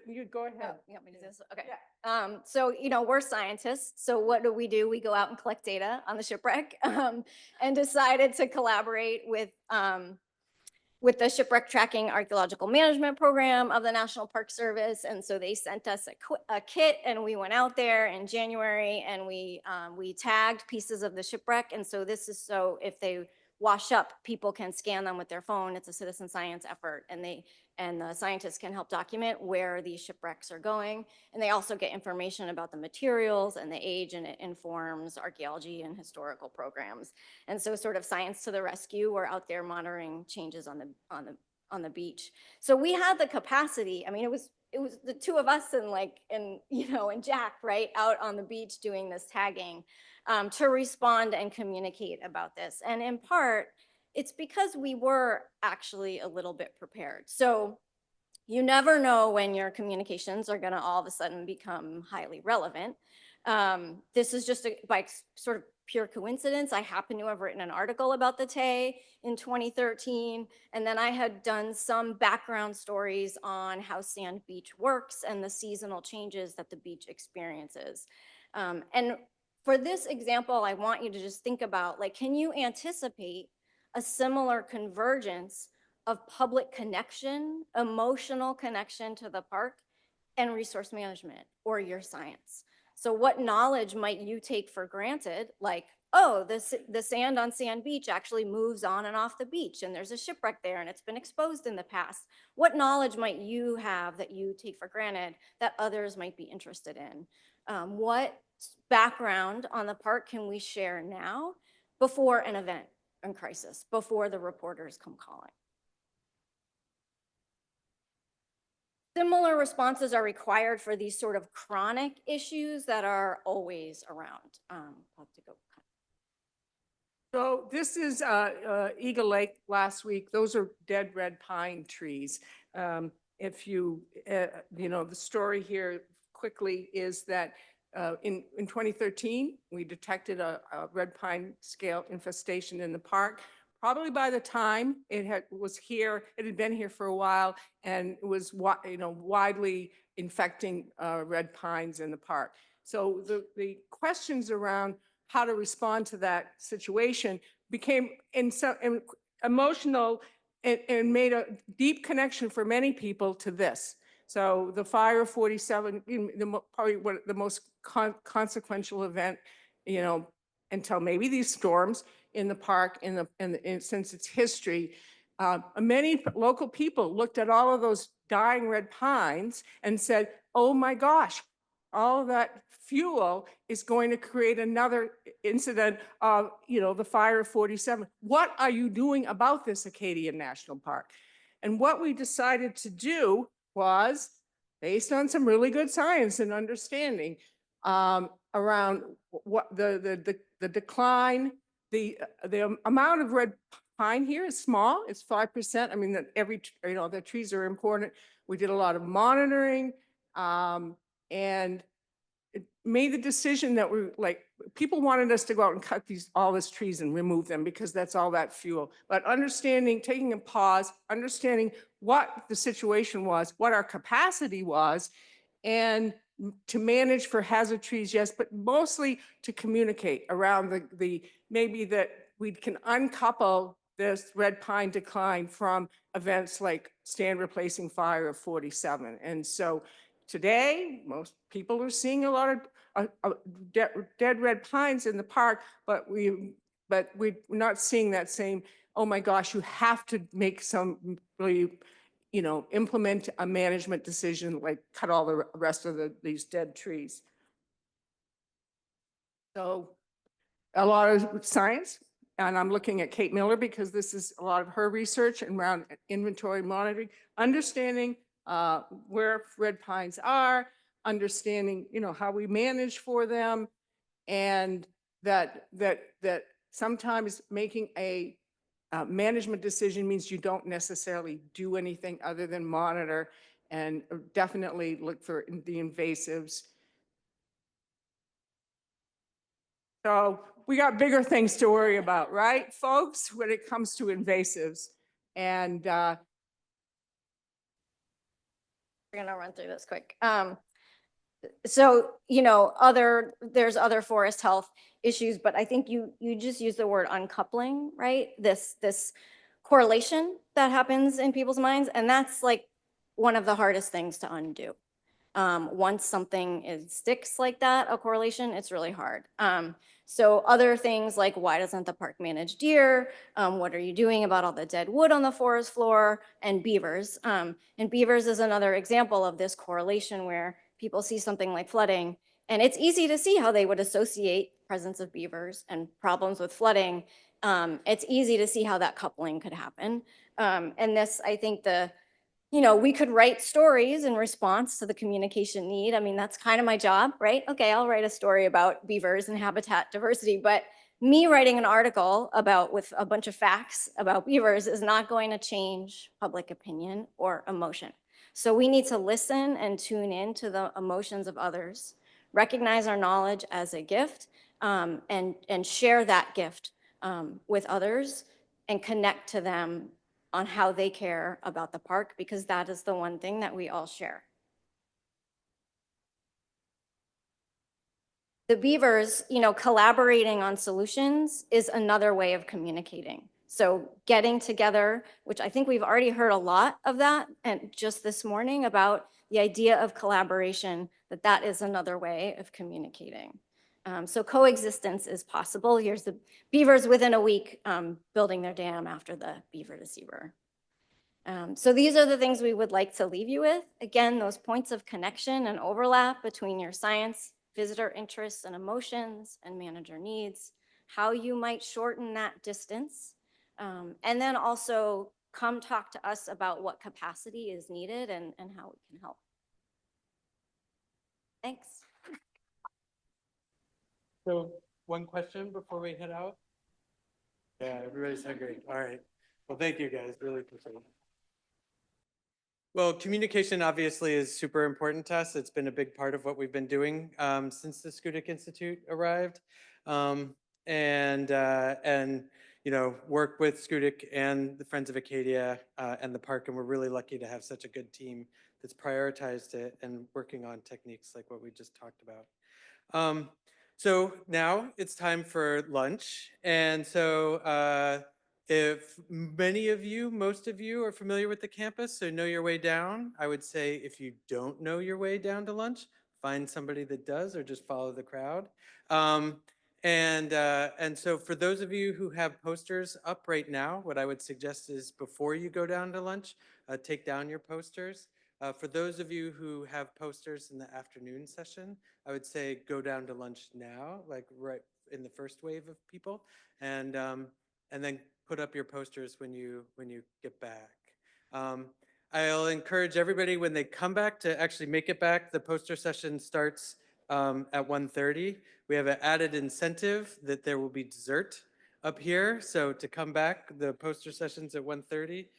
you go ahead. Oh, you want me to do this? Okay. Yeah. So, we're scientists. So what do? We go out and collect data on the shipwreck, and decided to collaborate with the Shipwreck Tracking Archaeological Management Program of the National Park Service. And so they sent us a kit, and we went out there in January, and we tagged pieces of the shipwreck. And so this is so if they wash up, people can scan them with their phone. It's a citizen science effort, and the scientists can help document where these shipwrecks are going. And they also get information about the materials and the age, and it informs archaeology and historical programs. And so sort of science to the rescue, we're out there monitoring changes on the beach. So we had the capacity. I mean, it was the two of us and Jack, right, out on the beach doing this tagging, to respond and communicate about this. And in part, it's because we were actually a little bit prepared. So you never know when your communications are going to all of a sudden become highly relevant. This is just by sort of pure coincidence. I happen to have written an article about the Tay in 2013, and then I had done some background stories on how Sand Beach works and the seasonal changes that the beach experiences. And for this example, I want you to just think about, can you anticipate a similar convergence of public connection, emotional connection to the park, and resource management or your science? So what knowledge might you take for granted? Oh, the sand on Sand Beach actually moves on and off the beach, and there's a shipwreck there, and it's been exposed in the past. What knowledge might you have that you take for granted that others might be interested in? What background on the park can we share now before an event and crisis, before the reporters come calling? Similar responses are required for these sort of chronic issues that are always around. I'll have to go. So this is Eagle Lake last week. Those are dead red pine trees. If you, the story here quickly is that in 2013, we detected a red pine scale infestation in the park. Probably by the time it had been here for a while, and it was widely infecting red pines in the park. So the questions around how to respond to that situation became emotional and made a deep connection for many people to this. So the fire of 47, probably the most consequential event, until maybe these storms in the park since its history. Many local people looked at all of those dying red pines and said, oh my gosh, all of that fuel is going to create another incident of, the fire of 47. What are you doing about this, Acadia National Park? And what we decided to do was, based on some really good science and understanding around what the decline, the amount of red pine here is small, it's 5%. I mean, that the trees are important. We did a lot of monitoring, and it made the decision that people wanted us to go out and cut all these trees and remove them because that's all that fuel. But taking a pause, understanding what the situation was, what our capacity was, and to manage for hazard trees, yes, but mostly to communicate around maybe that we can uncouple this red pine decline from events like stand replacing fire of 47. And so today, most people are seeing a lot of dead red pines in the park, but we're not seeing that same, oh my gosh, you have to make some really, implement a management decision, like cut all the rest of these dead trees. So a lot of science, and I'm looking at Kate Miller because this is a lot of her research around inventory monitoring, understanding where red pines are, understanding, how we manage for them, and that sometimes making a management decision means you don't necessarily do anything other than monitor, and definitely look for the invasives. So we got bigger things to worry about, right, folks, when it comes to invasives. And We're gonna run through this quick. So, there's other forest health issues, but I think you just use the word uncoupling, right? This correlation that happens in people's minds, and that's like one of the hardest things to undo. Once something sticks like that, a correlation, it's really hard. So other things like, why doesn't the park manage deer? What are you doing about all the dead wood on the forest floor? And beavers. And beavers is another example of this correlation where people see something like flooding, and it's easy to see how they would associate presence of beavers and problems with flooding. It's easy to see how that coupling could happen. And this, I think we could write stories in response to the communication need. I mean, that's kind of my job, right? Okay, I'll write a story about beavers and habitat diversity, but me writing an article with a bunch of facts about beavers is not going to change public opinion or emotion. So we need to listen and tune in to the emotions of others, recognize our knowledge as a gift, and share that gift with others and connect to them on how they care about the park, because that is the one thing that we all share. The beavers, collaborating on solutions is another way of communicating. So getting together, which I think we've already heard a lot of that, and just this morning about the idea of collaboration, that is another way of communicating. So coexistence is possible. Here's the beavers within a week building their dam after the beaver deceiver. So these are the things we would like to leave you with. Again, those points of connection and overlap between your science, visitor interests and emotions, and manager needs, how you might shorten that distance, and then also come talk to us about what capacity is needed and how we can help. Thanks. So one question before we head out? Yeah, everybody's hungry. All right. Well, thank you guys. Really appreciate it. Well, communication obviously is super important to us. It's been a big part of what we've been doing since the Schoodic Institute arrived, and work with Schoodic and the Friends of Acadia and the park. And we're really lucky to have such a good team that's prioritized it and working on techniques like what we just talked about. So now it's time for lunch, and so. If most of you are familiar with the campus, so know your way down, I would say if you don't know your way down to lunch, find somebody that does or just follow the crowd. And so for those of you who have posters up right now, what I would suggest is before you go down to lunch, take down your posters. For those of you who have posters in the afternoon session, I would say go down to lunch now, like right in the first wave of people, and then put up your posters when you get back. I'll encourage everybody when they come back to actually make it back. The poster session starts at 1:30. We have an added incentive that there will be dessert up here. So to come back, the poster session's at 1:30,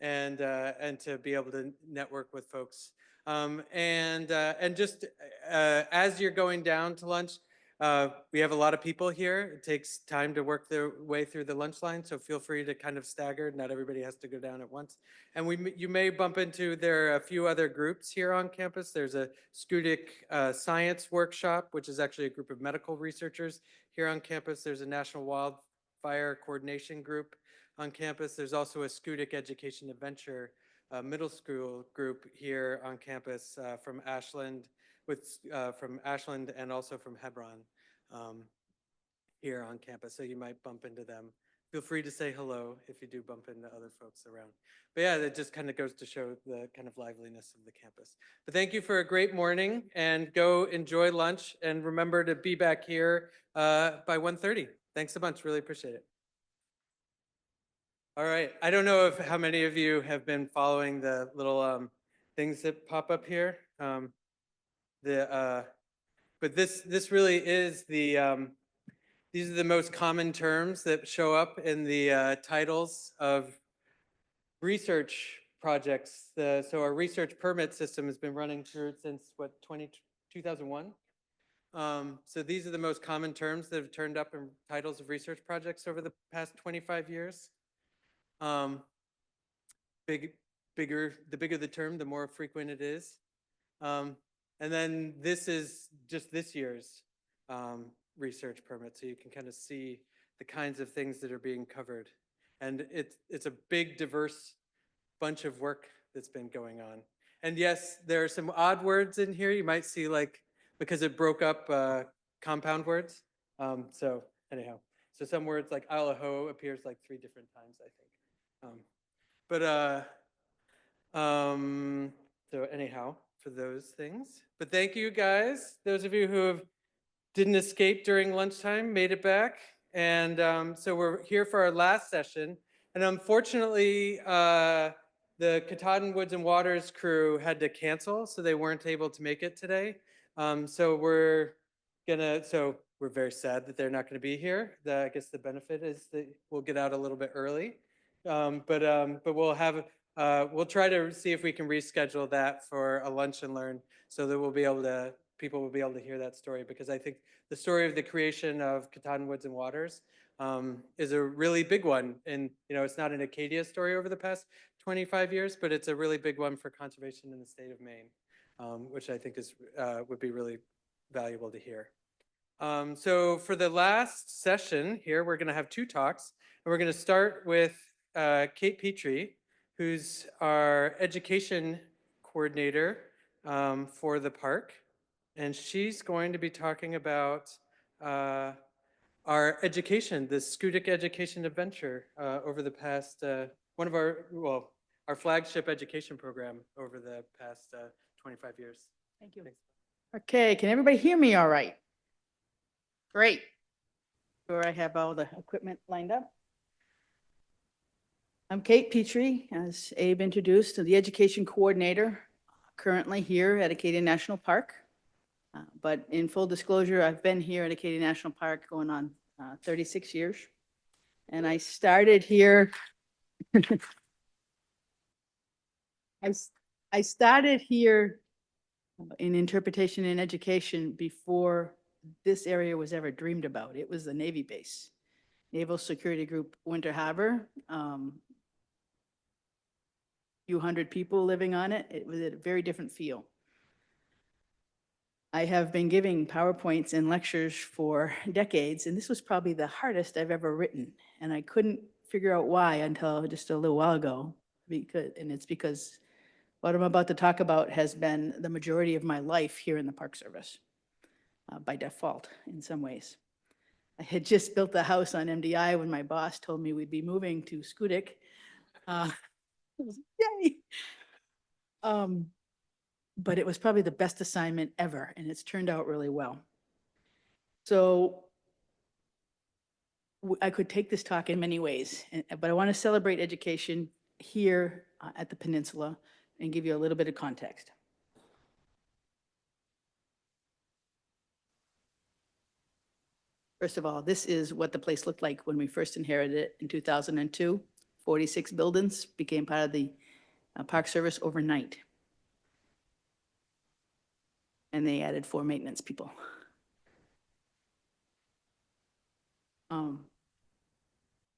and to be able to network with folks. And just as you're going down to lunch, we have a lot of people here. It takes time to work their way through the lunch line, so feel free to kind of stagger. Not everybody has to go down at once. And you may bump into, there are a few other groups here on campus. There's a Scudic science workshop, which is actually a group of medical researchers here on campus. There's a National Wildfire Coordination Group on campus. There's also a Scudic Education Adventure middle school group here on campus from Ashland, from Ashland and also from Hebron here on campus. So you might bump into them. Feel free to say hello if you do bump into other folks around. But yeah, that just kind of goes to show the kind of liveliness of the campus. But thank you for a great morning, and go enjoy lunch, and remember to be back here by 1:30. Thanks a bunch, really appreciate it. All right, I don't know if how many of you have been following the little things that pop up here. But this really is the, these are the most common terms that show up in the titles of research projects. So our research permit system has been running through since what, 2001? So these are the most common terms that have turned up in titles of research projects over the past 25 years. The bigger the term, the more frequent it is. And then this is just this year's research permit, so you can kind of see the kinds of things that are being covered. And it's a big, diverse bunch of work that's been going on. And yes, there are some odd words in here. You might see, like, because it broke up compound words. So anyhow, so some words like Idaho appears like 3 different times, I think. So anyhow, for those things. But thank you guys, those of you who didn't escape during lunchtime, made it back. And so we're here for our last session. And unfortunately, the Katahdin Woods and Waters crew had to cancel, so they weren't able to make it today. So we're very sad that they're not gonna be here. I guess the benefit is that we'll get out a little bit early. But we'll try to see if we can reschedule that for a lunch and learn, so that people will be able to hear that story, because I think the story of the creation of Katahdin Woods and Waters is a really big one. And it's not an Acadia story over the past 25 years, but it's a really big one for conservation in the state of Maine, which I think would be really valuable to hear. So for the last session here, we're going to have 2 talks, and we're going to start with Kate Petrie, who's our education coordinator for the park. And she's going to be talking about our education, the Scudic Education Adventure over the past, our flagship education program over the past 25 years. Thank you. Thanks. Okay, can everybody hear me all right? Great. Sure, I have all the equipment lined up. I'm Kate Petrie, as Abe introduced, the education coordinator currently here at Acadia National Park. But in full disclosure, I've been here at Acadia National Park going on 36 years. And I started here, I started here in interpretation and education before this area was ever dreamed about. It was the Navy base, Naval Security Group Winter Harbor. Few hundred people living on it. It was a very different feel. I have been giving PowerPoints and lectures for decades, and this was probably the hardest I've ever written. And I couldn't figure out why until just a little while ago. It's because what I'm about to talk about has been the majority of my life here in the Park Service, by default in some ways. I had just built the house on MDI when my boss told me we'd be moving to Scudic. Yay! But it was probably the best assignment ever, and it's turned out really well. So I could take this talk in many ways, but I want to celebrate education here at the peninsula and give you a little bit of context. First of all, this is what the place looked like when we first inherited it in 2002. 46 buildings became part of the Park Service overnight. And they added 4 maintenance people.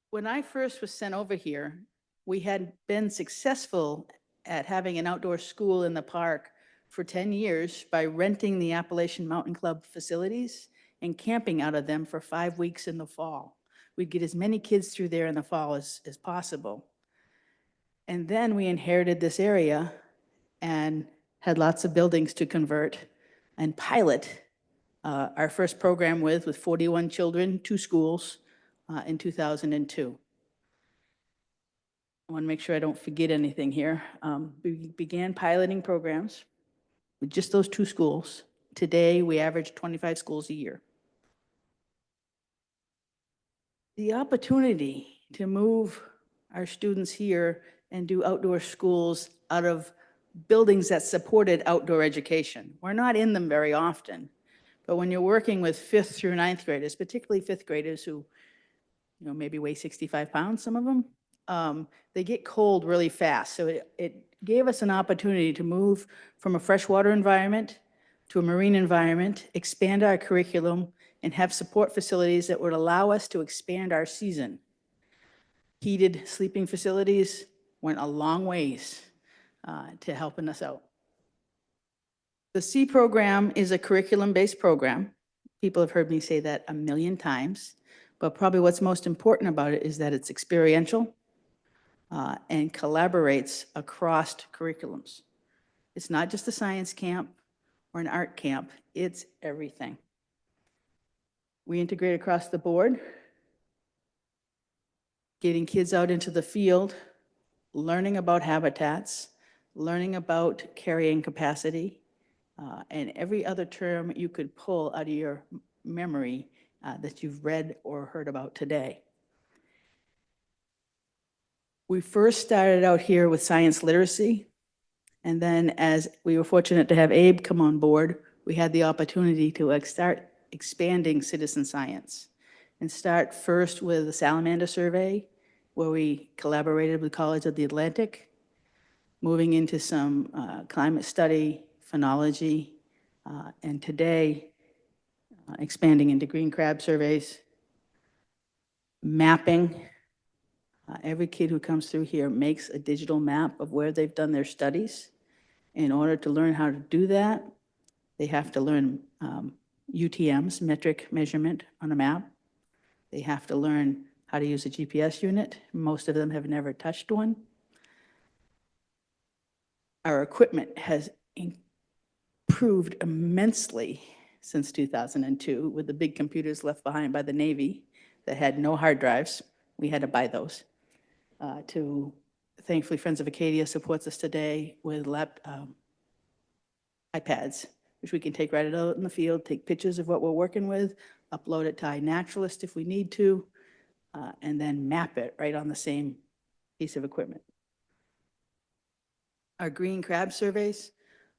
When I first was sent over here, we had been successful at having an outdoor school in the park for 10 years by renting the Appalachian Mountain Club facilities and camping out of them for 5 weeks in the fall. We'd get as many kids through there in the fall as possible. And then we inherited this area and had lots of buildings to convert and pilot our first program with 41 children, 2 schools in 2002. I want to make sure I don't forget anything here. We began piloting programs with just those 2 schools. Today, we average 25 schools a year. The opportunity to move our students here and do outdoor schools out of buildings that supported outdoor education. We're not in them very often, but when you're working with 5th through 9th graders, particularly 5th graders who, maybe weigh 65 pounds, some of them, they get cold really fast. So it gave us an opportunity to move from a freshwater environment to a marine environment, expand our curriculum, and have support facilities that would allow us to expand our season. Heated sleeping facilities went a long ways to helping us out. The C program is a curriculum-based program. People have heard me say that a million times, but probably what's most important about it is that it's experiential and collaborates across curriculums. It's not just a science camp or an art camp, it's everything. We integrate across the board, getting kids out into the field, learning about habitats, learning about carrying capacity, and every other term you could pull out of your memory that you've read or heard about today. We first started out here with science literacy, and then as we were fortunate to have Abe come on board, we had the opportunity to start expanding citizen science and start first with the salamander survey, where we collaborated with College of the Atlantic, moving into some climate study, phenology, and today expanding into green crab surveys, mapping. Every kid who comes through here makes a digital map of where they've done their studies. In order to learn how to do that, they have to learn UTMs, metric measurement on a map. They have to learn how to use a GPS unit. Most of them have never touched one. Our equipment has improved immensely since 2002 with the big computers left behind by the Navy that had no hard drives. We had to buy those. Thankfully, Friends of Acadia supports us today with iPads, which we can take right out in the field, take pictures of what we're working with, upload it to iNaturalist if we need to, and then map it right on the same piece of equipment. Our green crab surveys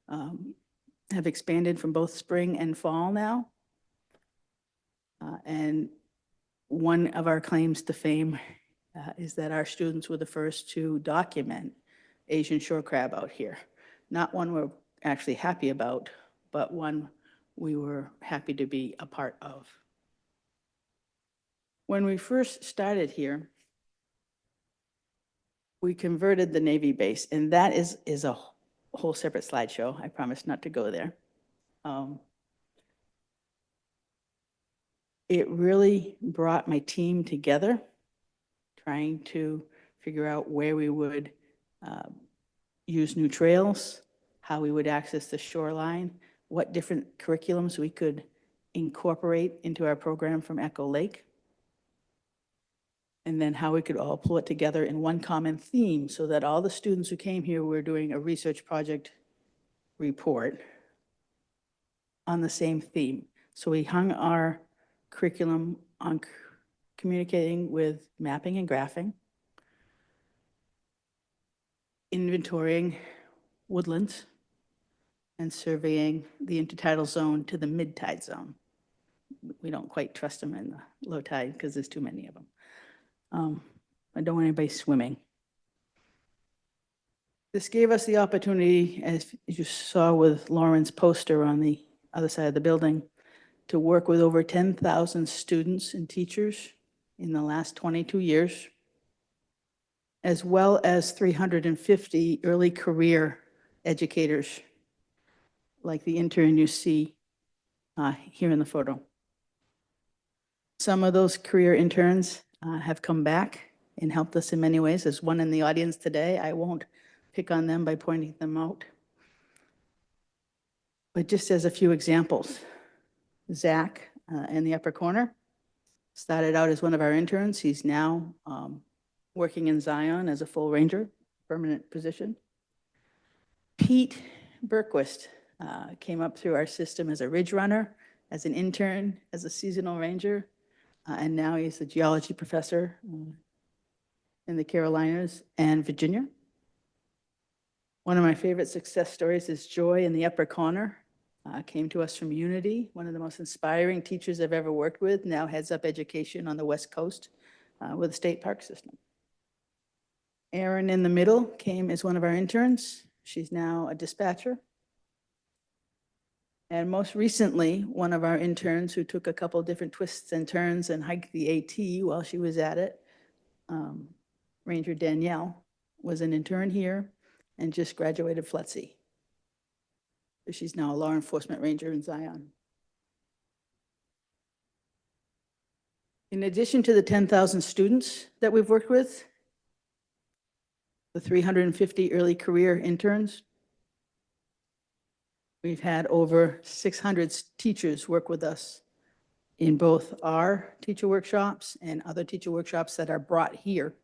have expanded from both spring and fall now. And one of our claims to fame is that our students were the first to document Asian shore crab out here. Not one we're actually happy about, but one we were happy to be a part of. When we first started here, we converted the Navy base, and that is a whole separate slideshow. I promise not to go there. It really brought my team together, trying to figure out where we would use new trails, how we would access the shoreline, what different curriculums we could incorporate into our program from Echo Lake, and then how we could all pull it together in one common theme so that all the students who came here were doing a research project report on the same theme. So we hung our curriculum on communicating with mapping and graphing, inventorying woodlands, and surveying the intertidal zone to the mid-tide zone. we don't quite trust them in the low tide because there's too many of them. I don't want anybody swimming. This gave us the opportunity, as you saw with Lauren's poster on the other side of the building, to work with over 10,000 students and teachers in the last 22 years, as well as 350 early career educators, like the intern you see here in the photo. Some of those career interns have come back and helped us in many ways. There's one in the audience today. I won't pick on them by pointing them out. But just as a few examples, Zach in the upper corner started out as one of our interns. He's now working in Zion as a full ranger, permanent position. Pete Berquist came up through our system as a ridge runner, as an intern, as a seasonal ranger, and now he's a geology professor in the Carolinas and Virginia. One of my favorite success stories is Joy in the upper corner. Came to us from Unity, one of the most inspiring teachers I've ever worked with, now heads up education on the West Coast with the state park system. Erin in the middle came as one of our interns. She's now a dispatcher. And most recently, one of our interns who took a couple different twists and turns and hiked the AT while she was at it, Ranger Danielle, was an intern here and just graduated FLETC. She's now a law enforcement ranger in Zion. In addition to the 10,000 students that we've worked with, the 350 early career interns, we've had over 600 teachers work with us in both our teacher workshops and other teacher workshops that are brought here.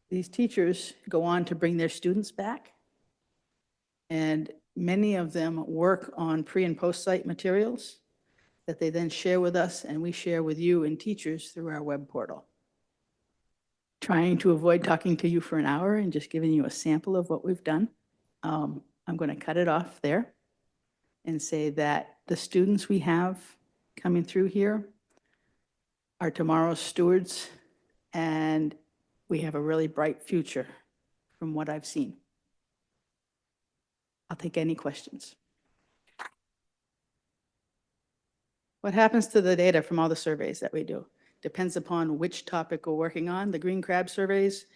These teachers go on to bring their students back, and many of them work on pre and post site materials that they then share with us, and we share with you and teachers through our web portal. Trying to avoid talking to you for an hour and just giving you a sample of what we've done. I'm going to cut it off there and say that the students we have coming through here are tomorrow's stewards, and we have a really bright future from what I've seen. I'll take any questions. What happens to the data from all the surveys that we do? Depends upon which topic we're working on. The green crab surveys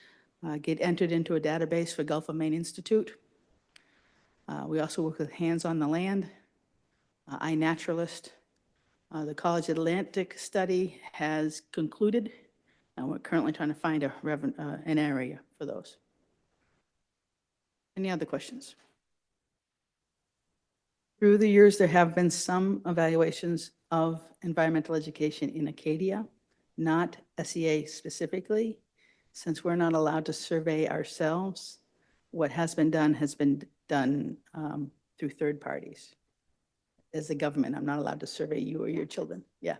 get entered into a database for Gulf of Maine Institute. We also work with Hands on the Land, iNaturalist. The College Atlantic study has concluded, and we're currently trying to find an area for those. Any other questions? Through the years, there have been some evaluations of environmental education in Acadia, not SEA specifically. Since we're not allowed to survey ourselves, what has been done through third parties. As a government, I'm not allowed to survey you or your children. Yeah.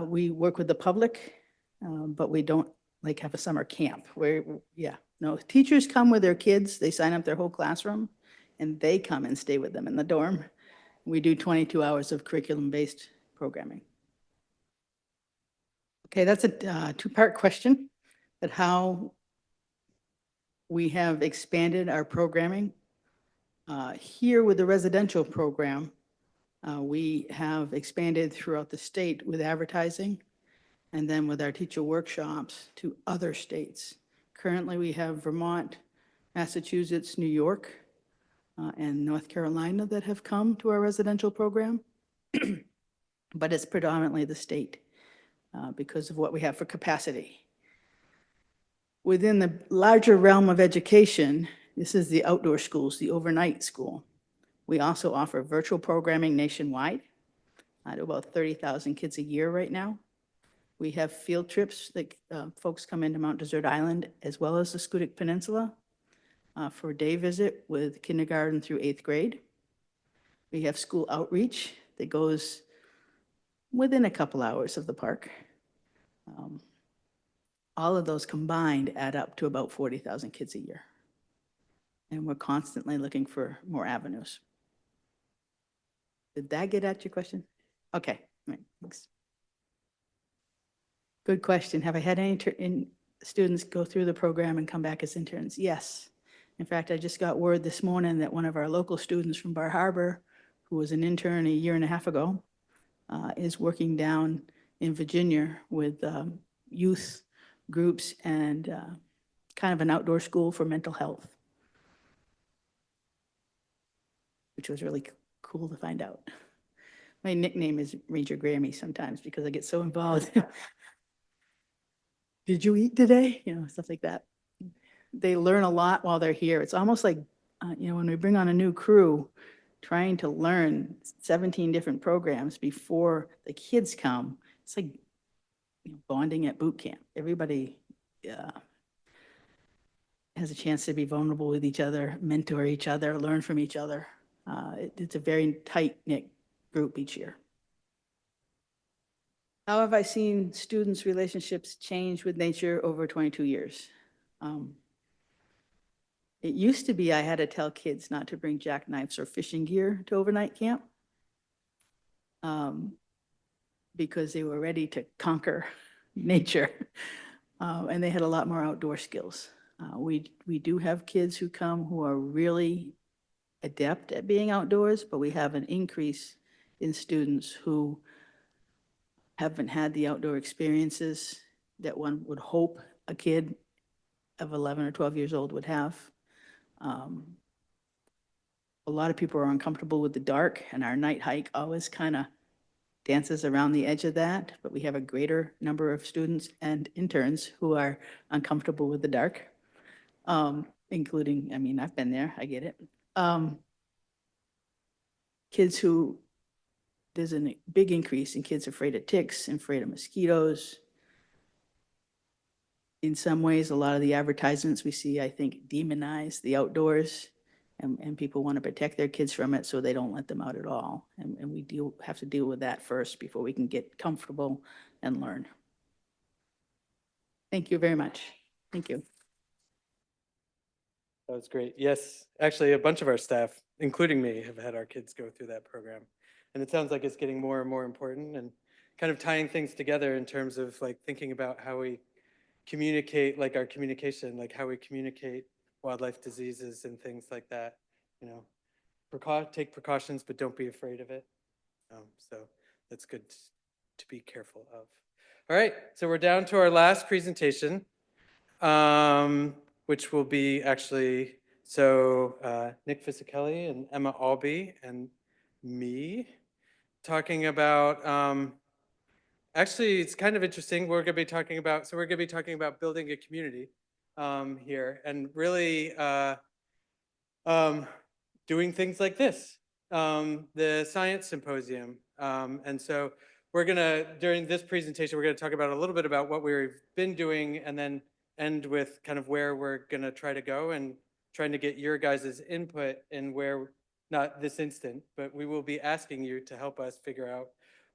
We work with the public, but we don't like have a summer camp where, yeah, no, teachers come with their kids, they sign up their whole classroom, and they come and stay with them in the dorm. We do 22 hours of curriculum-based programming. Okay, that's a two-part question, but how we have expanded our programming. Here with the residential program, we have expanded throughout the state with advertising and then with our teacher workshops to other states. Currently, we have Vermont, Massachusetts, New York, and North Carolina that have come to our residential program, but it's predominantly the state because of what we have for capacity. Within the larger realm of education, this is the outdoor schools, the overnight school. We also offer virtual programming nationwide to about 30,000 kids a year right now. We have field trips that folks come into Mount Desert Island as well as the Scoodic Peninsula for a day visit with kindergarten through 8th grade. We have school outreach that goes within a couple hours of the park. All of those combined add up to about 40,000 kids a year. And we're constantly looking for more avenues. Did that get at your question? Okay, all right, thanks. Good question. Have I had any students go through the program and come back as interns? Yes. In fact, I just got word this morning that one of our local students from Bar Harbor, who was an intern a year and a half ago, is working down in Virginia with youth groups and kind of an outdoor school for mental health, which was really cool to find out. My nickname is Ranger Grammy sometimes because I get so involved. Did you eat today? You know, stuff like that. They learn a lot while they're here. It's almost like, you know, when we bring on a new crew, trying to learn 17 different programs before the kids come. It's like, you know, bonding at boot camp. Everybody has a chance to be vulnerable with each other, mentor each other, learn from each other. It's a very tight-knit group each year. How have I seen students' relationships change with nature over 22 years? It used to be I had to tell kids not to bring jackknives or fishing gear to overnight camp because they were ready to conquer nature and they had a lot more outdoor skills. We do have kids who come who are really adept at being outdoors, but we have an increase in students who haven't had the outdoor experiences that one would hope a kid of 11 or 12 years old would have. A lot of people are uncomfortable with the dark, and our night hike always kind of dances around the edge of that, but we have a greater number of students and interns who are uncomfortable with the dark, including, I mean, I've been there, I get it. Kids who, there's a big increase in kids afraid of ticks and afraid of mosquitoes. In some ways, a lot of the advertisements we see, I think, demonize the outdoors, and people want to protect their kids from it, so they don't let them out at all. And we have to deal with that first before we can get comfortable and learn. Thank you very much. Thank you. That was great. Yes, actually, a bunch of our staff, including me, have had our kids go through that program. And it sounds like it's getting more and more important and kind of tying things together in terms of like thinking about how we communicate, like our communication, like how we communicate wildlife diseases and things like that. You know, take precautions, but don't be afraid of it. So that's good to be careful of. All right, so we're down to our last presentation, which will be actually, Nick Fisicelli and Emma Albee and me talking about, actually, it's kind of interesting. We're going to be talking about building a community here and really doing things like this, the Science Symposium. And so during this presentation, we're going to talk about a little bit about what we've been doing and then end with kind of where we're going to try to go and trying to get your guys' input in where, not this instant, but we will be asking you to help us figure out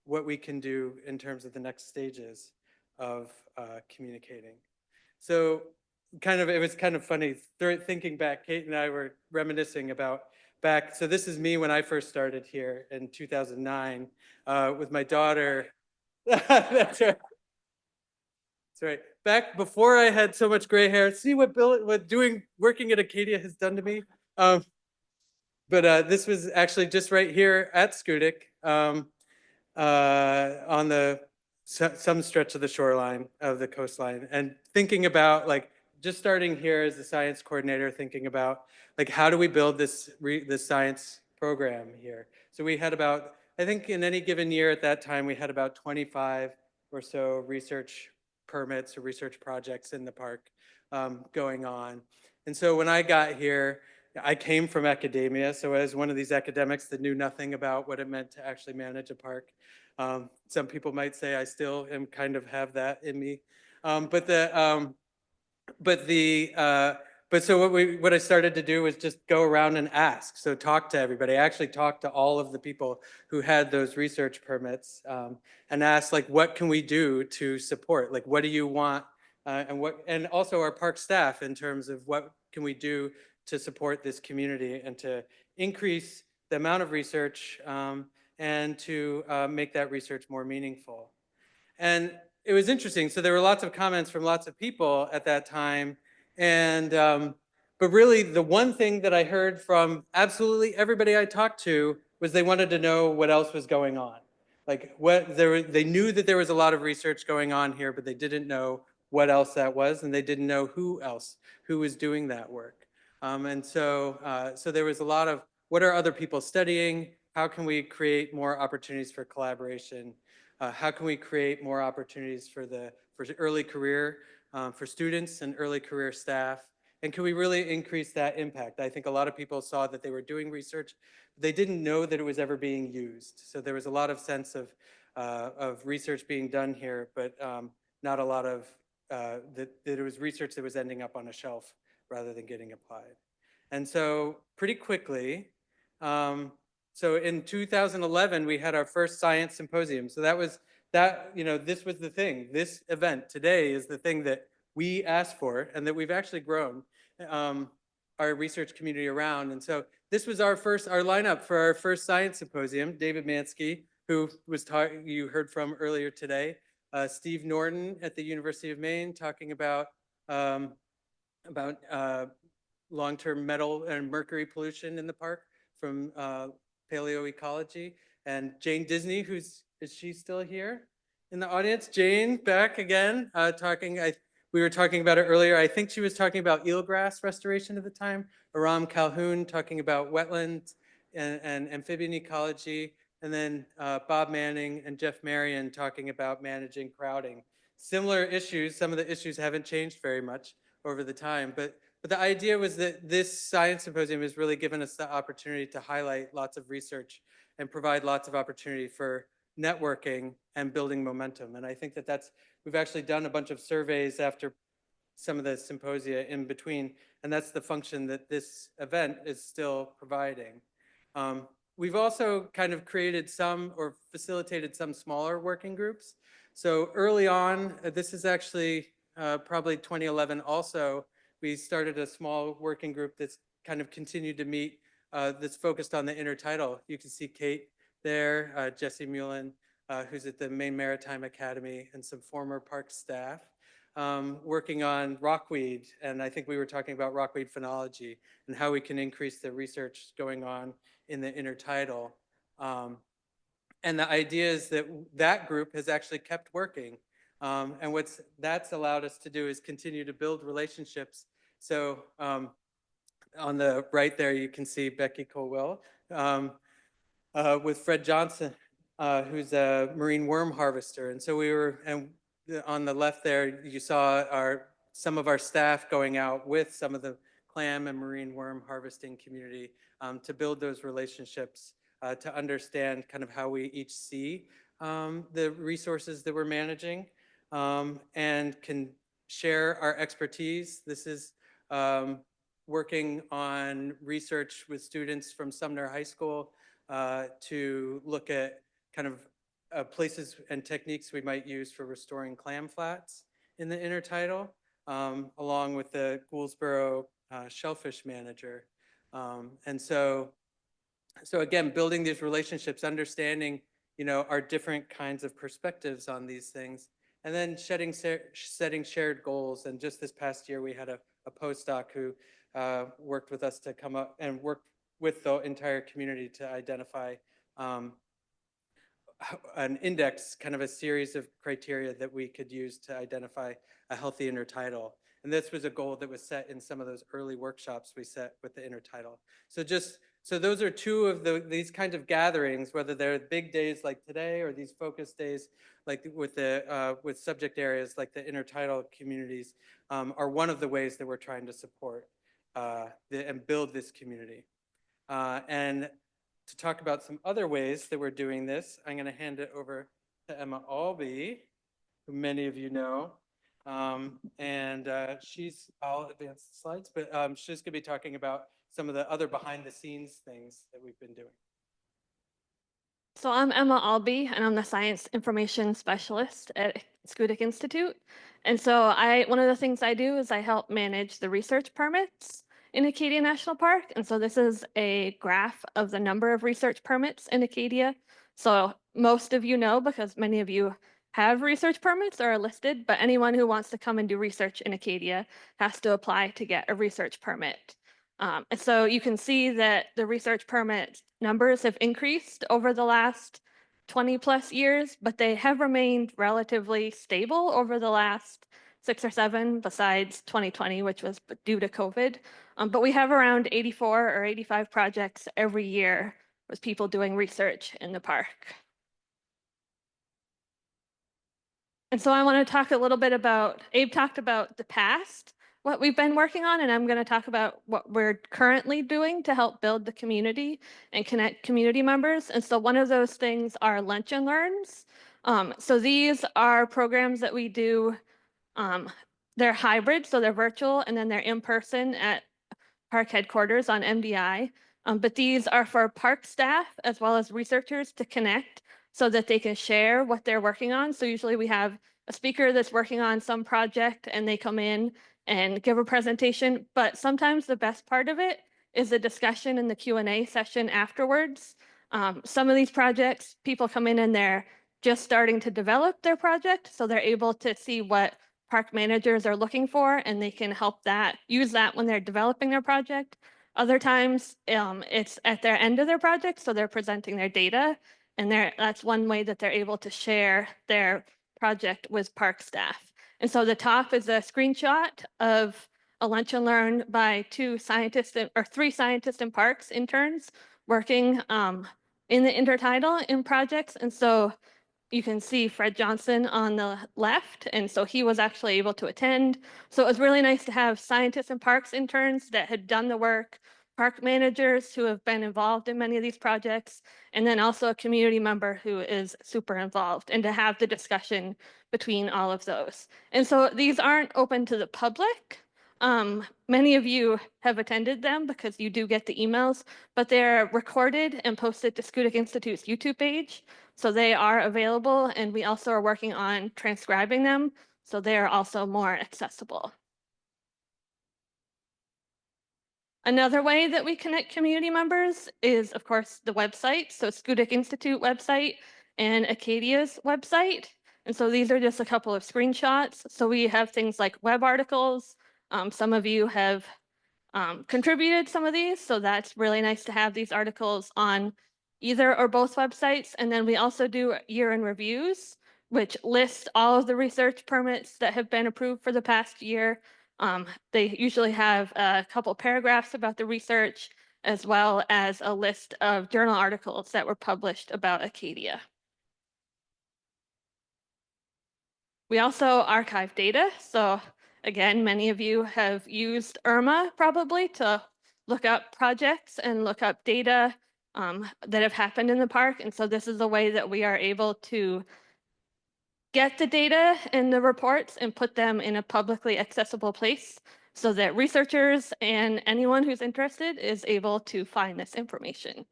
what we can do in terms of the next stages of communicating. So it was kind of funny thinking back, Kate and I were reminiscing about so this is me when I first started here in 2009 with my daughter. That's right. That's right. Back before I had so much gray hair. See what working at Acadia has done to me. But this was actually just right here at Schoodic on some stretch of the shoreline of the coastline, and thinking about like just starting here as a science coordinator, thinking about like how do we build this science program here. So we had about, I think in any given year at that time, we had about 25 or so research permits or research projects in the park going on. And so when I got here, I came from academia, so as one of these academics that knew nothing about what it meant to actually manage a park. Some people might say I still am kind of have that in me, but so what I started to do was just go around and ask. So talk to everybody. I actually talked to all of the people who had those research permits and asked like, what can we do to support? Like, what do you want? And also our park staff in terms of what can we do to support this community and to increase the amount of research and to make that research more meaningful. And it was interesting. So there were lots of comments from lots of people at that time. And, but really the one thing that I heard from absolutely everybody I talked to was they wanted to know what else was going on. Like they knew that there was a lot of research going on here, but they didn't know what else that was. And they didn't know who was doing that work. So there was a lot of, what are other people studying? How can we create more opportunities for collaboration? How can we create more opportunities for early career, for students and early career staff? And can we really increase that impact? I think a lot of people saw that they were doing research, but they didn't know that it was ever being used. So there was a lot of sense of research being done here, but not a lot of, that it was research that was ending up on a shelf rather than getting applied. And so pretty quickly, so in 2011, we had our first science symposium. So that was this was the thing. This event today is the thing that we asked for and that we've actually grown our research community around. And so this was our lineup for our first science symposium. David Mansky, who you heard from earlier today. Steve Norton at the University of Maine talking about long-term metal and mercury pollution in the park from paleoecology. And Jane Disney, is she still here in the audience? Jane, back again, we were talking about it earlier. I think she was talking about eelgrass restoration at the time. Aram Calhoun talking about wetlands and amphibian ecology. And then Bob Manning and Jeff Marion talking about managing crowding. Similar issues, some of the issues haven't changed very much over the time, but the idea was that this science symposium has really given us the opportunity to highlight lots of research and provide lots of opportunity for networking and building momentum. And I think that we've actually done a bunch of surveys after some of the symposia in between, and that's the function that this event is still providing. We've also kind of created or facilitated some smaller working groups. So early on, this is actually probably 2011 also, we started a small working group that's kind of continued to meet, that's focused on the intertidal. You can see Kate there, Jesse Mullen, who's at the Maine Maritime Academy, and some former park staff, working on rockweed. And I think we were talking about rockweed phenology and how we can increase the research going on in the intertidal. And the idea is that that group has actually kept working. And what that's allowed us to do is continue to build relationships. So on the right there, you can see Becky Colwell with Fred Johnson, who's a marine worm harvester. And so on the left there, you saw some of our staff going out with some of the clam and marine worm harvesting community to build those relationships, to understand kind of how we each see the resources that we're managing, and can share our expertise. This is working on research with students from Sumner High School to look at kind of places and techniques we might use for restoring clam flats in the intertidal, along with the Gouldsboro shellfish manager. And so again, building these relationships, understanding, our different kinds of perspectives on these things, and then setting shared goals. And just this past year, we had a postdoc who worked with us to come up and work with the entire community to identify an index, kind of a series of criteria that we could use to identify a healthy intertidal. And this was a goal that was set in some of those early workshops we set with the intertidal. So those are two of these kinds of gatherings, whether they're big days like today or these focus days like with subject areas like the intertidal communities, are one of the ways that we're trying to support and build this community. And to talk about some other ways that we're doing this, I'm going to hand it over to Emma Albee, who many of you know. I'll advance the slides, but she's going to be talking about some of the other behind the scenes things that we've been doing. So I'm Emma Albee, and I'm the Science Information Specialist at Schoodic Institute. And so one of the things I do is I help manage the research permits in Acadia National Park. And so this is a graph of the number of research permits in Acadia. So most of you know, because many of you have research permits or are listed, but anyone who wants to come and do research in Acadia has to apply to get a research permit. And so you can see that the research permit numbers have increased over the last 20 plus years, but they have remained relatively stable over the last 6 or 7, besides 2020, which was due to COVID. But we have around 84 or 85 projects every year with people doing research in the park. And so I want to talk a little bit about, Abe talked about the past, what we've been working on, and I'm going to talk about what we're currently doing to help build the community and connect community members. And so one of those things are lunch and learns. So these are programs that we do. They're hybrid, so they're virtual, and then they're in person at park headquarters on MDI. But these are for park staff as well as researchers to connect so that they can share what they're working on. So usually we have a speaker that's working on some project and they come in and give a presentation. But sometimes the best part of it is the discussion in the Q&A session afterwards. Some of these projects, people come in and they're just starting to develop their project, so they're able to see what park managers are looking for, and they can help use that when they're developing their project. Other times, it's at their end of their project, so they're presenting their data, and that's one way that they're able to share their project with park staff. And so the top is a screenshot of a lunch and learn by 3 scientists in parks interns working in the intertidal in projects. And so you can see Fred Johnson on the left, and so he was actually able to attend. So it was really nice to have scientists and parks interns that had done the work, park managers who have been involved in many of these projects, and then also a community member who is super involved, and to have the discussion between all of those. And so these aren't open to the public. Many of you have attended them because you do get the emails, but they're recorded and posted to Schoodic Institute's YouTube page. So they are available, and we also are working on transcribing them, so they are also more accessible. Another way that we connect community members is, of course, the website. So Schoodic Institute website and Acadia's website. And so these are just a couple of screenshots. So we have things like web articles. Some of you have contributed some of these, so that's really nice to have these articles on either or both websites. And then we also do year in reviews, which list all of the research permits that have been approved for the past year. They usually have a couple paragraphs about the research, as well as a list of journal articles that were published about Acadia. We also archive data. So again, many of you have used IRMA probably to look up projects and look up data that have happened in the park. And so this is a way that we are able to get the data and the reports and put them in a publicly accessible place so that researchers and anyone who's interested is able to find this information.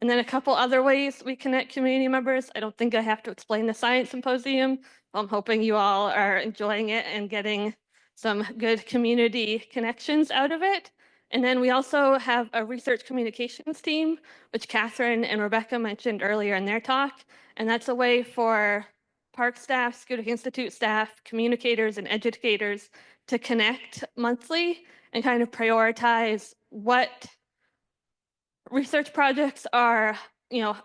And then a couple other ways we connect community members. I don't think I have to explain the Science Symposium. I'm hoping you all are enjoying it and getting some good community connections out of it. And then we also have a research communications team, which Catherine and Rebecca mentioned earlier in their talk. And that's a way for park staff, Schoodic Institute staff, communicators, and educators to connect monthly and kind of prioritize what research projects are,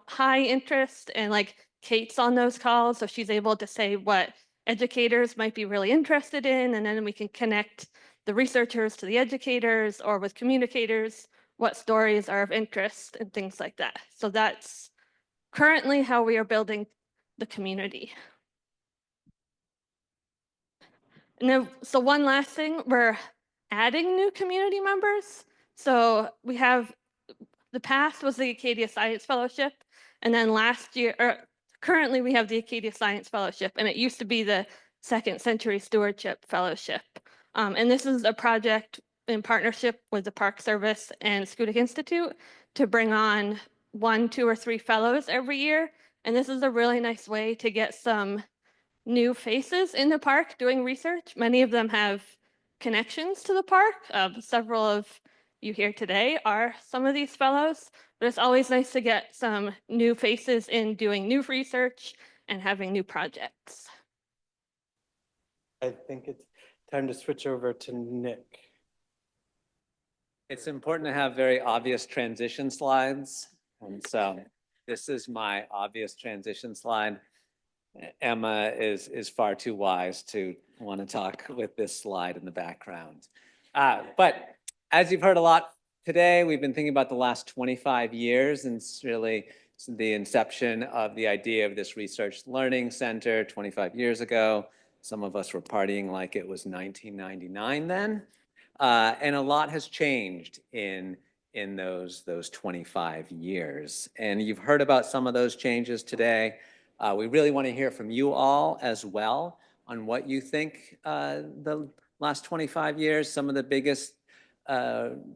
high interest, and like Kate's on those calls, so she's able to say what educators might be really interested in, and then we can connect the researchers to the educators, or with communicators, what stories are of interest and things like that. So that's currently how we are building the community. And then, so one last thing, we're adding new community members. So we have, the past was the Acadia Science Fellowship, and then currently we have the Acadia Science Fellowship, and it used to be the Second Century Stewardship Fellowship. And this is a project in partnership with the Park Service and Schoodic Institute to bring on 1, 2, or 3 fellows every year. And this is a really nice way to get some new faces in the park doing research. Many of them have connections to the park. Several of you here today are some of these fellows, but it's always nice to get some new faces in doing new research and having new projects. I think it's time to switch over to Nick. It's important to have very obvious transition slides. And so this is my obvious transition slide. Emma is far too wise to want to talk with this slide in the background. But as you've heard a lot today, we've been thinking about the last 25 years, and it's really the inception of the idea of this research learning center 25 years ago. Some of us were partying like it was 1999 then. And a lot has changed in those 25 years. And you've heard about some of those changes today. We really want to hear from you all as well on what you think the last 25 years, some of the biggest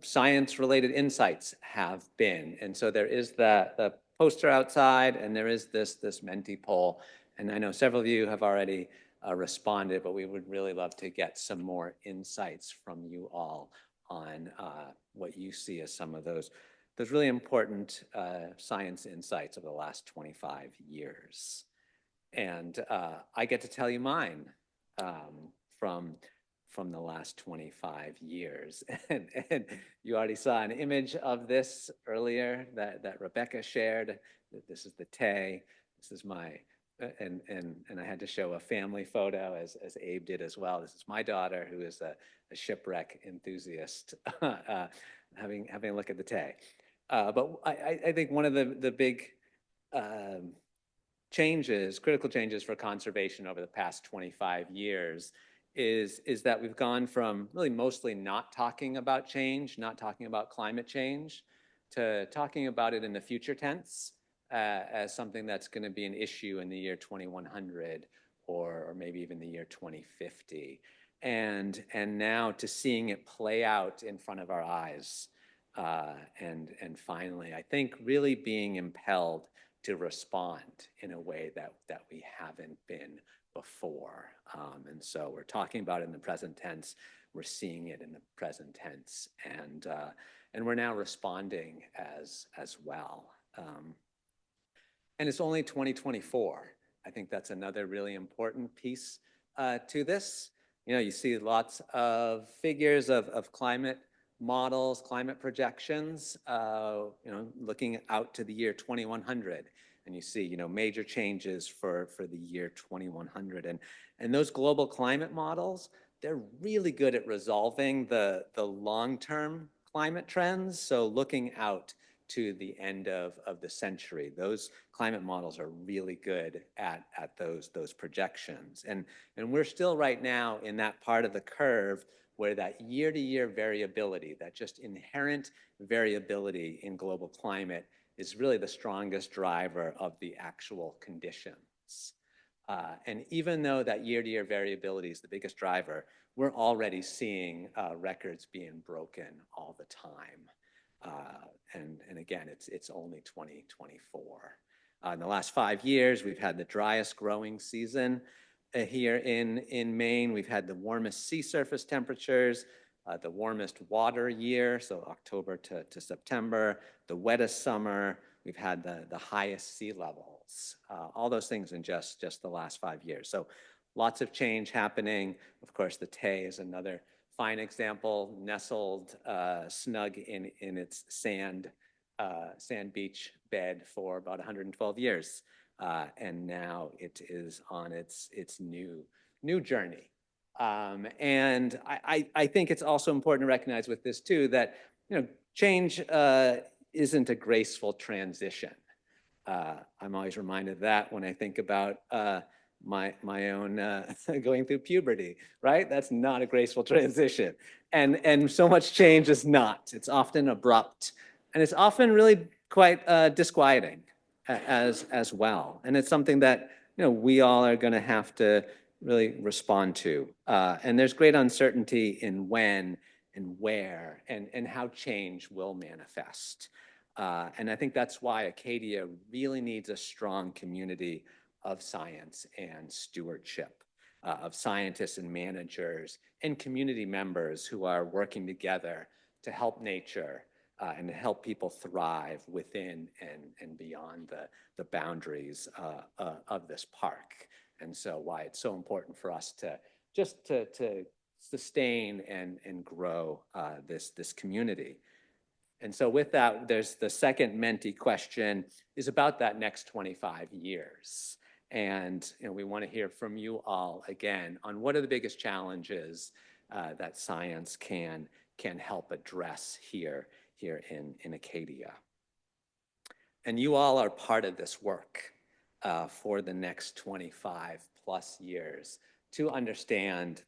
science-related insights have been. And so there is the poster outside, and there is this Menti poll. And I know several of you have already responded, but we would really love to get some more insights from you all on what you see as some of those really important science insights of the last 25 years. And I get to tell you mine from the last 25 years. And you already saw an image of this earlier that Rebecca shared. This is the Tay. This is my, and I had to show a family photo as Abe did as well. This is my daughter, who is a shipwreck enthusiast, having a look at the Tay. But I think one of the big critical changes for conservation over the past 25 years is that we've gone from really mostly not talking about change, not talking about climate change, to talking about it in the future tense as something that's going to be an issue in the year 2100 or maybe even the year 2050. And now to seeing it play out in front of our eyes. And finally, I think really being impelled to respond in a way that we haven't been before. And so we're talking about it in the present tense, we're seeing it in the present tense, and we're now responding as well. And it's only 2024. I think that's another really important piece to this. You know, you see lots of figures of climate models, climate projections, you know, looking out to the year 2100. And you see, you know, major changes for the year 2100. And those global climate models, they're really good at resolving the long-term climate trends. So looking out to the end of the century, those climate models are really good at those projections. And we're still right now in that part of the curve where that year-to-year variability, that just inherent variability in global climate is really the strongest driver of the actual conditions. And even though that year-to-year variability is the biggest driver, we're already seeing records being broken all the time. And again, it's only 2024. In the last 5 years, we've had the driest growing season here in Maine. We've had the warmest sea surface temperatures, the warmest water year, so October to September, the wettest summer. We've had the highest sea levels, all those things in just the last 5 years. So lots of change happening. Of course, the Tay is another fine example, nestled snug in its sand beach bed for about 112 years. And now it is on its new journey. And I think it's also important to recognize with this too that, you know, change isn't a graceful transition. I'm always reminded of that when I think about my own going through puberty, right? That's not a graceful transition. And so much change is not. It's often abrupt, and it's often really quite disquieting as well. And it's something that, you know, we all are going to have to really respond to. And there's great uncertainty in when and where and how change will manifest. And I think that's why Acadia really needs a strong community of science and stewardship. of scientists and managers and community members who are working together to help nature and to help people thrive within and beyond the boundaries of this park. And so why it's so important for us to just to sustain and grow this community. And so with that, there's the second Menti question is about that next 25 years. And we want to hear from you all again on what are the biggest challenges that science can help address here in Acadia. And you all are part of this work for the next 25 plus years to understand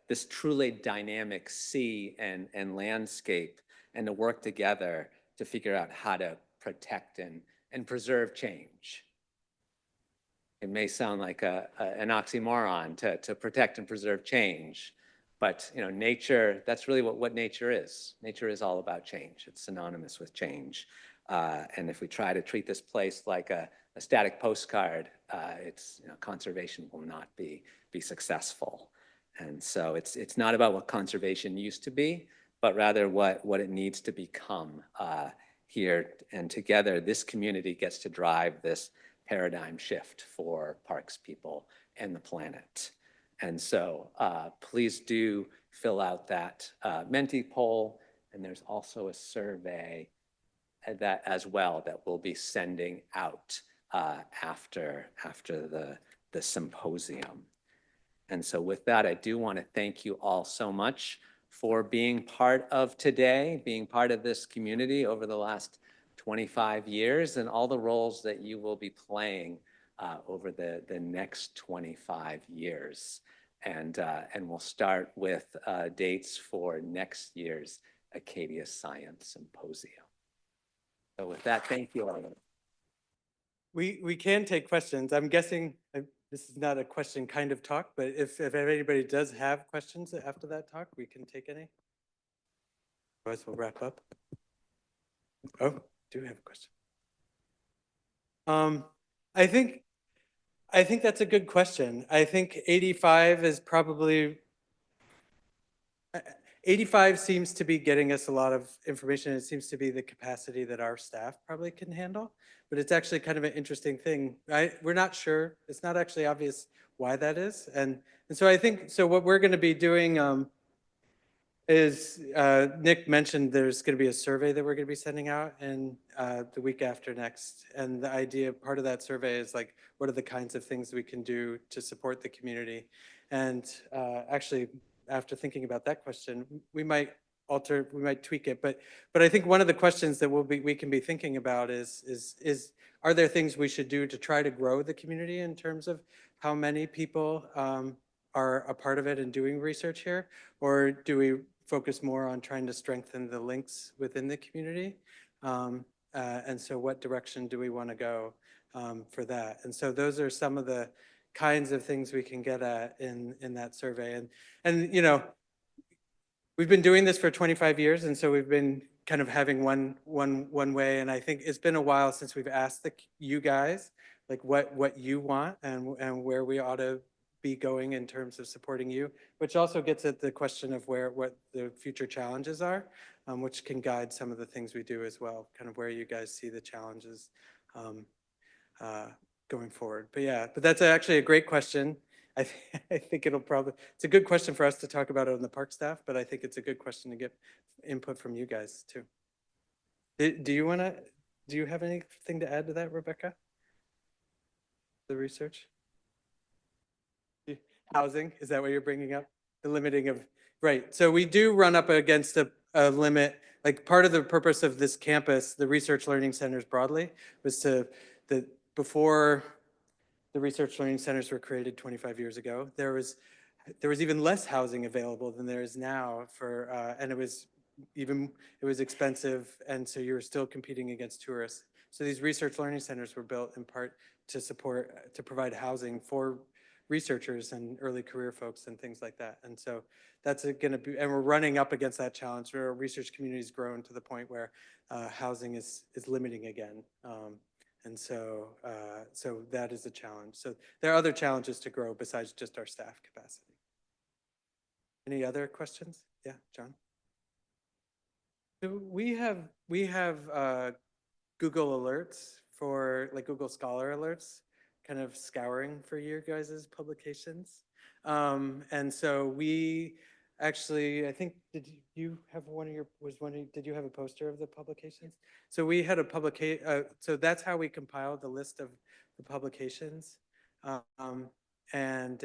this truly dynamic sea and landscape and to work together to figure out how to protect and preserve change. It may sound like an oxymoron to protect and preserve change, but nature, that's really what nature is. Nature is all about change. It's synonymous with change. And if we try to treat this place like a static postcard, conservation will not be successful. And so it's not about what conservation used to be, but rather what it needs to become here. And together, this community gets to drive this paradigm shift for parks people and the planet. And so please do fill out that Menti poll. And there's also a survey that as well that we'll be sending out after the symposium. And so with that, I do want to thank you all so much for being part of today, being part of this community over the last 25 years and all the roles that you will be playing over the next 25 years. And we'll start with dates for next year's Acadia Science Symposium. So with that, thank you all. We can take questions. I'm guessing this is not a question kind of talk, but if anybody does have questions after that talk, we can take any. Otherwise, we'll wrap up. Oh, do have a question. I think that's a good question. I think 85 is probably 85 seems to be getting us a lot of information. It seems to be the capacity that our staff probably can handle, but it's actually kind of an interesting thing. We're not sure. It's not actually obvious why that is. And so I think, so what we're going to be doing is Nick mentioned there's going to be a survey that we're going to be sending out in the week after next. And the idea, part of that survey is like, what are the kinds of things we can do to support the community? And actually, after thinking about that question, we might tweak it. But I think one of the questions that we can be thinking about is are there things we should do to try to grow the community in terms of how many people are a part of it and doing research here? Or do we focus more on trying to strengthen the links within the community? And so what direction do we want to go for that? And so those are some of the kinds of things we can get at in that survey. And we've been doing this for 25 years, and so we've been kind of having one way. And I think it's been a while since we've asked you guys like what you want and where we ought to be going in terms of supporting you, which also gets at the question of what the future challenges are, which can guide some of the things we do as well, kind of where you guys see the challenges going forward. But that's actually a great question. I think it's a good question for us to talk about it on the park staff, but I think it's a good question to get input from you guys too. Do you have anything to add to that, Rebecca? The research? Housing, is that what you're bringing up? The limiting of, right. So we do run up against a limit, like part of the purpose of this campus, the research learning centers broadly, was before the research learning centers were created 25 years ago, there was even less housing available than there is now and it was expensive, and so you were still competing against tourists. So these research learning centers were built in part to provide housing for researchers and early career folks and things like that. And so that's going to be, and we're running up against that challenge where our research community has grown to the point where housing is limiting again. And so, so that is a challenge. So there are other challenges to grow besides just our staff capacity. Any other questions? Yeah, John? So we have Google Alerts for like Google Scholar Alerts, kind of scouring for your guys' publications. And so we actually, I think, did you have one of your, did you have a poster of the publications? So we had a so that's how we compiled the list of the publications. Um, and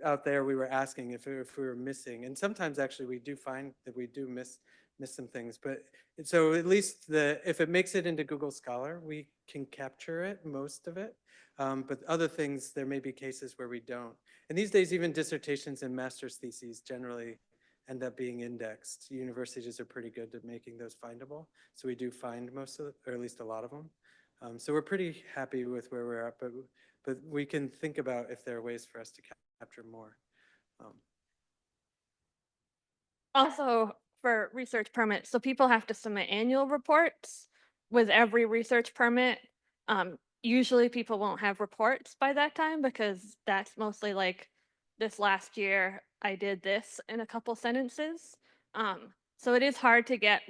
out there we were asking if we were missing, and sometimes actually we do find that we do miss some things, but so at least if it makes it into Google Scholar, we can capture it, most of it. But other things, there may be cases where we don't. And these days, even dissertations and master's theses generally end up being indexed. Universities are pretty good at making those findable. So we do find most of it, or at least a lot of them. So we're pretty happy with where we're at, but we can think about if there are ways for us to capture more. Also, for research permits, so people have to submit annual reports with every research permit. Usually people won't have reports by that time because that's mostly like, this last year I did this in a couple sentences. So it is hard to get,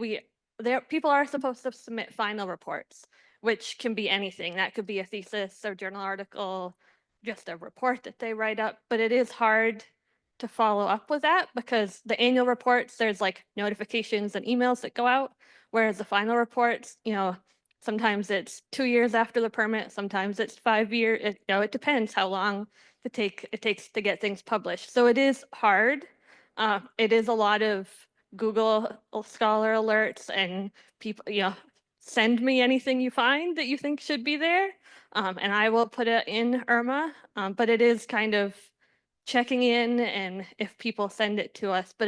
people are supposed to submit final reports, which can be anything. That could be a thesis or journal article, just a report that they write up, but it is hard to follow up with that because the annual reports, there's like notifications and emails that go out, whereas the final reports, sometimes it's 2 years after the permit, sometimes it's 5 years. It depends how long it takes to get things published. So it is hard. It is a lot of Google Scholar alerts and people, send me anything you find that you think should be there, and I will put it in Irma. But it is kind of checking in and if people send it to us, but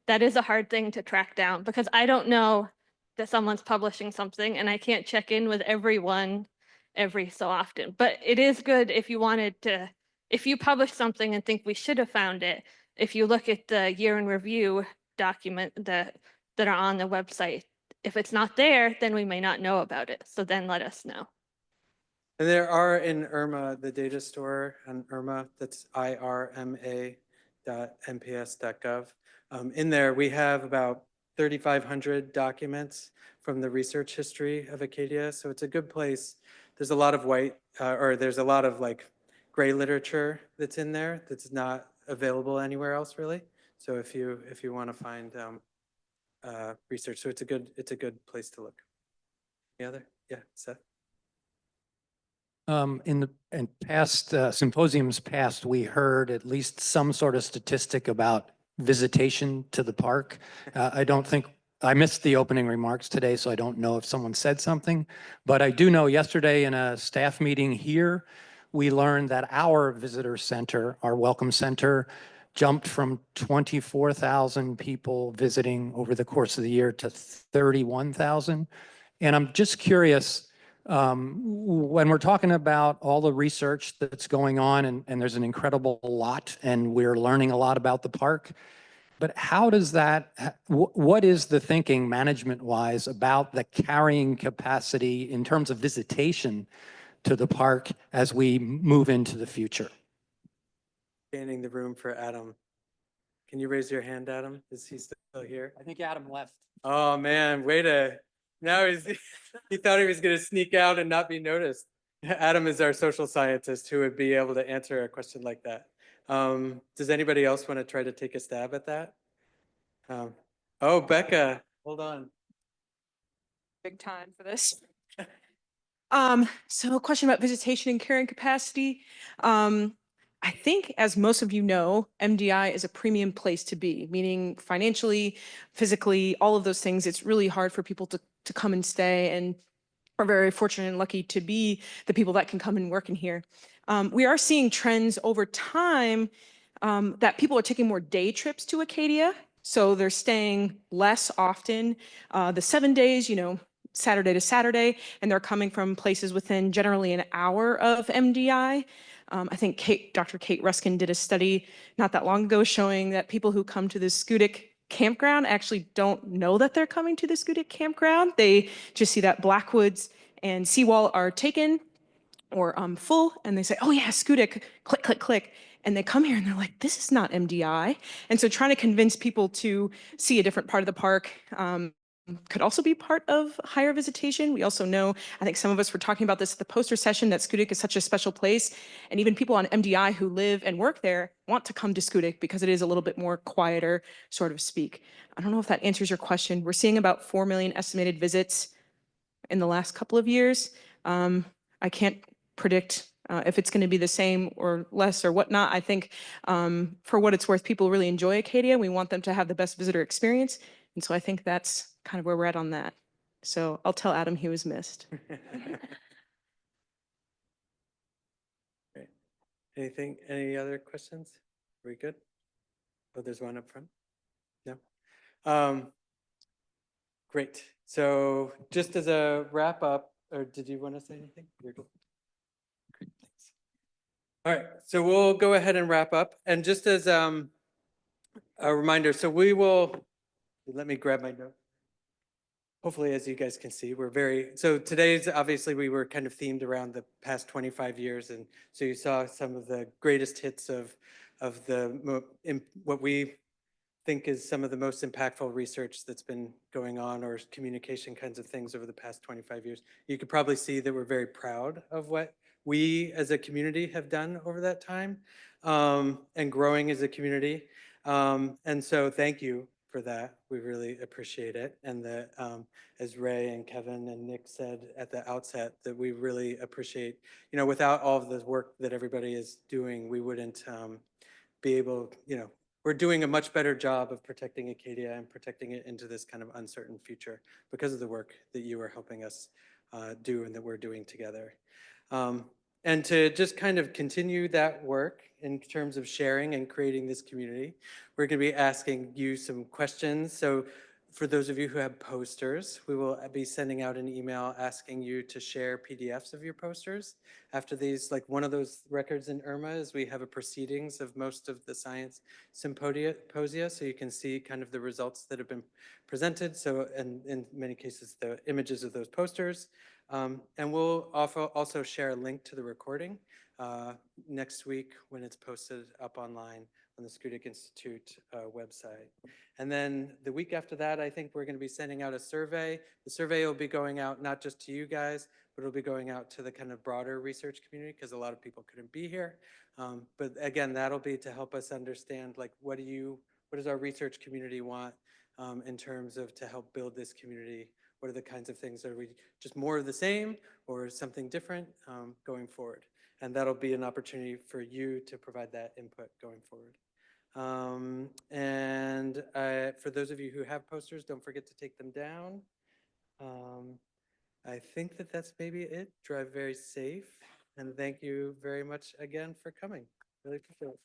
that is a hard thing to track down because I don't know that someone's publishing something and I can't check in with everyone every so often. But it is good if you publish something and think we should have found it, if you look at the year in review document that are on the website, if it's not there, then we may not know about it. So then let us know. And there are in Irma, the data store on Irma, that's irma.nps.gov. In there, we have about 3,500 documents from the research history of Acadia. So it's a good place. There's a lot of there's a lot of like gray literature that's in there that's not available anywhere else really. So if you want to find research, so it's a good place to look. Any other? Yeah, Seth. In past symposiums past, we heard at least some sort of statistic about visitation to the park. I don't think, I missed the opening remarks today, so I don't know if someone said something, but I do know yesterday in a staff meeting here, we learned that our visitor center, our welcome center, jumped from 24,000 people visiting over the course of the year to 31,000. And I'm just curious, when we're talking about all the research that's going on, and there's an incredible lot, and we're learning a lot about the park, but how does that, what is the thinking management-wise about the carrying capacity in terms of visitation to the park as we move into the future? Scanning the room for Adam. Can you raise your hand, Adam? Is he still here? I think Adam left. Oh, man, now he thought he was going to sneak out and not be noticed. Adam is our social scientist who would be able to answer a question like that. Does anybody else want to try to take a stab at that? Oh, Becca, hold on. Big time for this. So a question about visitation and carrying capacity. I think, as most of you know, MDI is a premium place to be, meaning financially, physically, all of those things. It's really hard for people to come and stay, and we're very fortunate and lucky to be the people that can come and work in here. We are seeing trends over time that people are taking more day trips to Acadia. So they're staying less often, the 7 days, Saturday to Saturday, and they're coming from places within generally an hour of MDI. I think Dr. Kate Ruskin did a study not that long ago showing that people who come to the Schoodic campground actually don't know that they're coming to the Schoodic campground. They just see that Blackwoods and seawall are taken or full, and they say, oh yeah, Scudic, click, click, click. And they come here and they're like, this is not MDI. And so trying to convince people to see a different part of the park could also be part of higher visitation. We also know, I think some of us were talking about this at the poster session, that Scudic is such a special place. And even people on MDI who live and work there want to come to Scudic because it is a little bit more quieter, sort of speak. I don't know if that answers your question. We're seeing about 4 million estimated visits in the last couple of years. I can't predict if it's going to be the same or less or whatnot. I think for what it's worth, people really enjoy Acadia. We want them to have the best visitor experience. And so I think that's kind of where we're at on that. So I'll tell Adam he was missed. Great. Anything, any other questions? Are we good? Oh, there's one up front. No? Great. So just as a wrap up, or did you want to say anything? You're good. Great, thanks. All right, so we'll go ahead and wrap up. And just as a reminder, so we will, let me grab my note. Hopefully, as you guys can see, so today's, obviously, we were kind of themed around the past 25 years. And so you saw some of the greatest hits of what we think is some of the most impactful research that's been going on, or communication kinds of things over the past 25 years. You could probably see that we're very proud of what we as a community have done over that time, and growing as a community. And so thank you for that. We really appreciate it. And that, as Ray and Kevin and Nick said at the outset, that we really appreciate, without all of the work that everybody is doing, we wouldn't be able, we're doing a much better job of protecting Acadia and protecting it into this kind of uncertain future because of the work that you are helping us do and that we're doing together. And to just kind of continue that work in terms of sharing and creating this community, we're going to be asking you some questions. So for those of you who have posters, we will be sending out an email asking you to share PDFs of your posters. After these, like one of those records in IRMA is we have a proceedings of most of the science symposia, so you can see kind of the results that have been presented. So, and in many cases, the images of those posters. And we'll also share a link to the recording next week when it's posted up online on the Scudic Institute website. And then the week after that, I think we're going to be sending out a survey. The survey will be going out not just to you guys, but it'll be going out to the kind of broader research community because a lot of people couldn't be here. But again, that'll be to help us understand, like, what does our research community want in terms of to help build this community? What are the kinds of things? Are we just more of the same or something different going forward? And that'll be an opportunity for you to provide that input going forward. And for those of you who have posters, don't forget to take them down. I think that that's maybe it. Drive very safe. And thank you very much again for coming. Really appreciate it.